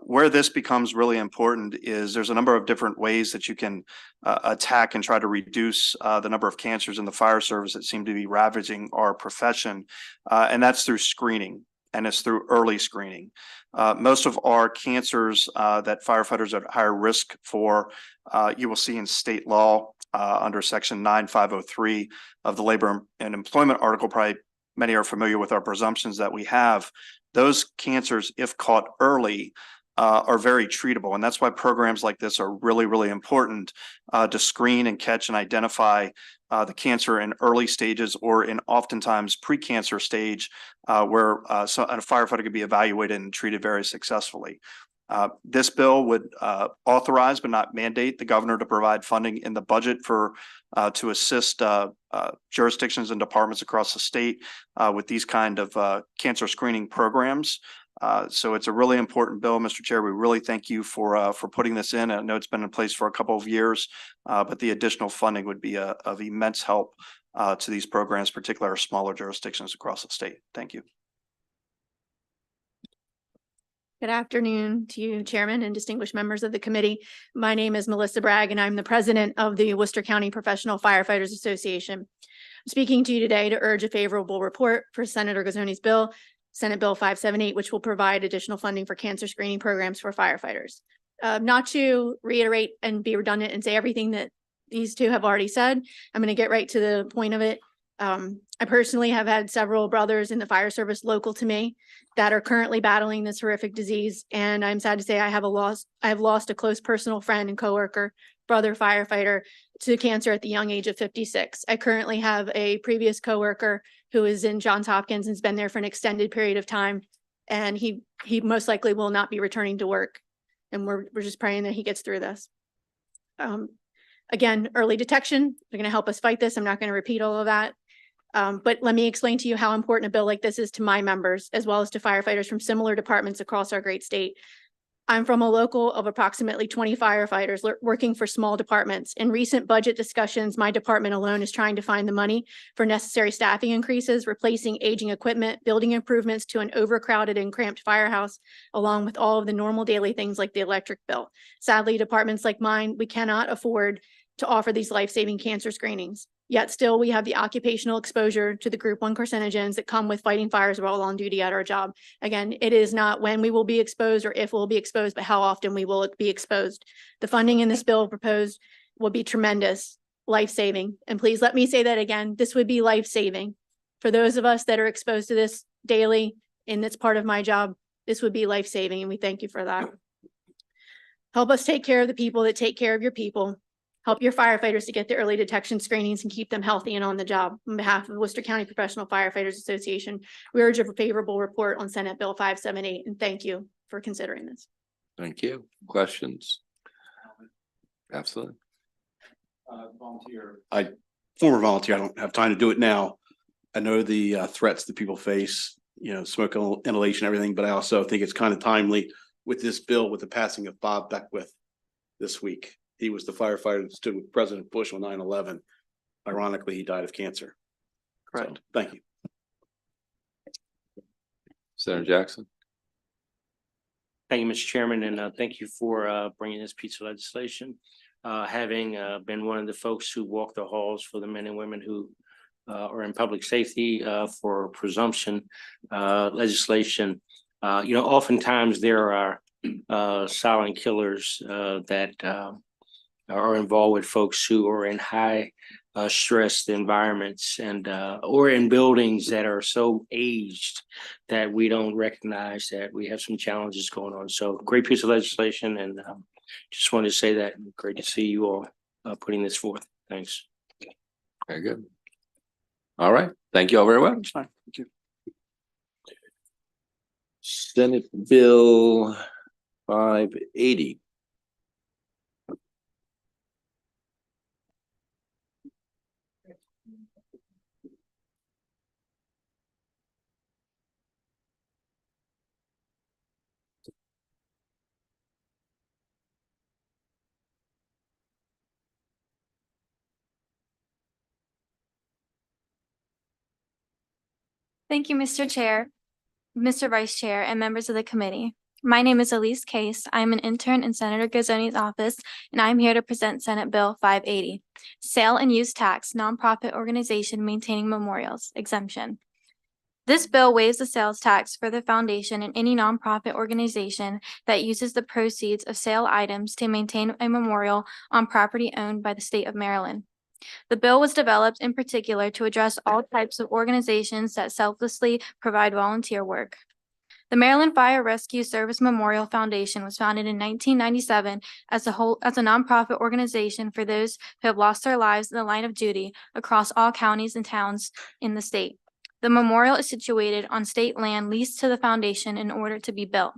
Where this becomes really important is there's a number of different ways that you can attack and try to reduce the number of cancers in the fire service that seem to be ravaging our profession. And that's through screening, and it's through early screening. Most of our cancers that firefighters are at higher risk for, you will see in state law under section 9503 of the Labor and Employment article. Probably many are familiar with our presumptions that we have. Those cancers, if caught early, are very treatable. And that's why programs like this are really, really important to screen and catch and identify the cancer in early stages, or in oftentimes pre-cancer stage, where a firefighter could be evaluated and treated very successfully. This bill would authorize but not mandate the governor to provide funding in the budget for to assist jurisdictions and departments across the state with these kind of cancer screening programs. So it's a really important bill, Mr. Chair. We really thank you for putting this in. I know it's been in place for a couple of years, but the additional funding would be of immense help to these programs, particularly our smaller jurisdictions across the state. Thank you. Good afternoon to you, Chairman and distinguished members of the committee. My name is Melissa Bragg, and I'm the president of the Worcester County Professional Firefighters Association. I'm speaking to you today to urge a favorable report for Senator Gazzoni's bill, Senate Bill 578, which will provide additional funding for cancer screening programs for firefighters. Not to reiterate and be redundant and say everything that these two have already said, I'm going to get right to the point of it. I personally have had several brothers in the fire service local to me that are currently battling this horrific disease. And I'm sad to say I have lost a close personal friend and coworker, brother firefighter, to cancer at the young age of 56. I currently have a previous coworker who is in Johns Hopkins and has been there for an extended period of time. And he most likely will not be returning to work. And we're just praying that he gets through this. Again, early detection, they're going to help us fight this. I'm not going to repeat all of that. But let me explain to you how important a bill like this is to my members, as well as to firefighters from similar departments across our great state. I'm from a local of approximately 20 firefighters working for small departments. In recent budget discussions, my department alone is trying to find the money for necessary staffing increases, replacing aging equipment, building improvements to an overcrowded and cramped firehouse, along with all of the normal daily things like the electric bill. Sadly, departments like mine, we cannot afford to offer these life-saving cancer screenings. Yet still, we have the occupational exposure to the group 1 carcinogens that come with fighting fires while on duty at our job. Again, it is not when we will be exposed or if we'll be exposed, but how often we will be exposed. The funding in this bill proposed will be tremendous, life-saving. And please let me say that again, this would be life-saving. For those of us that are exposed to this daily, and it's part of my job, this would be life-saving, and we thank you for that. Help us take care of the people that take care of your people. Help your firefighters to get the early detection screenings and keep them healthy and on the job. On behalf of the Worcester County Professional Firefighters Association, we urge a favorable report on Senate Bill 578, and thank you for considering this. Thank you. Questions? Absolutely. Former volunteer, I don't have time to do it now. I know the threats that people face, smoke inhalation, everything, but I also think it's kind of timely with this bill, with the passing of Bob Beckwith this week. He was the firefighter that stood with President Bush on 9/11. Ironically, he died of cancer. Correct. So, thank you. Senator Jackson. Thank you, Mr. Chairman, and thank you for bringing this piece of legislation. Having been one of the folks who walk the halls for the men and women who are in public safety for presumption legislation, oftentimes there are silent killers that are involved with folks who are in high stressed environments and or in buildings that are so aged that we don't recognize that we have some challenges going on. So great piece of legislation, and just wanted to say that. Great to see you all putting this forth. Thanks. Very good. All right. Thank you all very much. Fine. Thank you. Senate Bill 580. Thank you, Mr. Chair, Mr. Vice Chair, and members of the committee. My name is Elise Case. I'm an intern in Senator Gazzoni's office, and I'm here to present Senate Bill 580, Sale and Use Tax, Nonprofit Organization Maintaining Memorials, Exemption. This bill waives the sales tax for the foundation and any nonprofit organization that uses the proceeds of sale items to maintain a memorial on property owned by the state of Maryland. The bill was developed in particular to address all types of organizations that selflessly provide volunteer work. The Maryland Fire Rescue Service Memorial Foundation was founded in 1997 as a nonprofit organization for those who have lost their lives in the line of duty across all counties and towns in the state. The memorial is situated on state land leased to the foundation in order to be built.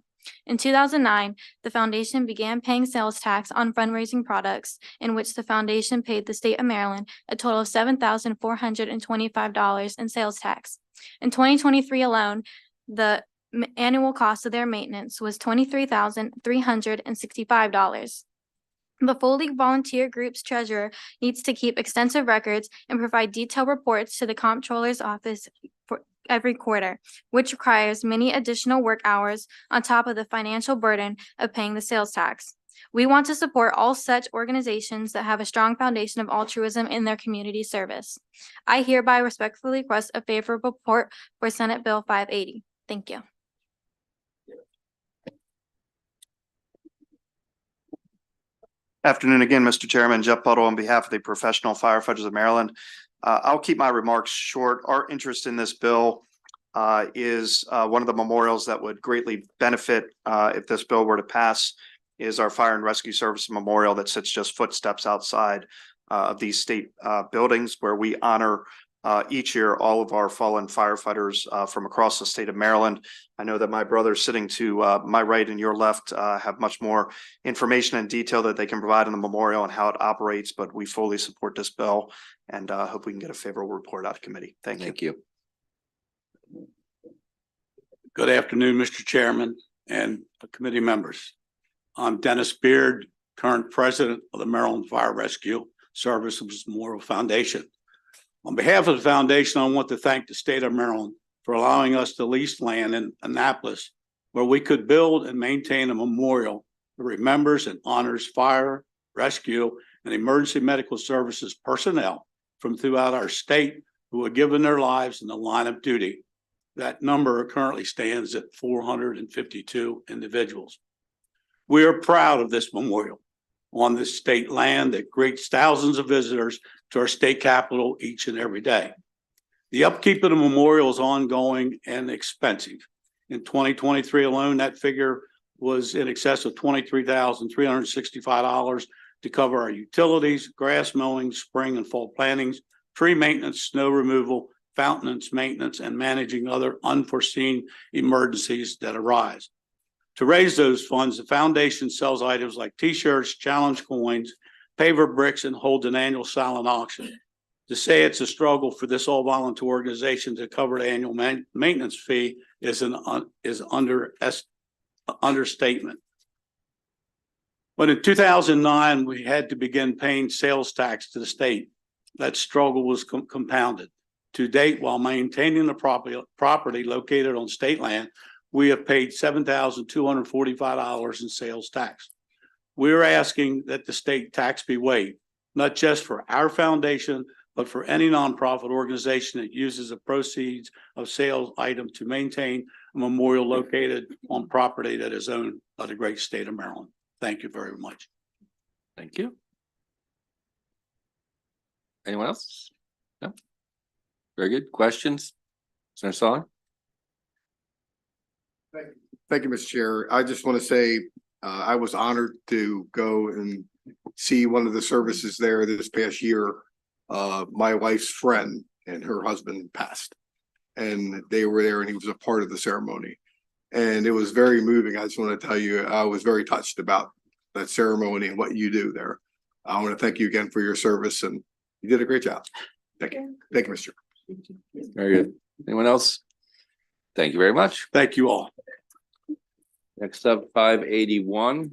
In 2009, the foundation began paying sales tax on fundraising products, in which the foundation paid the state of Maryland a total of $7,425 in sales tax. In 2023 alone, the annual cost of their maintenance was $23,365. The Full League Volunteer Group's treasurer needs to keep extensive records and provide detailed reports to the comptroller's office for every quarter, which requires many additional work hours on top of the financial burden of paying the sales tax. We want to support all such organizations that have a strong foundation of altruism in their community service. I hereby respectfully request a favorable report for Senate Bill 580. Thank you. Afternoon again, Mr. Chairman. Jeff Buttle on behalf of the Professional Firefighters of Maryland. I'll keep my remarks short. Our interest in this bill is one of the memorials that would greatly benefit if this bill were to pass is our Fire and Rescue Service Memorial that sits just footsteps outside of these state buildings, where we honor each year all of our fallen firefighters from across the state of Maryland. I know that my brothers sitting to my right and your left have much more information and detail that they can provide in the memorial and how it operates, but we fully support this bill and hope we can get a favorable report out of committee. Thank you. Good afternoon, Mr. Chairman and committee members. I'm Dennis Beard, current president of the Maryland Fire Rescue Services Memorial Foundation. On behalf of the foundation, I want to thank the state of Maryland for allowing us to lease land in Annapolis, where we could build and maintain a memorial that remembers and honors fire, rescue, and emergency medical services personnel from throughout our state who have given their lives in the line of duty. That number currently stands at 452 individuals. We are proud of this memorial on this state land that greets thousands of visitors to our state capitol each and every day. The upkeep of the memorial is ongoing and expensive. In 2023 alone, that figure was in excess of $23,365 to cover our utilities, grass mowing, spring and fall plantings, tree maintenance, snow removal, fountains maintenance, and managing other unforeseen emergencies that arise. To raise those funds, the foundation sells items like t-shirts, challenge coins, paver bricks, and holds an annual silent auction. To say it's a struggle for this all-volunteer organization to cover the annual maintenance fee is an understatement. But in 2009, we had to begin paying sales tax to the state. That struggle was compounded. To date, while maintaining the property located on state land, we have paid $7,245 in sales tax. We're asking that the state tax be waived, not just for our foundation, but for any nonprofit organization that uses the proceeds of sales item to maintain a memorial located on property that is owned by the great state of Maryland. Thank you very much. Thank you. Anyone else? No? Very good. Questions? Senator Song? Thank you, Mr. Chair. I just want to say I was honored to go and see one of the services there this past year. My wife's friend and her husband passed, and they were there, and he was a part of the ceremony. And it was very moving. I just want to tell you, I was very touched about that ceremony and what you do there. I want to thank you again for your service, and you did a great job. Thank you. Thank you, Mr. Very good. Anyone else? Thank you very much. Thank you all. Next up, 581.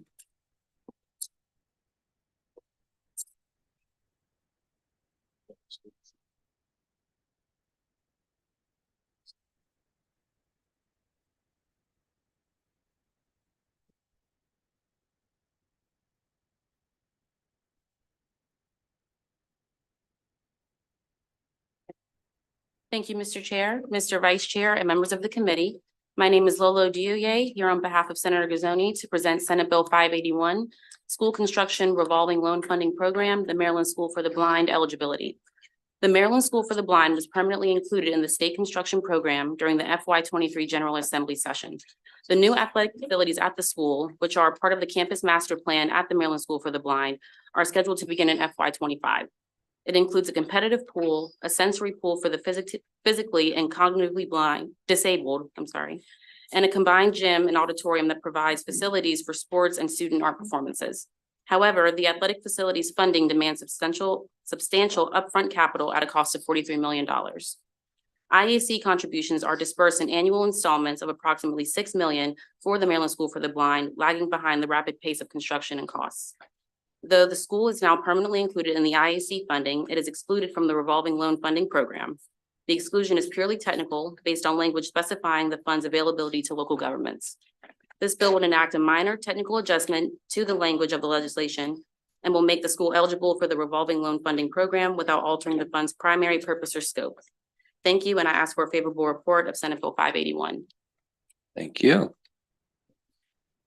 Thank you, Mr. Chair, Mr. Vice Chair, and members of the committee. My name is Lolo Dioye, here on behalf of Senator Gazzoni to present Senate Bill 581, School Construction Revolving Loan Funding Program, the Maryland School for the Blind eligibility. The Maryland School for the Blind was permanently included in the state construction program during the FY23 General Assembly session. The new athletic facilities at the school, which are part of the campus master plan at the Maryland School for the Blind, are scheduled to begin in FY25. It includes a competitive pool, a sensory pool for the physically and cognitively disabled, and a combined gym and auditorium that provides facilities for sports and student art performances. However, the athletic facilities funding demands substantial upfront capital at a cost of $43 million. IAC contributions are dispersed in annual installments of approximately $6 million for the Maryland School for the Blind, lagging behind the rapid pace of construction and costs. Though the school is now permanently included in the IAC funding, it is excluded from the revolving loan funding program. The exclusion is purely technical, based on language specifying the fund's availability to local governments. This bill would enact a minor technical adjustment to the language of the legislation and will make the school eligible for the revolving loan funding program without altering the fund's primary purpose or scope. Thank you, and I ask for a favorable report of Senate Bill 581. Thank you.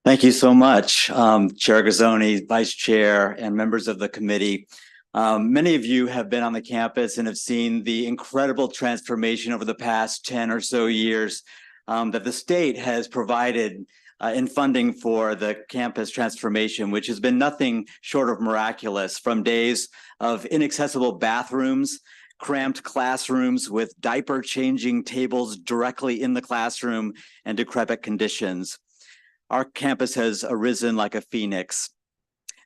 Thank you so much, Chair Gazzoni, Vice Chair, and members of the committee. Many of you have been on the campus and have seen the incredible transformation over the past 10 or so years that the state has provided in funding for the campus transformation, which has been nothing short of miraculous, from days of inaccessible bathrooms, cramped classrooms with diaper changing tables directly in the classroom, and decrepit conditions. Our campus has arisen like a phoenix.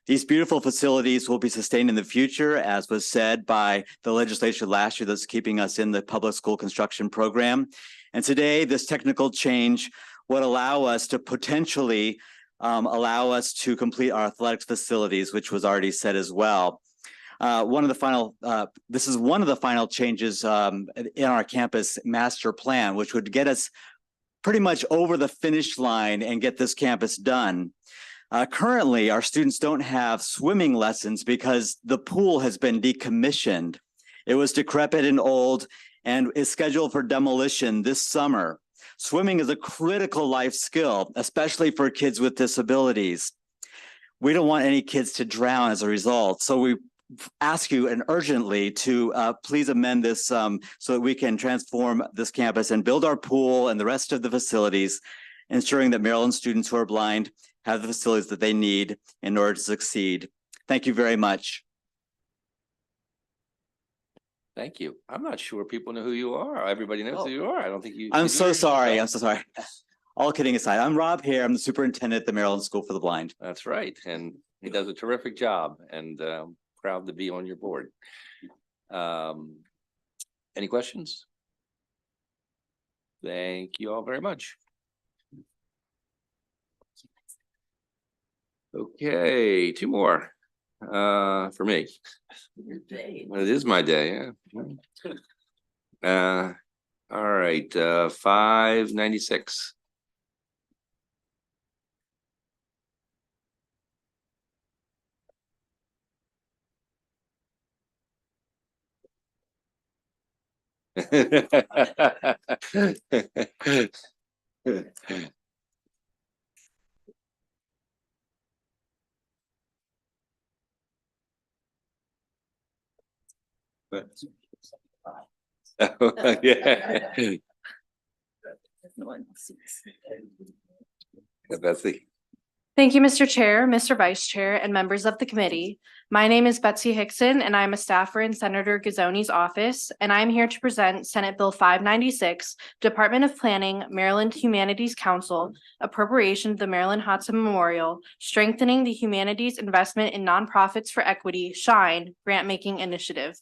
These beautiful facilities will be sustained in the future, as was said by the legislature last year that's keeping us in the public school construction program. And today, this technical change would allow us to potentially allow us to complete our athletics facilities, which was already said as well. This is one of the final changes in our campus master plan, which would get us pretty much over the finish line and get this campus done. Currently, our students don't have swimming lessons because the pool has been decommissioned. It was decrepit and old and is scheduled for demolition this summer. Swimming is a critical life skill, especially for kids with disabilities. We don't want any kids to drown as a result, so we ask you and urgently to please amend this so that we can transform this campus and build our pool and the rest of the facilities, ensuring that Maryland students who are blind have the facilities that they need in order to succeed. Thank you very much. Thank you. I'm not sure people know who you are. Everybody knows who you are. I don't think you. I'm so sorry. I'm so sorry. All kidding aside, I'm Rob here. I'm the superintendent at the Maryland School for the Blind. That's right. And he does a terrific job, and proud to be on your board. Any questions? Thank you all very much. Okay, two more for me. Well, it is my day, yeah. All right, 596. Yeah. Betsy. Thank you, Mr. Chair, Mr. Vice Chair, and members of the committee. My name is Betsy Hickson, and I'm a staffer in Senator Gazzoni's office, and I'm here to present Senate Bill 596, Department of Planning, Maryland Humanities Council, appropriation to the Maryland Hudson Memorial, strengthening the humanities investment in nonprofits for equity, SHINE, grant-making initiative.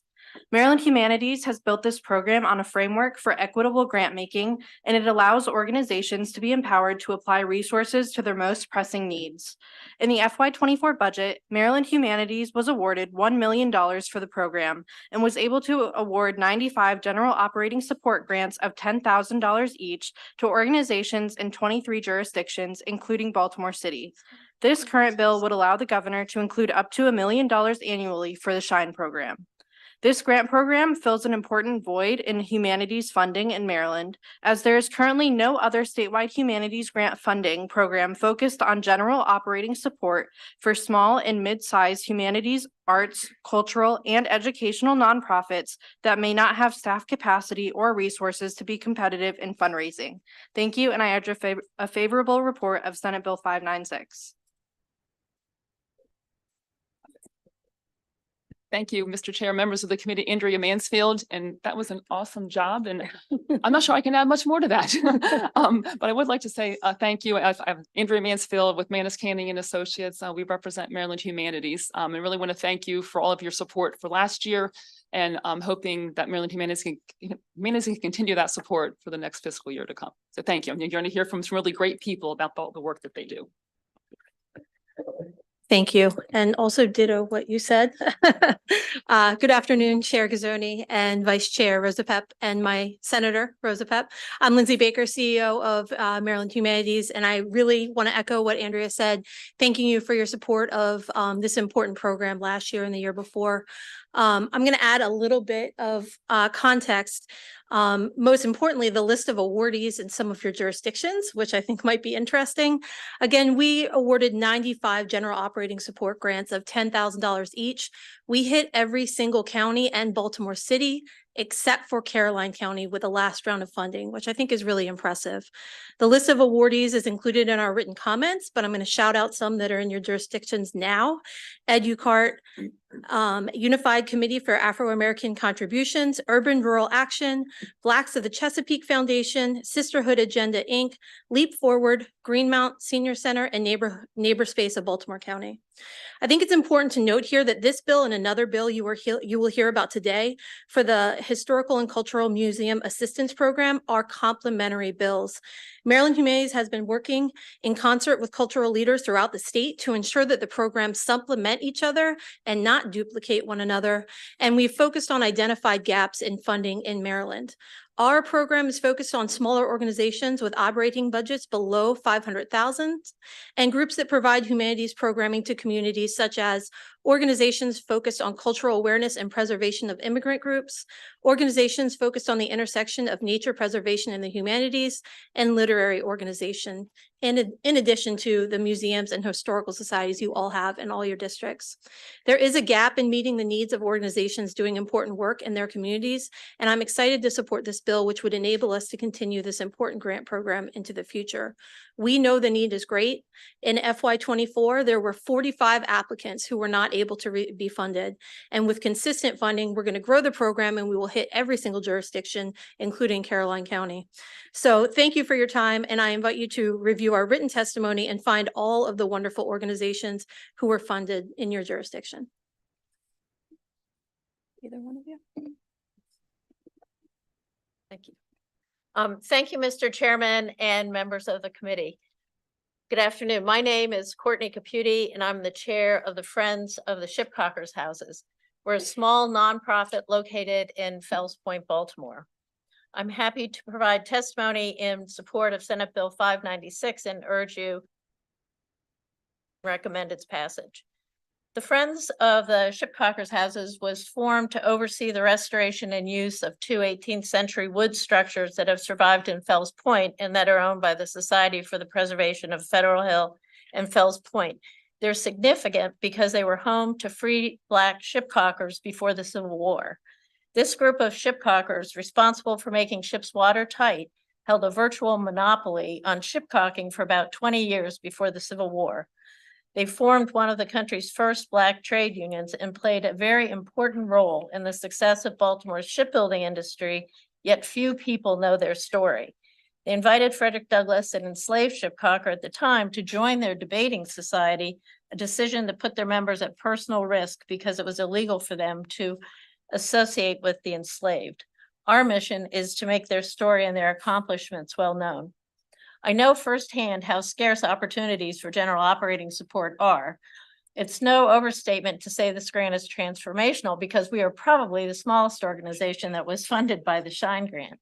Maryland Humanities has built this program on a framework for equitable grant making, and it allows organizations to be empowered to apply resources to their most pressing needs. In the FY24 budget, Maryland Humanities was awarded $1 million for the program and was able to award 95 general operating support grants of $10,000 each to organizations in 23 jurisdictions, including Baltimore City. This current bill would allow the governor to include up to $1 million annually for the SHINE program. This grant program fills an important void in humanities funding in Maryland, as there is currently no other statewide humanities grant funding program focused on general operating support for small and mid-sized humanities, arts, cultural, and educational nonprofits that may not have staff capacity or resources to be competitive in fundraising. Thank you, and I urge a favorable report of Senate Bill 596. Thank you, Mr. Chair, members of the committee, Andrea Mansfield, and that was an awesome job. And I'm not sure I can add much more to that. But I would like to say thank you. I'm Andrea Mansfield with Manis Canning and Associates. We represent Maryland Humanities. And really want to thank you for all of your support for last year. And I'm hoping that Maryland Humanities can continue that support for the next fiscal year to come. So thank you. And you're going to hear from some really great people about all the work that they do. Thank you. And also ditto what you said. Good afternoon, Chair Gazzoni and Vice Chair Rosapep and my Senator Rosapep. I'm Lindsay Baker, CEO of Maryland Humanities, and I really want to echo what Andrea said, thanking you for your support of this important program last year and the year before. I'm going to add a little bit of context. Most importantly, the list of awardees in some of your jurisdictions, which I think might be interesting. Again, we awarded 95 general operating support grants of $10,000 each. We hit every single county and Baltimore City, except for Caroline County with the last round of funding, which I think is really impressive. The list of awardees is included in our written comments, but I'm going to shout out some that are in your jurisdictions now. EduCart, Unified Committee for Afro-American Contributions, Urban Rural Action, Blacks of the Chesapeake Foundation, Sisterhood Agenda, Inc., Leap Forward, Greenmount Senior Center, and Neighbor Space of Baltimore County. I think it's important to note here that this bill and another bill you will hear about today for the Historical and Cultural Museum Assistance Program are complementary bills. Maryland Humanities has been working in concert with cultural leaders throughout the state to ensure that the programs supplement each other and not duplicate one another. And we've focused on identified gaps in funding in Maryland. Our program is focused on smaller organizations with operating budgets below $500,000 and groups that provide humanities programming to communities such as organizations focused on cultural awareness and preservation of immigrant groups, organizations focused on the intersection of nature preservation and the humanities, and literary organizations, in addition to the museums and historical societies you all have in all your districts. There is a gap in meeting the needs of organizations doing important work in their communities, and I'm excited to support this bill, which would enable us to continue this important grant program into the future. We know the need is great. In FY24, there were 45 applicants who were not able to be funded. And with consistent funding, we're going to grow the program and we will hit every single jurisdiction, including Caroline County. So thank you for your time. And I invite you to review our written testimony and find all of the wonderful organizations who were funded in your jurisdiction. Either one of you. Thank you. Thank you, Mr. Chairman and members of the committee. Good afternoon. My name is Courtney Caputi, and I'm the chair of the Friends of the Shipcockers Houses. We're a small nonprofit located in Fells Point, Baltimore. I'm happy to provide testimony in support of Senate Bill 596 and urge you to recommend its passage. The Friends of the Shipcockers Houses was formed to oversee the restoration and use of two 18th century wood structures that have survived in Fells Point and that are owned by the Society for the Preservation of Federal Hill and Fells Point. They're significant because they were home to free Black shipcockers before the Civil War. This group of shipcockers, responsible for making ships watertight, held a virtual monopoly on shipcocking for about 20 years before the Civil War. They formed one of the country's first Black trade unions and played a very important role in the success of Baltimore's shipbuilding industry, yet few people know their story. They invited Frederick Douglass, an enslaved shipcocker at the time, to join their debating society, a decision that put their members at personal risk because it was illegal for them to associate with the enslaved. Our mission is to make their story and their accomplishments well known. I know firsthand how scarce opportunities for general operating support are. It's no overstatement to say this grant is transformational because we are probably the smallest organization that was funded by the Shine Grant.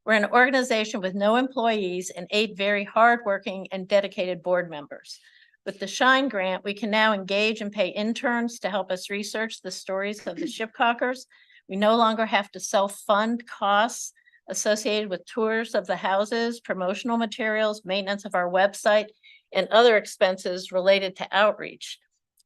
We're an organization with no employees and 8 very hardworking and dedicated board members. With the Shine Grant, we can now engage and pay interns to help us research the stories of the shipcockers. We no longer have to self-fund costs associated with tours of the houses, promotional materials, maintenance of our website, and other expenses related to outreach.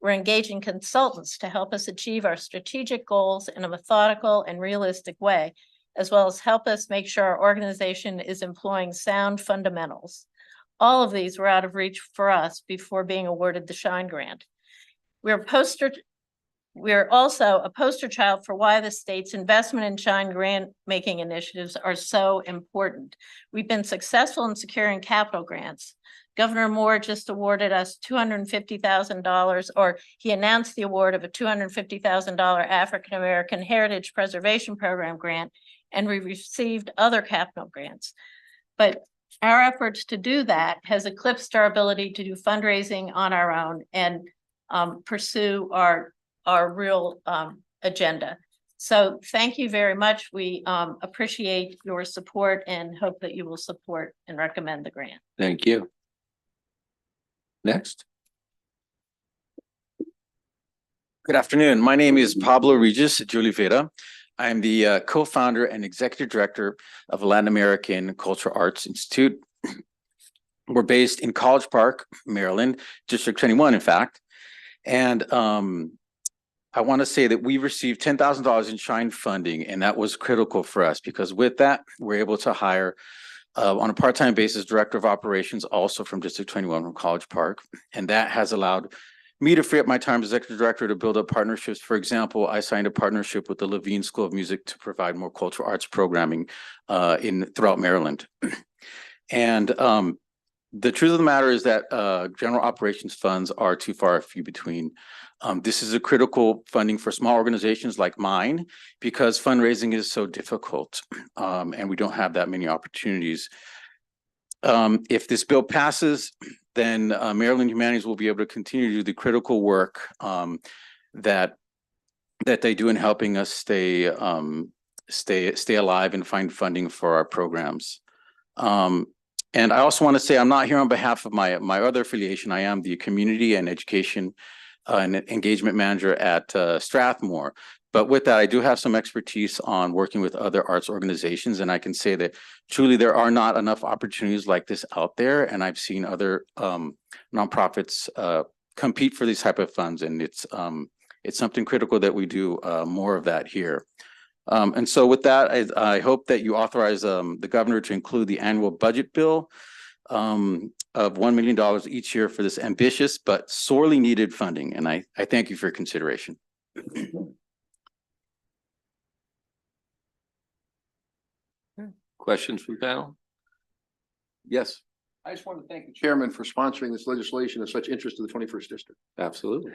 We're engaging consultants to help us achieve our strategic goals in a methodical and realistic way, as well as help us make sure our organization is employing sound fundamentals. All of these were out of reach for us before being awarded the Shine Grant. We're also a poster child for why the state's investment in Shine grant making initiatives are so important. We've been successful in securing capital grants. Governor Moore just awarded us $250,000, or he announced the award of a $250,000 African American Heritage Preservation Program grant, and we received other capital grants. But our efforts to do that has eclipsed our ability to do fundraising on our own and pursue our real agenda. So thank you very much. We appreciate your support and hope that you will support and recommend the grant. Thank you. Next. Good afternoon. My name is Pablo Regis de Oliveira. I am the co-founder and executive director of Latin American Cultural Arts Institute. We're based in College Park, Maryland, District 21, in fact. And I want to say that we received $10,000 in Shine funding, and that was critical for us because with that, we're able to hire on a part-time basis, director of operations, also from District 21 from College Park. And that has allowed me to free up my time as executive director to build up partnerships. For example, I signed a partnership with the Levine School of Music to provide more cultural arts programming throughout Maryland. And the truth of the matter is that general operations funds are too far few between. This is a critical funding for small organizations like mine because fundraising is so difficult and we don't have that many opportunities. If this bill passes, then Maryland Humanities will be able to continue to do the critical work that they do in helping us stay alive and find funding for our programs. And I also want to say I'm not here on behalf of my other affiliation. I am the community and education and engagement manager at Strathmore. But with that, I do have some expertise on working with other arts organizations. And I can say that truly there are not enough opportunities like this out there. And I've seen other nonprofits compete for these type of funds. And it's something critical that we do more of that here. And so with that, I hope that you authorize the governor to include the annual budget bill of $1 million each year for this ambitious but sorely needed funding. And I thank you for your consideration. Questions from the panel? Yes, I just want to thank the chairman for sponsoring this legislation of such interest to the 21st district. absolutely.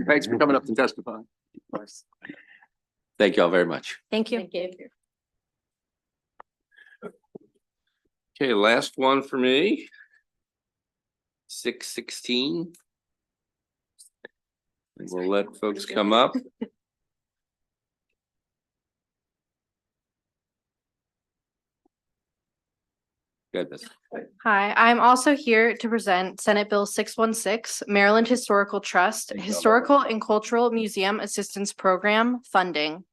Thanks for coming up to testify. Thank you all very much. Thank you. Okay, last one for me. 616. We'll let folks come up. Goodness. Hi, I'm also here to present Senate Bill 616, Maryland Historical Trust, Historical and Cultural Museum Assistance Program funding.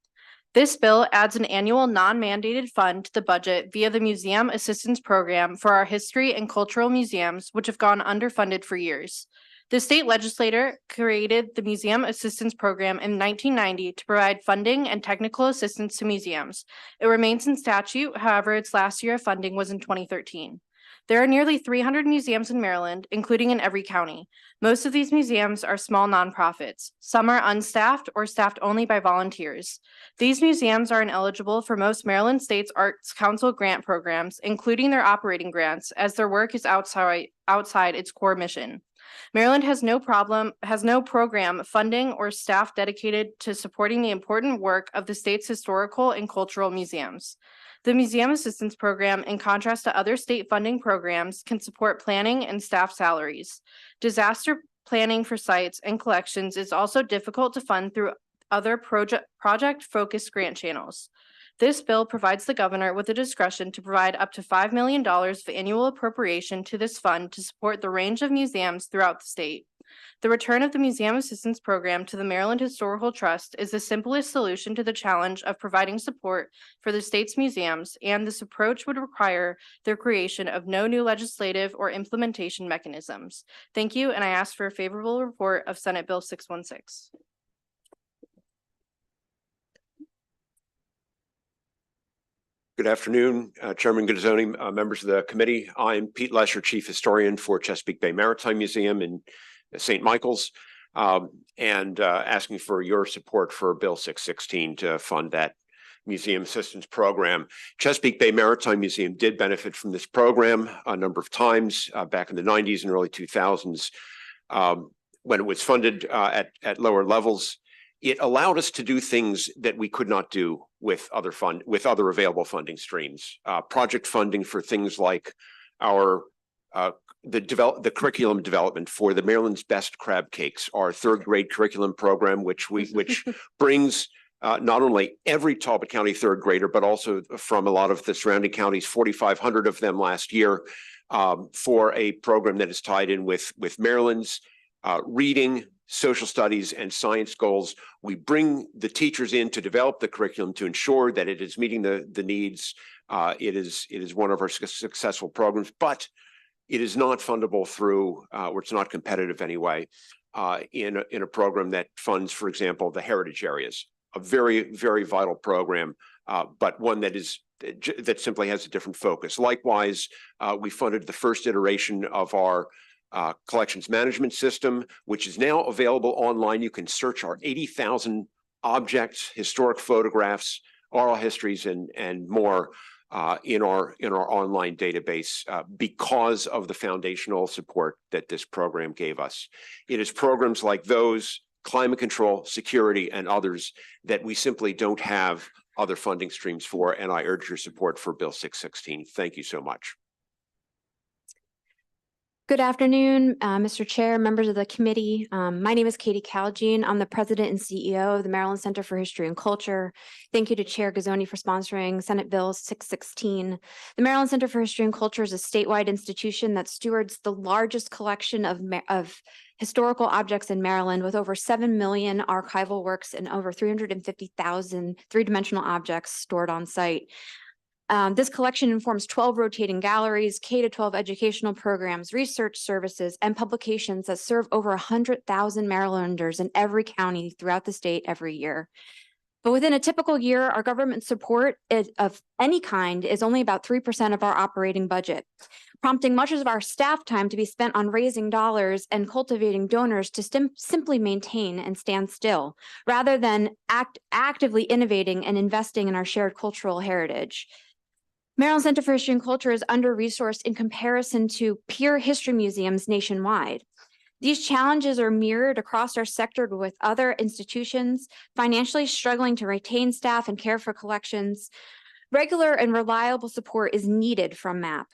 This bill adds an annual non-mandated fund to the budget via the Museum Assistance Program for our history and cultural museums, which have gone underfunded for years. The state legislature created the Museum Assistance Program in 1990 to provide funding and technical assistance to museums. It remains in statute, however, its last year of funding was in 2013. There are nearly 300 museums in Maryland, including in every county. Most of these museums are small nonprofits. Some are unstaffed or staffed only by volunteers. These museums are ineligible for most Maryland State's Arts Council grant programs, including their operating grants, as their work is outside its core mission. Maryland has no program funding or staff dedicated to supporting the important work of the state's historical and cultural museums. The Museum Assistance Program, in contrast to other state funding programs, can support planning and staff salaries. Disaster planning for sites and collections is also difficult to fund through other project-focused grant channels. This bill provides the governor with the discretion to provide up to $5 million of annual appropriation to this fund to support the range of museums throughout the state. The return of the Museum Assistance Program to the Maryland Historical Trust is the simplest solution to the challenge of providing support for the state's museums, and this approach would require the creation of no new legislative or implementation mechanisms. Thank you, and I ask for a favorable report of Senate Bill 616. Good afternoon, Chairman Guzzoni, members of the committee. I'm Pete Lesher, Chief Historian for Chesapeake Bay Maritime Museum in St. Michael's, and asking for your support for Bill 616 to fund that museum assistance program. Chesapeake Bay Maritime Museum did benefit from this program a number of times back in the 90s and early 2000s when it was funded at lower levels. It allowed us to do things that we could not do with other available funding streams. Project funding for things like our the curriculum development for the Maryland's Best Crab Cakes, our third grade curriculum program, which brings not only every Talbot County third grader, but also from a lot of the surrounding counties, 4,500 of them last year, for a program that is tied in with Maryland's reading, social studies, and science goals. We bring the teachers in to develop the curriculum to ensure that it is meeting the needs. It is one of our successful programs, but it is not fundable through, or it's not competitive anyway, in a program that funds, for example, the heritage areas, a very, very vital program, but one that simply has a different focus. Likewise, we funded the first iteration of our collections management system, which is now available online. You can search our 80,000 objects, historic photographs, oral histories, and more in our online database because of the foundational support that this program gave us. It is programs like those, climate control, security, and others that we simply don't have other funding streams for, and I urge your support for Bill 616. Thank you so much. Good afternoon, Mr. Chair, members of the committee. My name is Katie Caljean. I'm the president and CEO of the Maryland Center for History and Culture. Thank you to Chair Guzzoni for sponsoring Senate Bill 616. The Maryland Center for History and Culture is a statewide institution that stewards the largest collection of historical objects in Maryland, with over 7 million archival works and over 350,000 three-dimensional objects stored on site. This collection informs 12 rotating galleries, K-12 educational programs, research services, and publications that serve over 100,000 Marylanders in every county throughout the state every year. But within a typical year, our government support of any kind is only about 3% of our operating budget, prompting much of our staff time to be spent on raising dollars and cultivating donors to simply maintain and stand still, rather than actively innovating and investing in our shared cultural heritage. Maryland Center for History and Culture is under-resourced in comparison to peer history museums nationwide. These challenges are mirrored across our sector with other institutions financially struggling to retain staff and care for collections. Regular and reliable support is needed from MAP.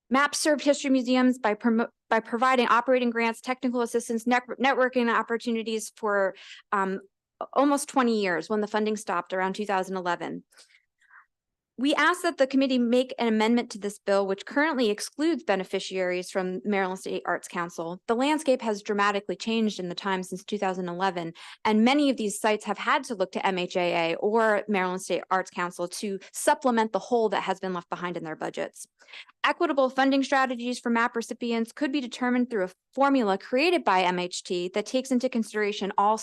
MAP served history museums by providing operating grants, technical assistance, networking opportunities for almost 20 years when the funding stopped around 2011. We ask that the committee make an amendment to this bill, which currently excludes beneficiaries from Maryland State Arts Council. The landscape has dramatically changed in the time since 2011, and many of these sites have had to look to MHAA or Maryland State Arts Council to supplement the hole that has been left behind in their budgets. Equitable funding strategies for MAP recipients could be determined through a formula created by MHT that takes into consideration all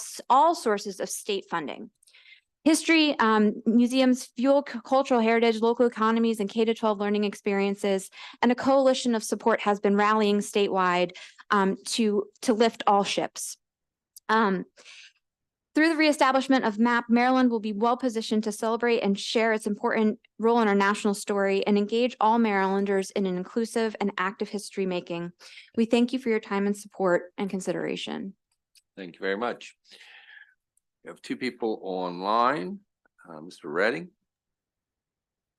sources of state funding. History museums fuel cultural heritage, local economies, and K-12 learning experiences, and a coalition of support has been rallying statewide to lift all ships. Through the reestablishment of MAP, Maryland will be well positioned to celebrate and share its important role in our national story and engage all Marylanders in an inclusive and active history making. We thank you for your time and support and consideration. Thank you very much. We have two people online. Mr. Redding.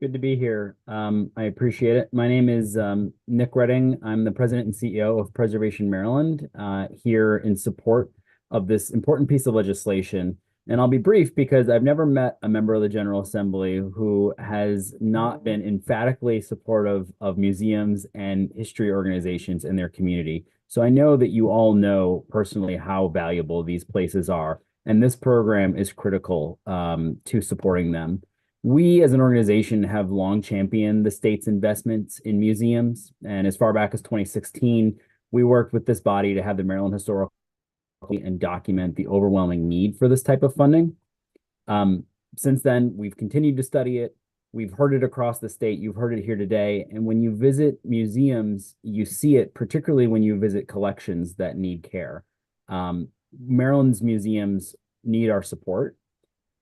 Good to be here. I appreciate it. My name is Nick Redding. I'm the president and CEO of Preservation Maryland, here in support of this important piece of legislation And I'll be brief because I've never met a member of the General Assembly who has not been emphatically supportive of museums and history organizations in their community. So I know that you all know personally how valuable these places are, and this program is critical to supporting them. We as an organization have long championed the state's investments in museums, and as far back as 2016, we worked with this body to have the Maryland Historical and document the overwhelming need for this type of funding. Since then, we've continued to study it. We've heard it across the state. You've heard it here today. And when you visit museums, you see it, particularly when you visit collections that need care. Maryland's museums need our support.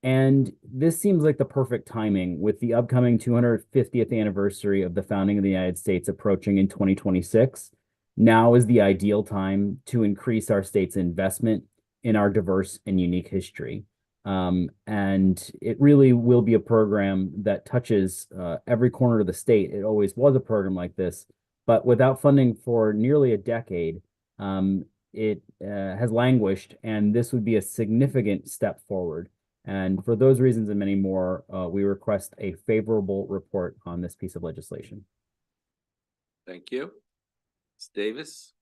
And this seems like the perfect timing with the upcoming 250th anniversary of the founding of the United States approaching in 2026. Now is the ideal time to increase our state's investment in our diverse and unique history. And it really will be a program that touches every corner of the state. It always was a program like this, but without funding for nearly a decade, it has languished, and this would be a significant step forward. And for those reasons and many more, we request a favorable report on this piece of legislation. Thank you. Ms. Davis.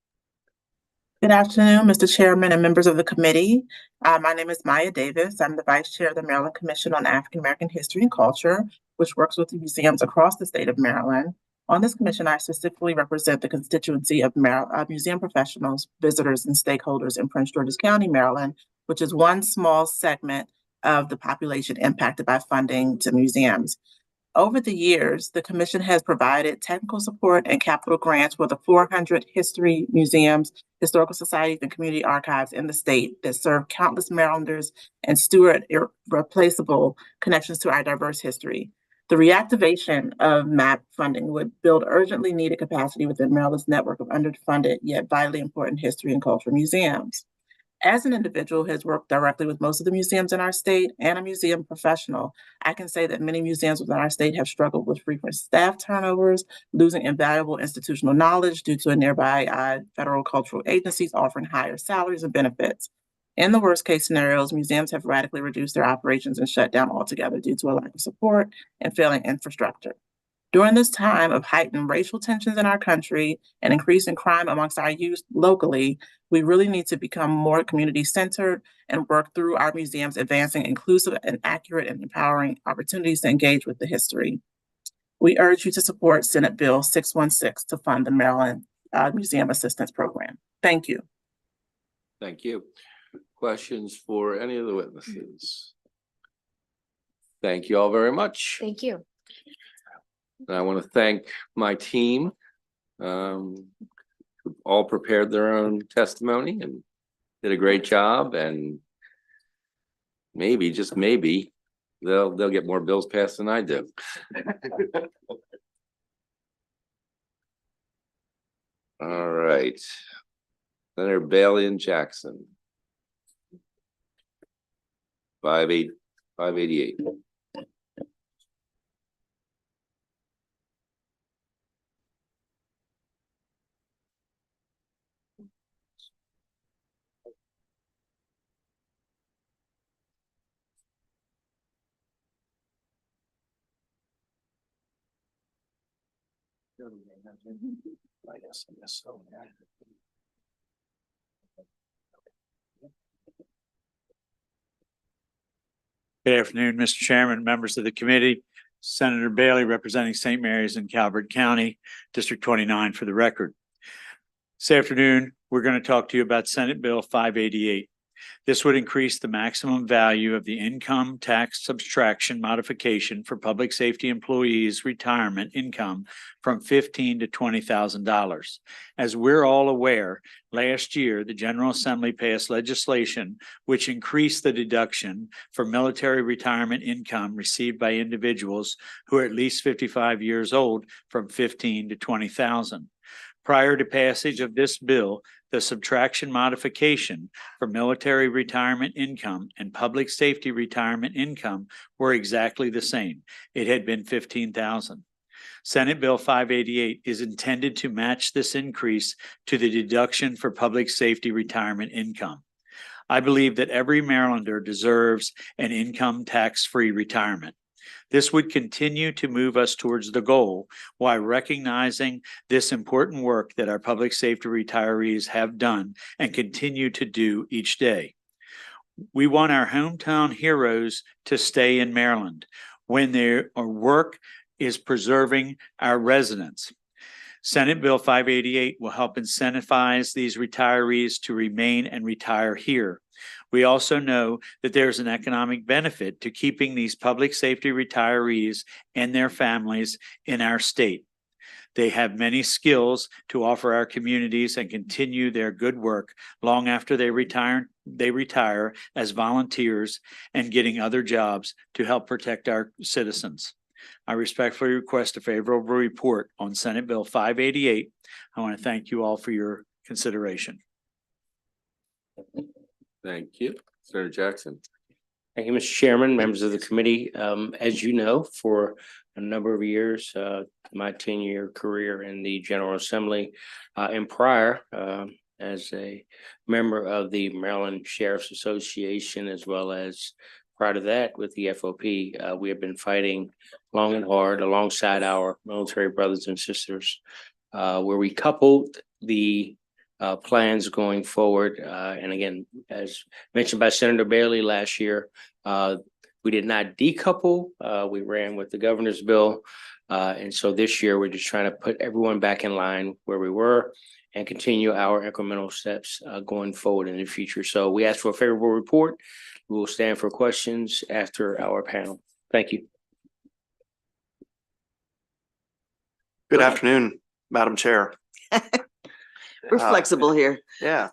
Good afternoon, Mr. Chairman and members of the committee. My name is Maya Davis. I'm the Vice Chair of the Maryland Commission on African American History and Culture, which works with museums across the state of Maryland. On this commission, I specifically represent the constituency of museum professionals, visitors, and stakeholders in Prince George's County, Maryland, which is one small segment of the population impacted by funding to museums. Over the years, the commission has provided technical support and capital grants for the 400 history museums, historical societies, and community archives in the state that serve countless Marylanders and steward irreplaceable connections to our diverse history. The reactivation of MAP funding would build urgently needed capacity within Maryland's network of underfunded yet vitally important history and culture museums. As an individual who has worked directly with most of the museums in our state and a museum professional, I can say that many museums within our state have struggled with frequent staff turnovers, losing invaluable institutional knowledge due to nearby federal cultural agencies offering higher salaries and benefits. In the worst case scenarios, museums have radically reduced their operations and shut down altogether due to a lack of support and failing infrastructure. During this time of heightened racial tensions in our country and increasing crime amongst our youth locally, we really need to become more community-centered and work through our museums, advancing inclusive and accurate and empowering opportunities to engage with the history. We urge you to support Senate Bill 616 to fund the Maryland Museum Assistance Program. Thank you. Thank you. Questions for any of the witnesses? Thank you all very much. Thank you. And I want to thank my team, who all prepared their own testimony and did a great job. And maybe, just maybe, they'll get more bills passed than I do. All right, Senator Bailey and Jackson. 588. I guess so. Good afternoon, Mr. Chairman, members of the committee. Senator Bailey representing St. Mary's in Calvert County, District 29 for the record. This afternoon, we're going to talk to you about Senate Bill 588. This would increase the maximum value of the income tax subtraction modification for public safety employees' retirement income from $15,000 to $20,000. As we're all aware, last year, the General Assembly passed legislation which increased the deduction for military retirement income received by individuals who are at least 55 years old from $15,000 to $20,000. Prior to passage of this bill, the subtraction modification for military retirement income and public safety retirement income were exactly the same. It had been $15,000. Senate Bill 588 is intended to match this increase to the deduction for public safety retirement income. I believe that every Marylander deserves an income tax-free retirement. This would continue to move us towards the goal while recognizing this important work that our public safety retirees have done and continue to do each day. We want our hometown heroes to stay in Maryland when their work is preserving our residents. Senate Bill 588 will help incentivize these retirees to remain and retire here. We also know that there's an economic benefit to keeping these public safety retirees and their families in our state. They have many skills to offer our communities and continue their good work long after they retire as volunteers and getting other jobs to help protect our citizens. I respectfully request a favorable report on Senate Bill 588. I want to thank you all for your consideration. Thank you. Senator Jackson. Thank you, Mr. Chairman, members of the committee. As you know, for a number of years, my 10-year career in the General Assembly and prior as a member of the Maryland Sheriff's Association, as well as prior to that with the FOP, we have been fighting long and hard alongside our military brothers and sisters, where we coupled the plans going forward. And again, as mentioned by Senator Bailey last year, we did not decouple. We ran with the governor's bill. And so this year, we're just trying to put everyone back in line where we were and continue our incremental steps going forward in the future. So we ask for a favorable report. We will stand for questions after our panel. Thank you. Good afternoon, Madam Chair. We're flexible here. Yeah,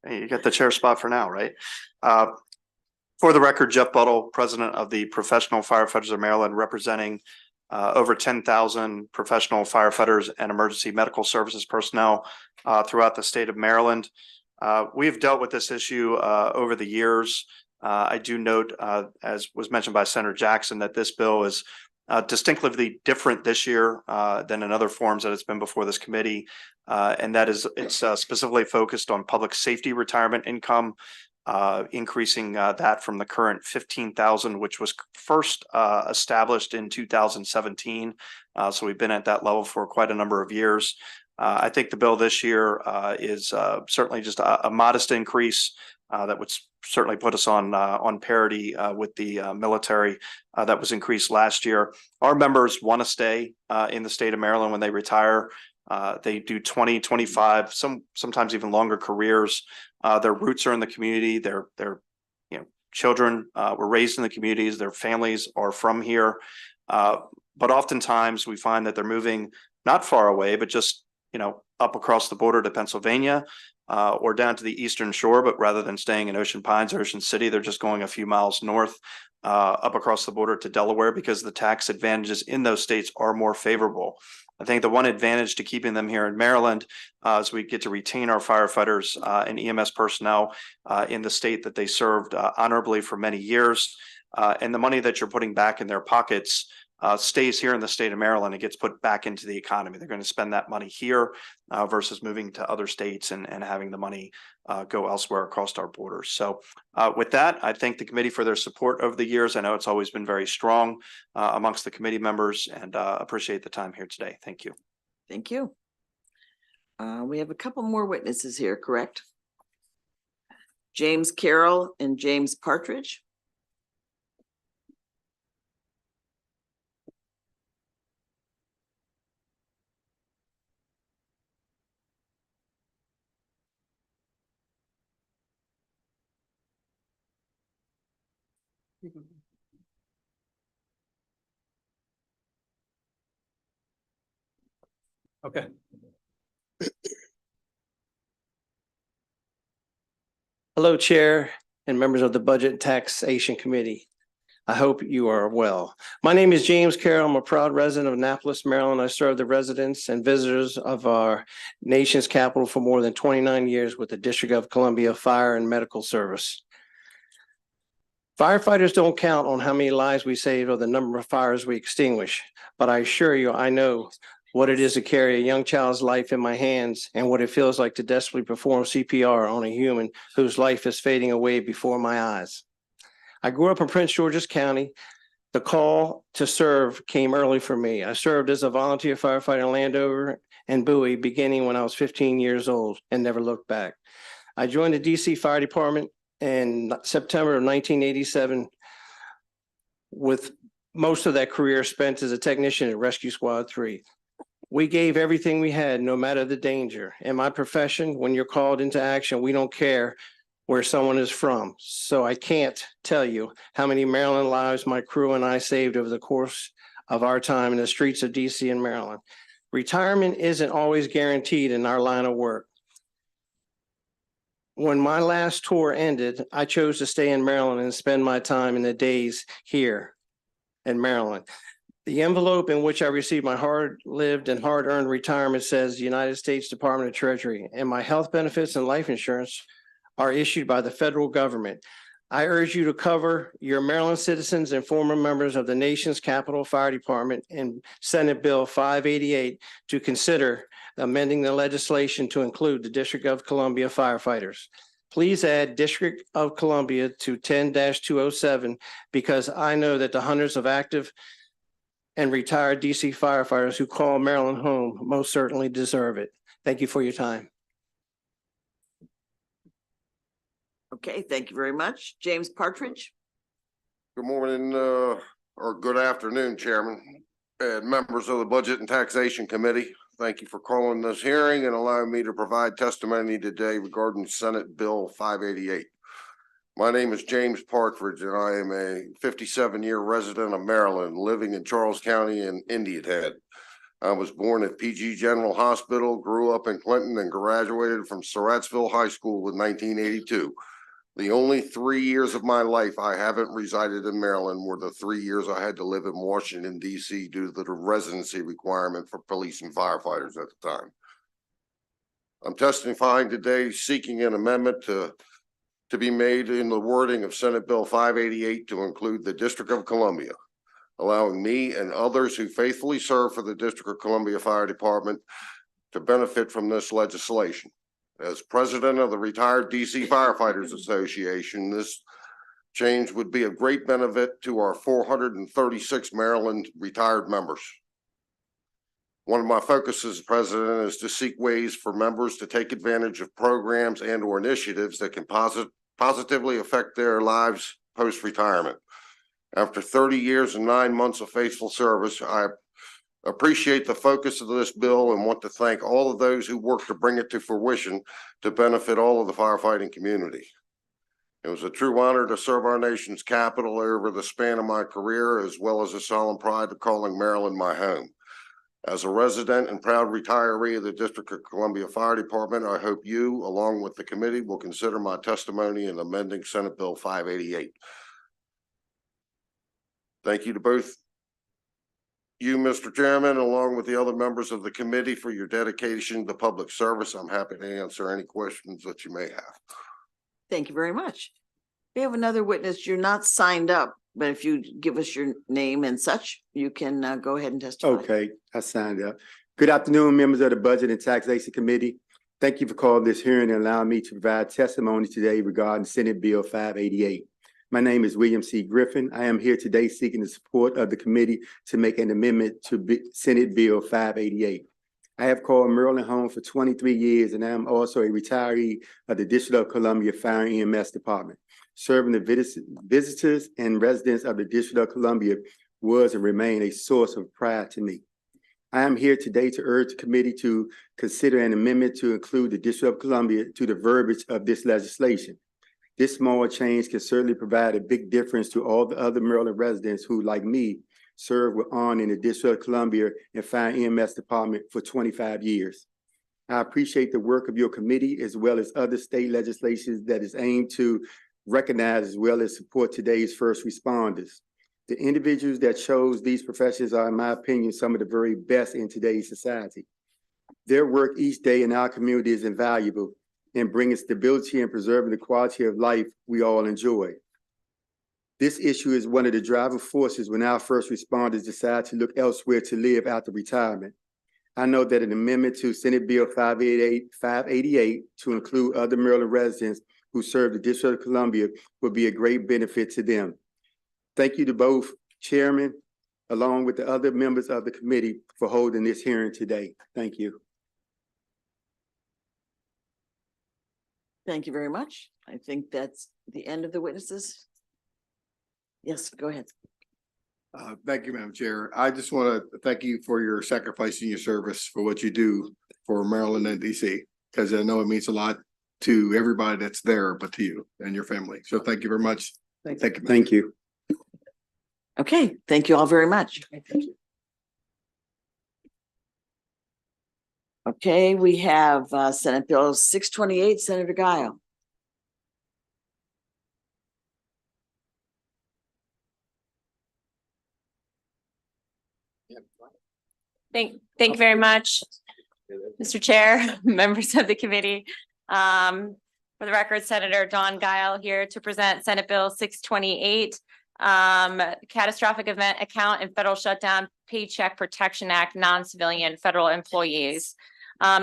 hey, you got the chair spot for now, right? For the record, Jeff Buttle, President of the Professional Firefighters of Maryland, representing over 10,000 professional firefighters and emergency medical services personnel throughout the state of Maryland. We've dealt with this issue over the years. I do note, as was mentioned by Senator Jackson, that this bill is distinctively different this year than in other forms that it's been before this committee. And that is, it's specifically focused on public safety retirement income, increasing that from the current 15,000, which was first established in 2017. So we've been at that level for quite a number of years. I think the bill this year is certainly just a modest increase that would certainly put us on parity with the military that was increased last year. Our members want to stay in the state of Maryland when they retire. They do 20, 25, sometimes even longer careers. Their roots are in the community. Their children were raised in the communities. Their families are from here. But oftentimes we find that they're moving not far away, but just up across the border to Pennsylvania or down to the Eastern Shore. But rather than staying in Ocean Pines or Ocean City, they're just going a few miles north up across the border to Delaware because the tax advantages in those states are more favorable. I think the one advantage to keeping them here in Maryland is we get to retain our firefighters and EMS personnel in the state that they served honorably for many years. And the money that you're putting back in their pockets stays here in the state of Maryland. It gets put back into the economy. They're going to spend that money here versus moving to other states and having the money go elsewhere across our borders. So with that, I thank the committee for their support over the years. I know it's always been very strong amongst the committee members, and appreciate the time here today. Thank you. Thank you. We have a couple more witnesses here, correct? James Carroll and James Partridge. Okay. Hello, Chair and members of the Budget and Taxation Committee. I hope you are well. My name is James Carroll. I'm a proud resident of Annapolis, Maryland. I serve the residents and visitors of our nation's capital for more than 29 years with the District of Columbia Fire and Medical Service. Firefighters don't count on how many lives we save or the number of fires we extinguish, but I assure you, I know what it is to carry a young child's life in my hands and what it feels like to desperately perform CPR on a human whose life is fading away before my eyes. I grew up in Prince George's County. The call to serve came early for me. I served as a volunteer firefighter in Landover and Bowie beginning when I was 15 years old and never looked back. I joined the DC Fire Department in September of 1987 with most of that career spent as a technician at Rescue Squad 3. We gave everything we had, no matter the danger. In my profession, when you're called into action, we don't care where someone is from. So I can't tell you how many Maryland lives my crew and I saved over the course of our time in the streets of DC and Maryland. Retirement isn't always guaranteed in our line of work. When my last tour ended, I chose to stay in Maryland and spend my time in the days here in Maryland. The envelope in which I received my hard-lived and hard-earned retirement says United States Department of Treasury, and my health benefits and life insurance are issued by the federal government. I urge you to cover your Maryland citizens and former members of the nation's Capitol Fire Department in Senate Bill 588 to consider amending the legislation to include the District of Columbia firefighters. Please add District of Columbia to 10-207 because I know that the hundreds of active and retired DC firefighters who call Maryland home most certainly deserve it. Thank you for your time. Okay, thank you very much. James Partridge. Good morning, or good afternoon, Chairman and members of the Budget and Taxation Committee. Thank you for calling this hearing and allowing me to provide testimony today regarding Senate Bill 588. My name is James Partridge, and I am a 57-year resident of Maryland, living in Charles County and Indian Head. I was born at PG General Hospital, grew up in Clinton, and graduated from Surrattsville High School in 1982. The only 3 years of my life I haven't resided in Maryland were the 3 years I had to live in Washington, D.C. due to the residency requirement for police and firefighters at the time. I'm testifying today seeking an amendment to be made in the wording of Senate Bill 588 to include the District of Columbia, allowing me and others who faithfully serve for the District of Columbia Fire Department to benefit from this legislation. As president of the Retired DC Firefighters Association, this change would be of great benefit to our 436 Maryland retired members. One of my focuses as president is to seek ways for members to take advantage of programs and/or initiatives that can positively affect their lives post-retirement. After 30 years and 9 months of faithful service, I appreciate the focus of this bill and want to thank all of those who worked to bring it to fruition to benefit all of the firefighting community. It was a true honor to serve our nation's capital over the span of my career, as well as a solemn pride of calling Maryland my home. As a resident and proud retiree of the District of Columbia Fire Department, I hope you, along with the committee, will consider my testimony in amending Senate Bill 588. Thank you to both you, Mr. Chairman, along with the other members of the committee for your dedication to public service. I'm happy to answer any questions that you may have. Thank you very much. We have another witness. You're not signed up, but if you give us your name and such, you can go ahead and testify. Okay, I signed up. Good afternoon, members of the Budget and Taxation Committee. Thank you for calling this hearing and allowing me to provide testimony today regarding Senate Bill 588. My name is William C. Griffin. I am here today seeking the support of the committee to make an amendment to Senate Bill 588. I have called Maryland home for 23 years, and I am also a retiree of the District of Columbia Fire and EMS Department. Serving the visitors and residents of the District of Columbia was and remain a source of pride to me. I am here today to urge the committee to consider an amendment to include the District of Columbia to the verbiage of this legislation. This small change can certainly provide a big difference to all the other Maryland residents who, like me, served with honor in the District of Columbia and Fire EMS Department for 25 years. I appreciate the work of your committee as well as other state legislations that is aimed to recognize as well as support today's first responders. The individuals that chose these professions are, in my opinion, some of the very best in today's society. Their work each day in our community is invaluable and bringing stability and preserving the quality of life we all enjoy. This issue is one of the driving forces when our first responders decide to look elsewhere to live after retirement. I know that an amendment to Senate Bill 588 to include other Maryland residents who serve the District of Columbia would be a great benefit to them. Thank you to both chairmen, along with the other members of the committee, for holding this hearing today. Thank you. Thank you very much. I think that's the end of the witnesses. Yes, go ahead. Thank you, Madam Chair. I just want to thank you for your sacrifice and your service for what you do for Maryland and DC, because I know it means a lot to everybody that's there, but to you and your family. So thank you very much. Thank you. Thank you. Okay, thank you all very much. Okay, we have Senate Bill 628, Senator Guile. Thank you very much, Mr. Chair, members of the committee. For the record, Senator Dawn Guile here to present Senate Bill 628, Catastrophic Event Account and Federal Shutdown Paycheck Protection Act, non-civilian federal employees.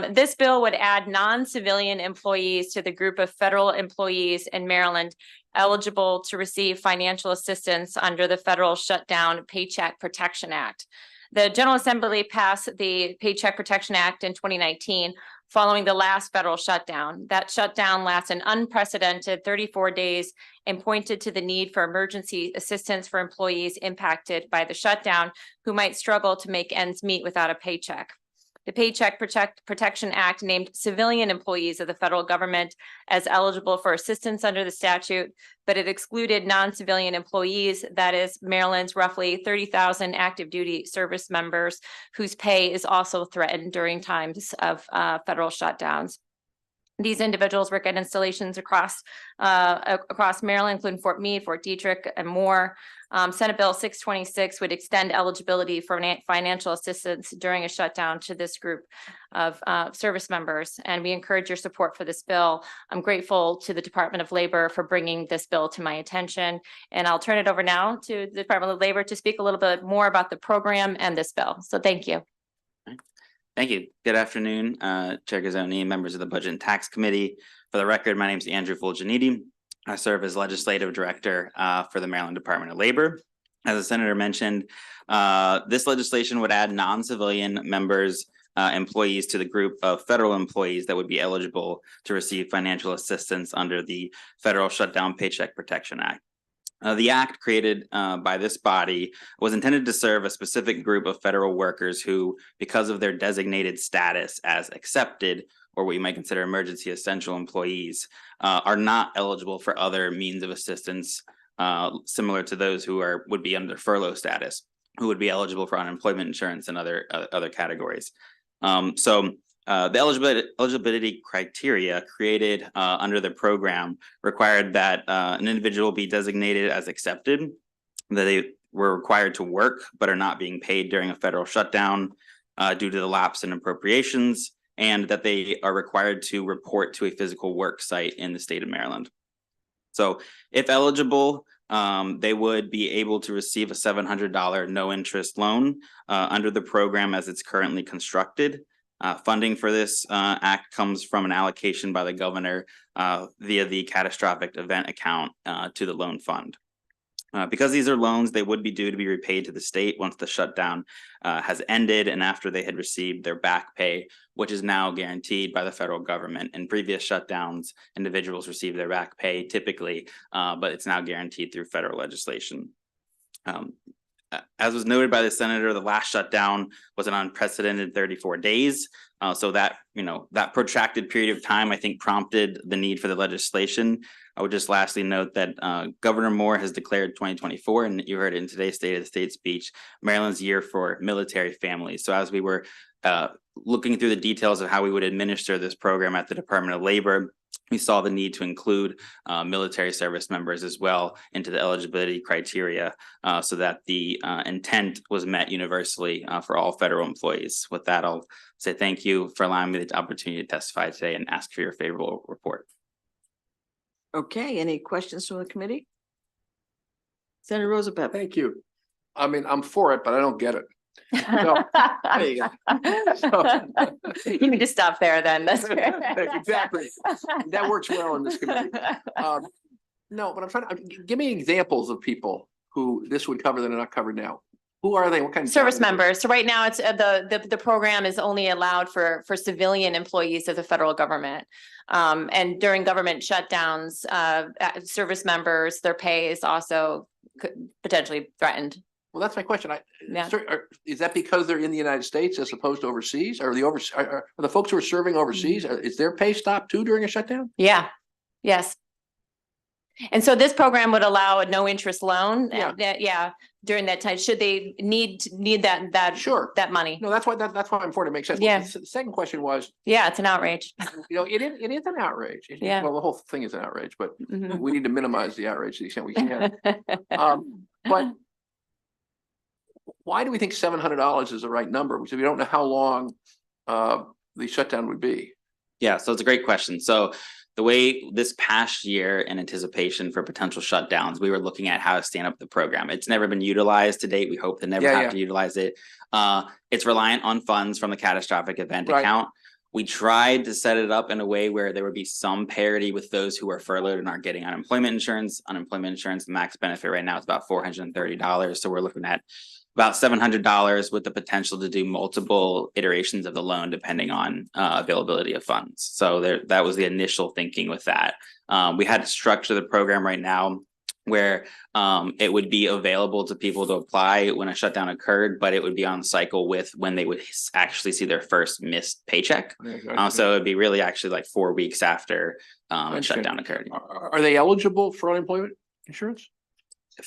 This bill would add non-civilian employees to the group of federal employees in Maryland eligible to receive financial assistance under the Federal Shutdown Paycheck Protection Act. The General Assembly passed the Paycheck Protection Act in 2019 following the last federal shutdown. That shutdown lasts an unprecedented 34 days and pointed to the need for emergency assistance for employees impacted by the shutdown who might struggle to make ends meet without a paycheck. The Paycheck Protection Act named civilian employees of the federal government as eligible for assistance under the statute, but it excluded non-civilian employees, that is Maryland's roughly 30,000 active duty service members whose pay is also threatened during times of federal shutdowns. These individuals work at installations across Maryland, including Fort Meade, Fort Detrick, and more. Senate Bill 626 would extend eligibility for financial assistance during a shutdown to this group of service members, and we encourage your support for this bill. I'm grateful to the Department of Labor for bringing this bill to my attention, and I'll turn it over now to the Department of Labor to speak a little bit more about the program and this bill. So thank you. Thank you. Good afternoon, Chair Gazzoni, members of the Budget and Tax Committee. For the record, my name is Andrew Fulginiti. I serve as Legislative Director for the Maryland Department of Labor. As the Senator mentioned, this legislation would add non-civilian members, employees to the group of federal employees that would be eligible to receive financial assistance under the Federal Shutdown Paycheck Protection Act. The act created by this body was intended to serve a specific group of federal workers who, because of their designated status as accepted, or what you might consider emergency essential employees, are not eligible for other means of assistance similar to those who would be under furlough status, who would be eligible for unemployment insurance and other categories. The eligibility criteria created under the program required that an individual be designated as accepted, that they were required to work but are not being paid during a federal shutdown due to the lapse in appropriations, and that they are required to report to a physical work site in the state of Maryland. So if eligible, they would be able to receive a $700 no interest loan under the program as it's currently constructed. Funding for this act comes from an allocation by the governor via the catastrophic event account to the loan fund. Because these are loans, they would be due to be repaid to the state once the shutdown has ended and after they had received their back pay, which is now guaranteed by the federal government. In previous shutdowns, individuals receive their back pay typically, but it's now guaranteed through federal legislation. As was noted by the senator, the last shutdown was an unprecedented 34 days. So that protracted period of time, I think, prompted the need for the legislation. I would just lastly note that Governor Moore has declared 2024, and you heard it in today's State of the State speech, Maryland's year for military families. So as we were looking through the details of how we would administer this program at the Department of Labor, we saw the need to include military service members as well into the eligibility criteria so that the intent was met universally for all federal employees. With that, I'll say thank you for allowing me the opportunity to testify today and ask for your favorable report. Okay, any questions from the committee? Senator Roosevelt. Thank you. I mean, I'm for it, but I don't get it. There you go. You need to stop there then. That's Exactly. That works well in this committee. No, but I'm trying to, give me examples of people who this would cover that are not covered now. Who are they? What kind of? Service job do they do? members. So right now it's the program is only allowed for civilian employees of the federal government. And during government shutdowns, service members, their pay is also potentially threatened. Well, that's my question. Yeah. Is that because they're in the United States as opposed to overseas? Are the folks who are serving overseas, is their pay stopped too during a shutdown? Yeah. Yes. And so this program would allow a no interest loan. Yeah. During that time, should they need that Sure, that money? No, that's why I'm for it. It makes sense. Yeah. The second question was, Yeah, it's an outrage. it is an outrage. Yeah. Well, the whole thing is an outrage, but Mhm. we need to minimize the outrage to the extent we can. But why do we think $700 is the right number? Because we don't know how long the shutdown would be. Yeah, so it's a great question. So the way this past year in anticipation for potential shutdowns, we were looking at how to stand up the program. It's never been utilized to date. We hope to never have to utilize it. It's reliant on funds from the catastrophic event account. We tried to set it up in a way where there would be some parity with those who are furloughed and aren't getting unemployment insurance. Unemployment insurance, the max benefit right now is about $430. So we're looking at about $700 with the potential to do multiple iterations of the loan depending on availability of funds. So that was the initial thinking with that. We had to structure the program right now where it would be available to people to apply when a shutdown occurred, but it would be on cycle with when they would actually see their first missed paycheck. So it would be really actually like 4 weeks after a shutdown occurred. Are they eligible for unemployment insurance?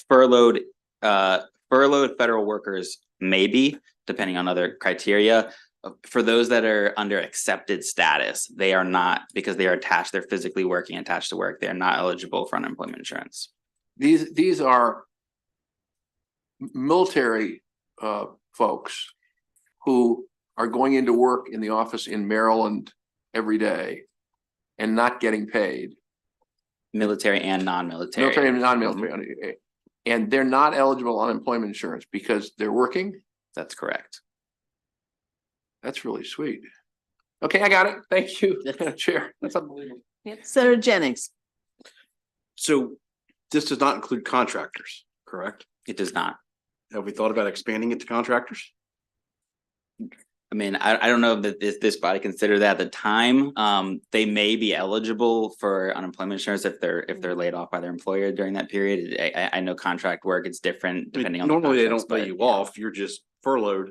Furloughed federal workers maybe, depending on other criteria. For those that are under accepted status, they are not, because they are attached, they're physically working attached to work. They're not eligible for unemployment insurance. These are military folks who are going into work in the office in Maryland every day and not getting paid. Military and non-military. Military and non-military. And they're not eligible unemployment insurance because they're working? That's correct. That's really sweet. Okay, I got it. Thank you, Chair. That's unbelievable. Senator Jennings. So this does not include contractors, correct? It does not. Have we thought about expanding it to contractors? I mean, I don't know that this body considered that at the time. They may be eligible for unemployment insurance if they're laid off by their employer during that period. I know contract work, it's different depending on. Normally they don't lay you off. You're just furloughed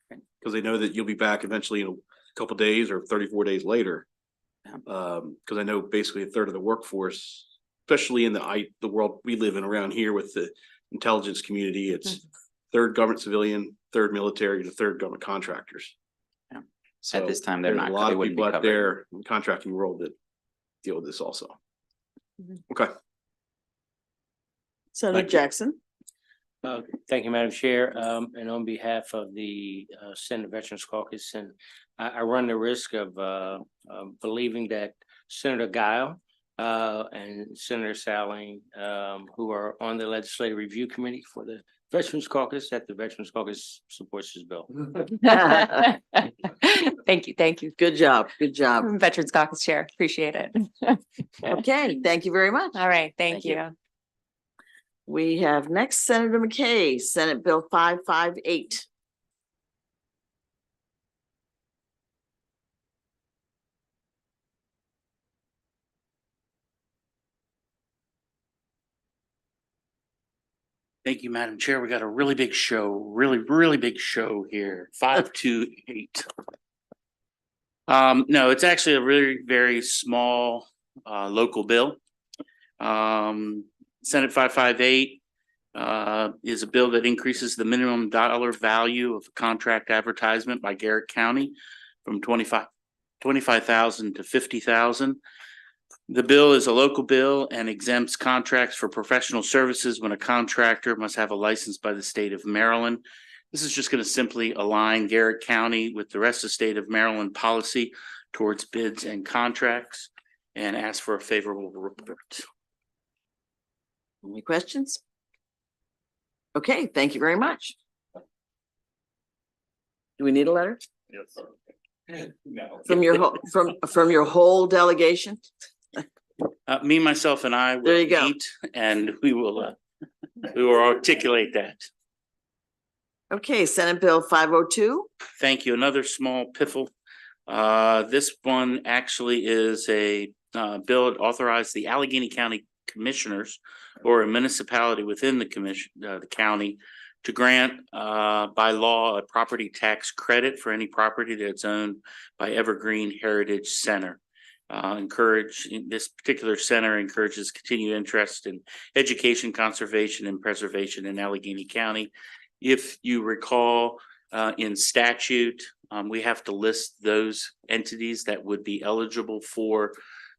because they know that you'll be back eventually in a couple of days or 34 days later. Because I know basically a third of the workforce, especially in the world we live in around here with the intelligence community, it's third government civilian, third military, and a third government contractors. Yeah. So at this time, they're not. A lot they of wouldn't people be out covered. there in the contracting world that deal with this also. Okay. Senator Jackson. Thank you, Madam Chair. And on behalf of the Senate Veterans Caucus, and I run the risk of believing that Senator Guile and Senator Salling, who are on the Legislative Review Committee for the Veterans Caucus, that the Veterans Caucus supports this bill. Thank you. Good job. Veterans Caucus Chair, appreciate it. Okay, thank you very much. All right, thank you. We have next Senator McKay, Senate Bill 558. Thank you, Madam Chair. We got a really big show, really big show here, 528. No, it's actually a really very small local bill. Senate 558 is a bill that increases the minimum dollar value of contract advertisement by Garrett County from $25,000 to $50,000. The bill is a local bill and exempts contracts for professional services when a contractor must have a license by the state of Maryland. This is just going to simply align Garrett County with the rest of the state of Maryland policy towards bids and contracts and ask for a favorable report. Any questions? Okay, thank you very much. Do we need a letter? No. From your whole, from your whole delegation? Me, myself, and I will There you go. meet, and we will articulate that. Okay, Senate Bill 502. Thank you. Another small piffle. This one actually is a bill that authorized the Allegheny County Commissioners or a municipality within the commission, the county, to grant by law a property tax credit for any property that's owned by Evergreen Heritage Center. This particular center encourages continued interest in education, conservation, and preservation in Allegheny County. If you recall, in statute, we have to list those entities that would be eligible for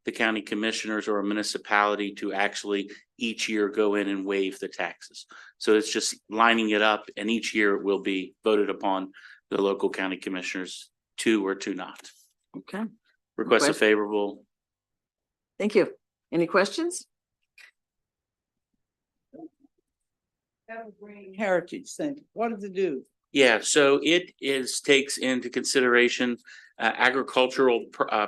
the county commissioners or a municipality to actually each year go in and waive the taxes. So it's just lining it up, and each year it will be voted upon the local county commissioners to or to not. Okay. Request a favorable. Thank you. Any questions? Evergreen Heritage Center, what does it do? Yeah, so it takes into consideration agricultural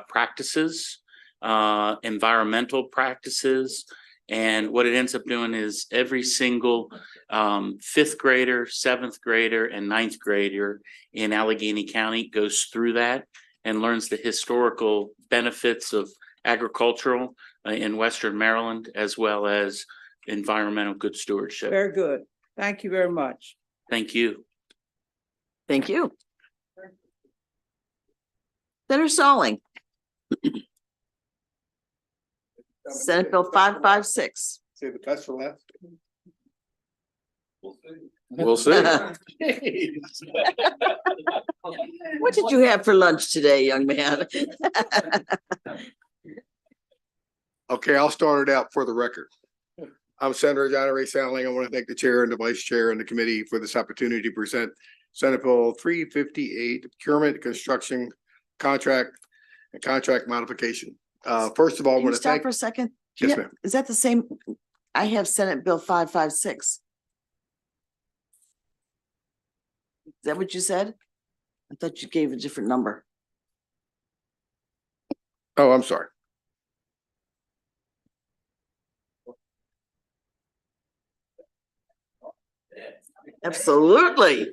practices, environmental practices. And what it ends up doing is every single fifth grader, seventh grader, and ninth grader in Allegheny County goes through that and learns the historical benefits of agricultural in Western Maryland, as well as environmental good stewardship. Very good. Thank you very much. Thank you. Thank you. Senator Stalling. Senate Bill 556. Say the best for last. We'll see. What did you have for lunch today, young man? Okay, I'll start it out for the record. I'm Senator John Ray Sandling. I want to thank the chair and the vice chair and the committee for this opportunity to present Senate Bill 358, procurement, construction, contract, and contract modification. First of all, I Can you want to stop thank. for a second? Yes, Yeah, ma'am. is that the same? I have Senate Bill 556. Is that what you said? I thought you gave a different number. Oh, I'm sorry. Absolutely.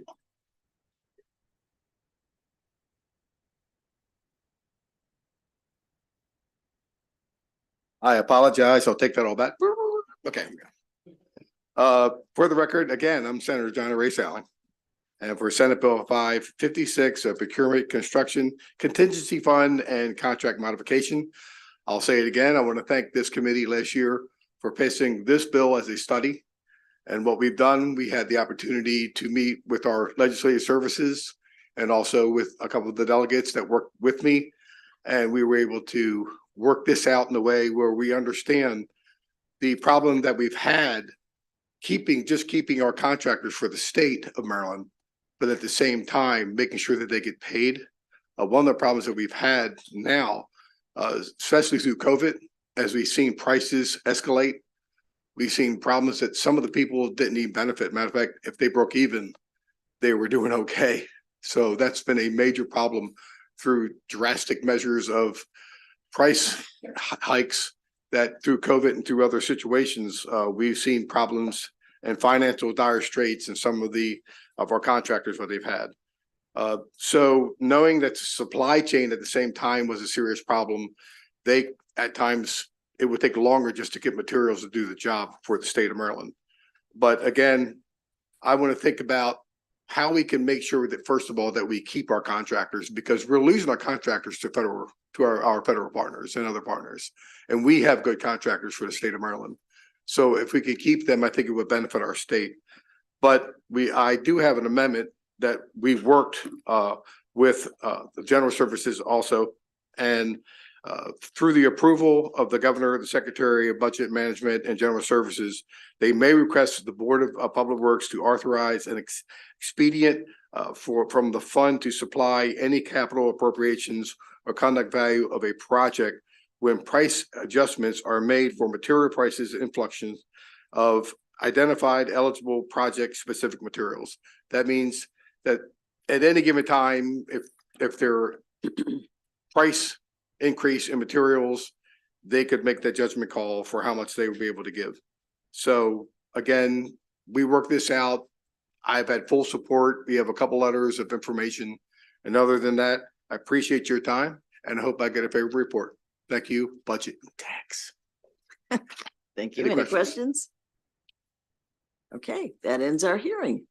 I apologize. I'll take that all back. Okay. For the record, again, I'm Senator John Ray Sandling. And for Senate Bill 556, procurement, construction, contingency fund, and contract modification. I'll say it again. I want to thank this committee last year for passing this bill as a study. And what we've done, we had the opportunity to meet with our legislative services and also with a couple of the delegates that worked with me. And we were able to work this out in a way where we understand the problem that we've had keeping our contractors for the state of Maryland, but at the same time, making sure that they get paid. One of the problems that we've had now, especially through COVID, as we've seen prices escalate, we've seen problems that some of the people didn't even benefit. Matter of fact, if they broke even, they were doing okay. So that's been a major problem through drastic measures of price hikes that through COVID and through other situations, we've seen problems and financial dire straits in some of our contractors, what they've had. So knowing that the supply chain at the same time was a serious problem, at times it would take longer just to get materials to do the job for the state of Maryland. But again, I want to think about how we can make sure that, first of all, that we keep our contractors, because we're losing our contractors to our federal partners and other partners. And we have good contractors for the state of Maryland. So if we could keep them, I think it would benefit our state. But I do have an amendment that we've worked with the general services also. And through the approval of the governor, the secretary of budget management and general services, they may request the board of public works to authorize an expedient from the fund to supply any capital appropriations or conduct value of a project when price adjustments are made for material prices and inflections of identified eligible project specific materials. That means that at any given time, if their price increase in materials, they could make that judgment call for how much they would be able to give. So again, we work this out. I've had full support. We have a couple letters of information. And other than that, I appreciate your time and I hope I get a favorable report. Thank you, Budget and Tax. Thank you. Any Any questions? questions? Okay, that ends our hearing.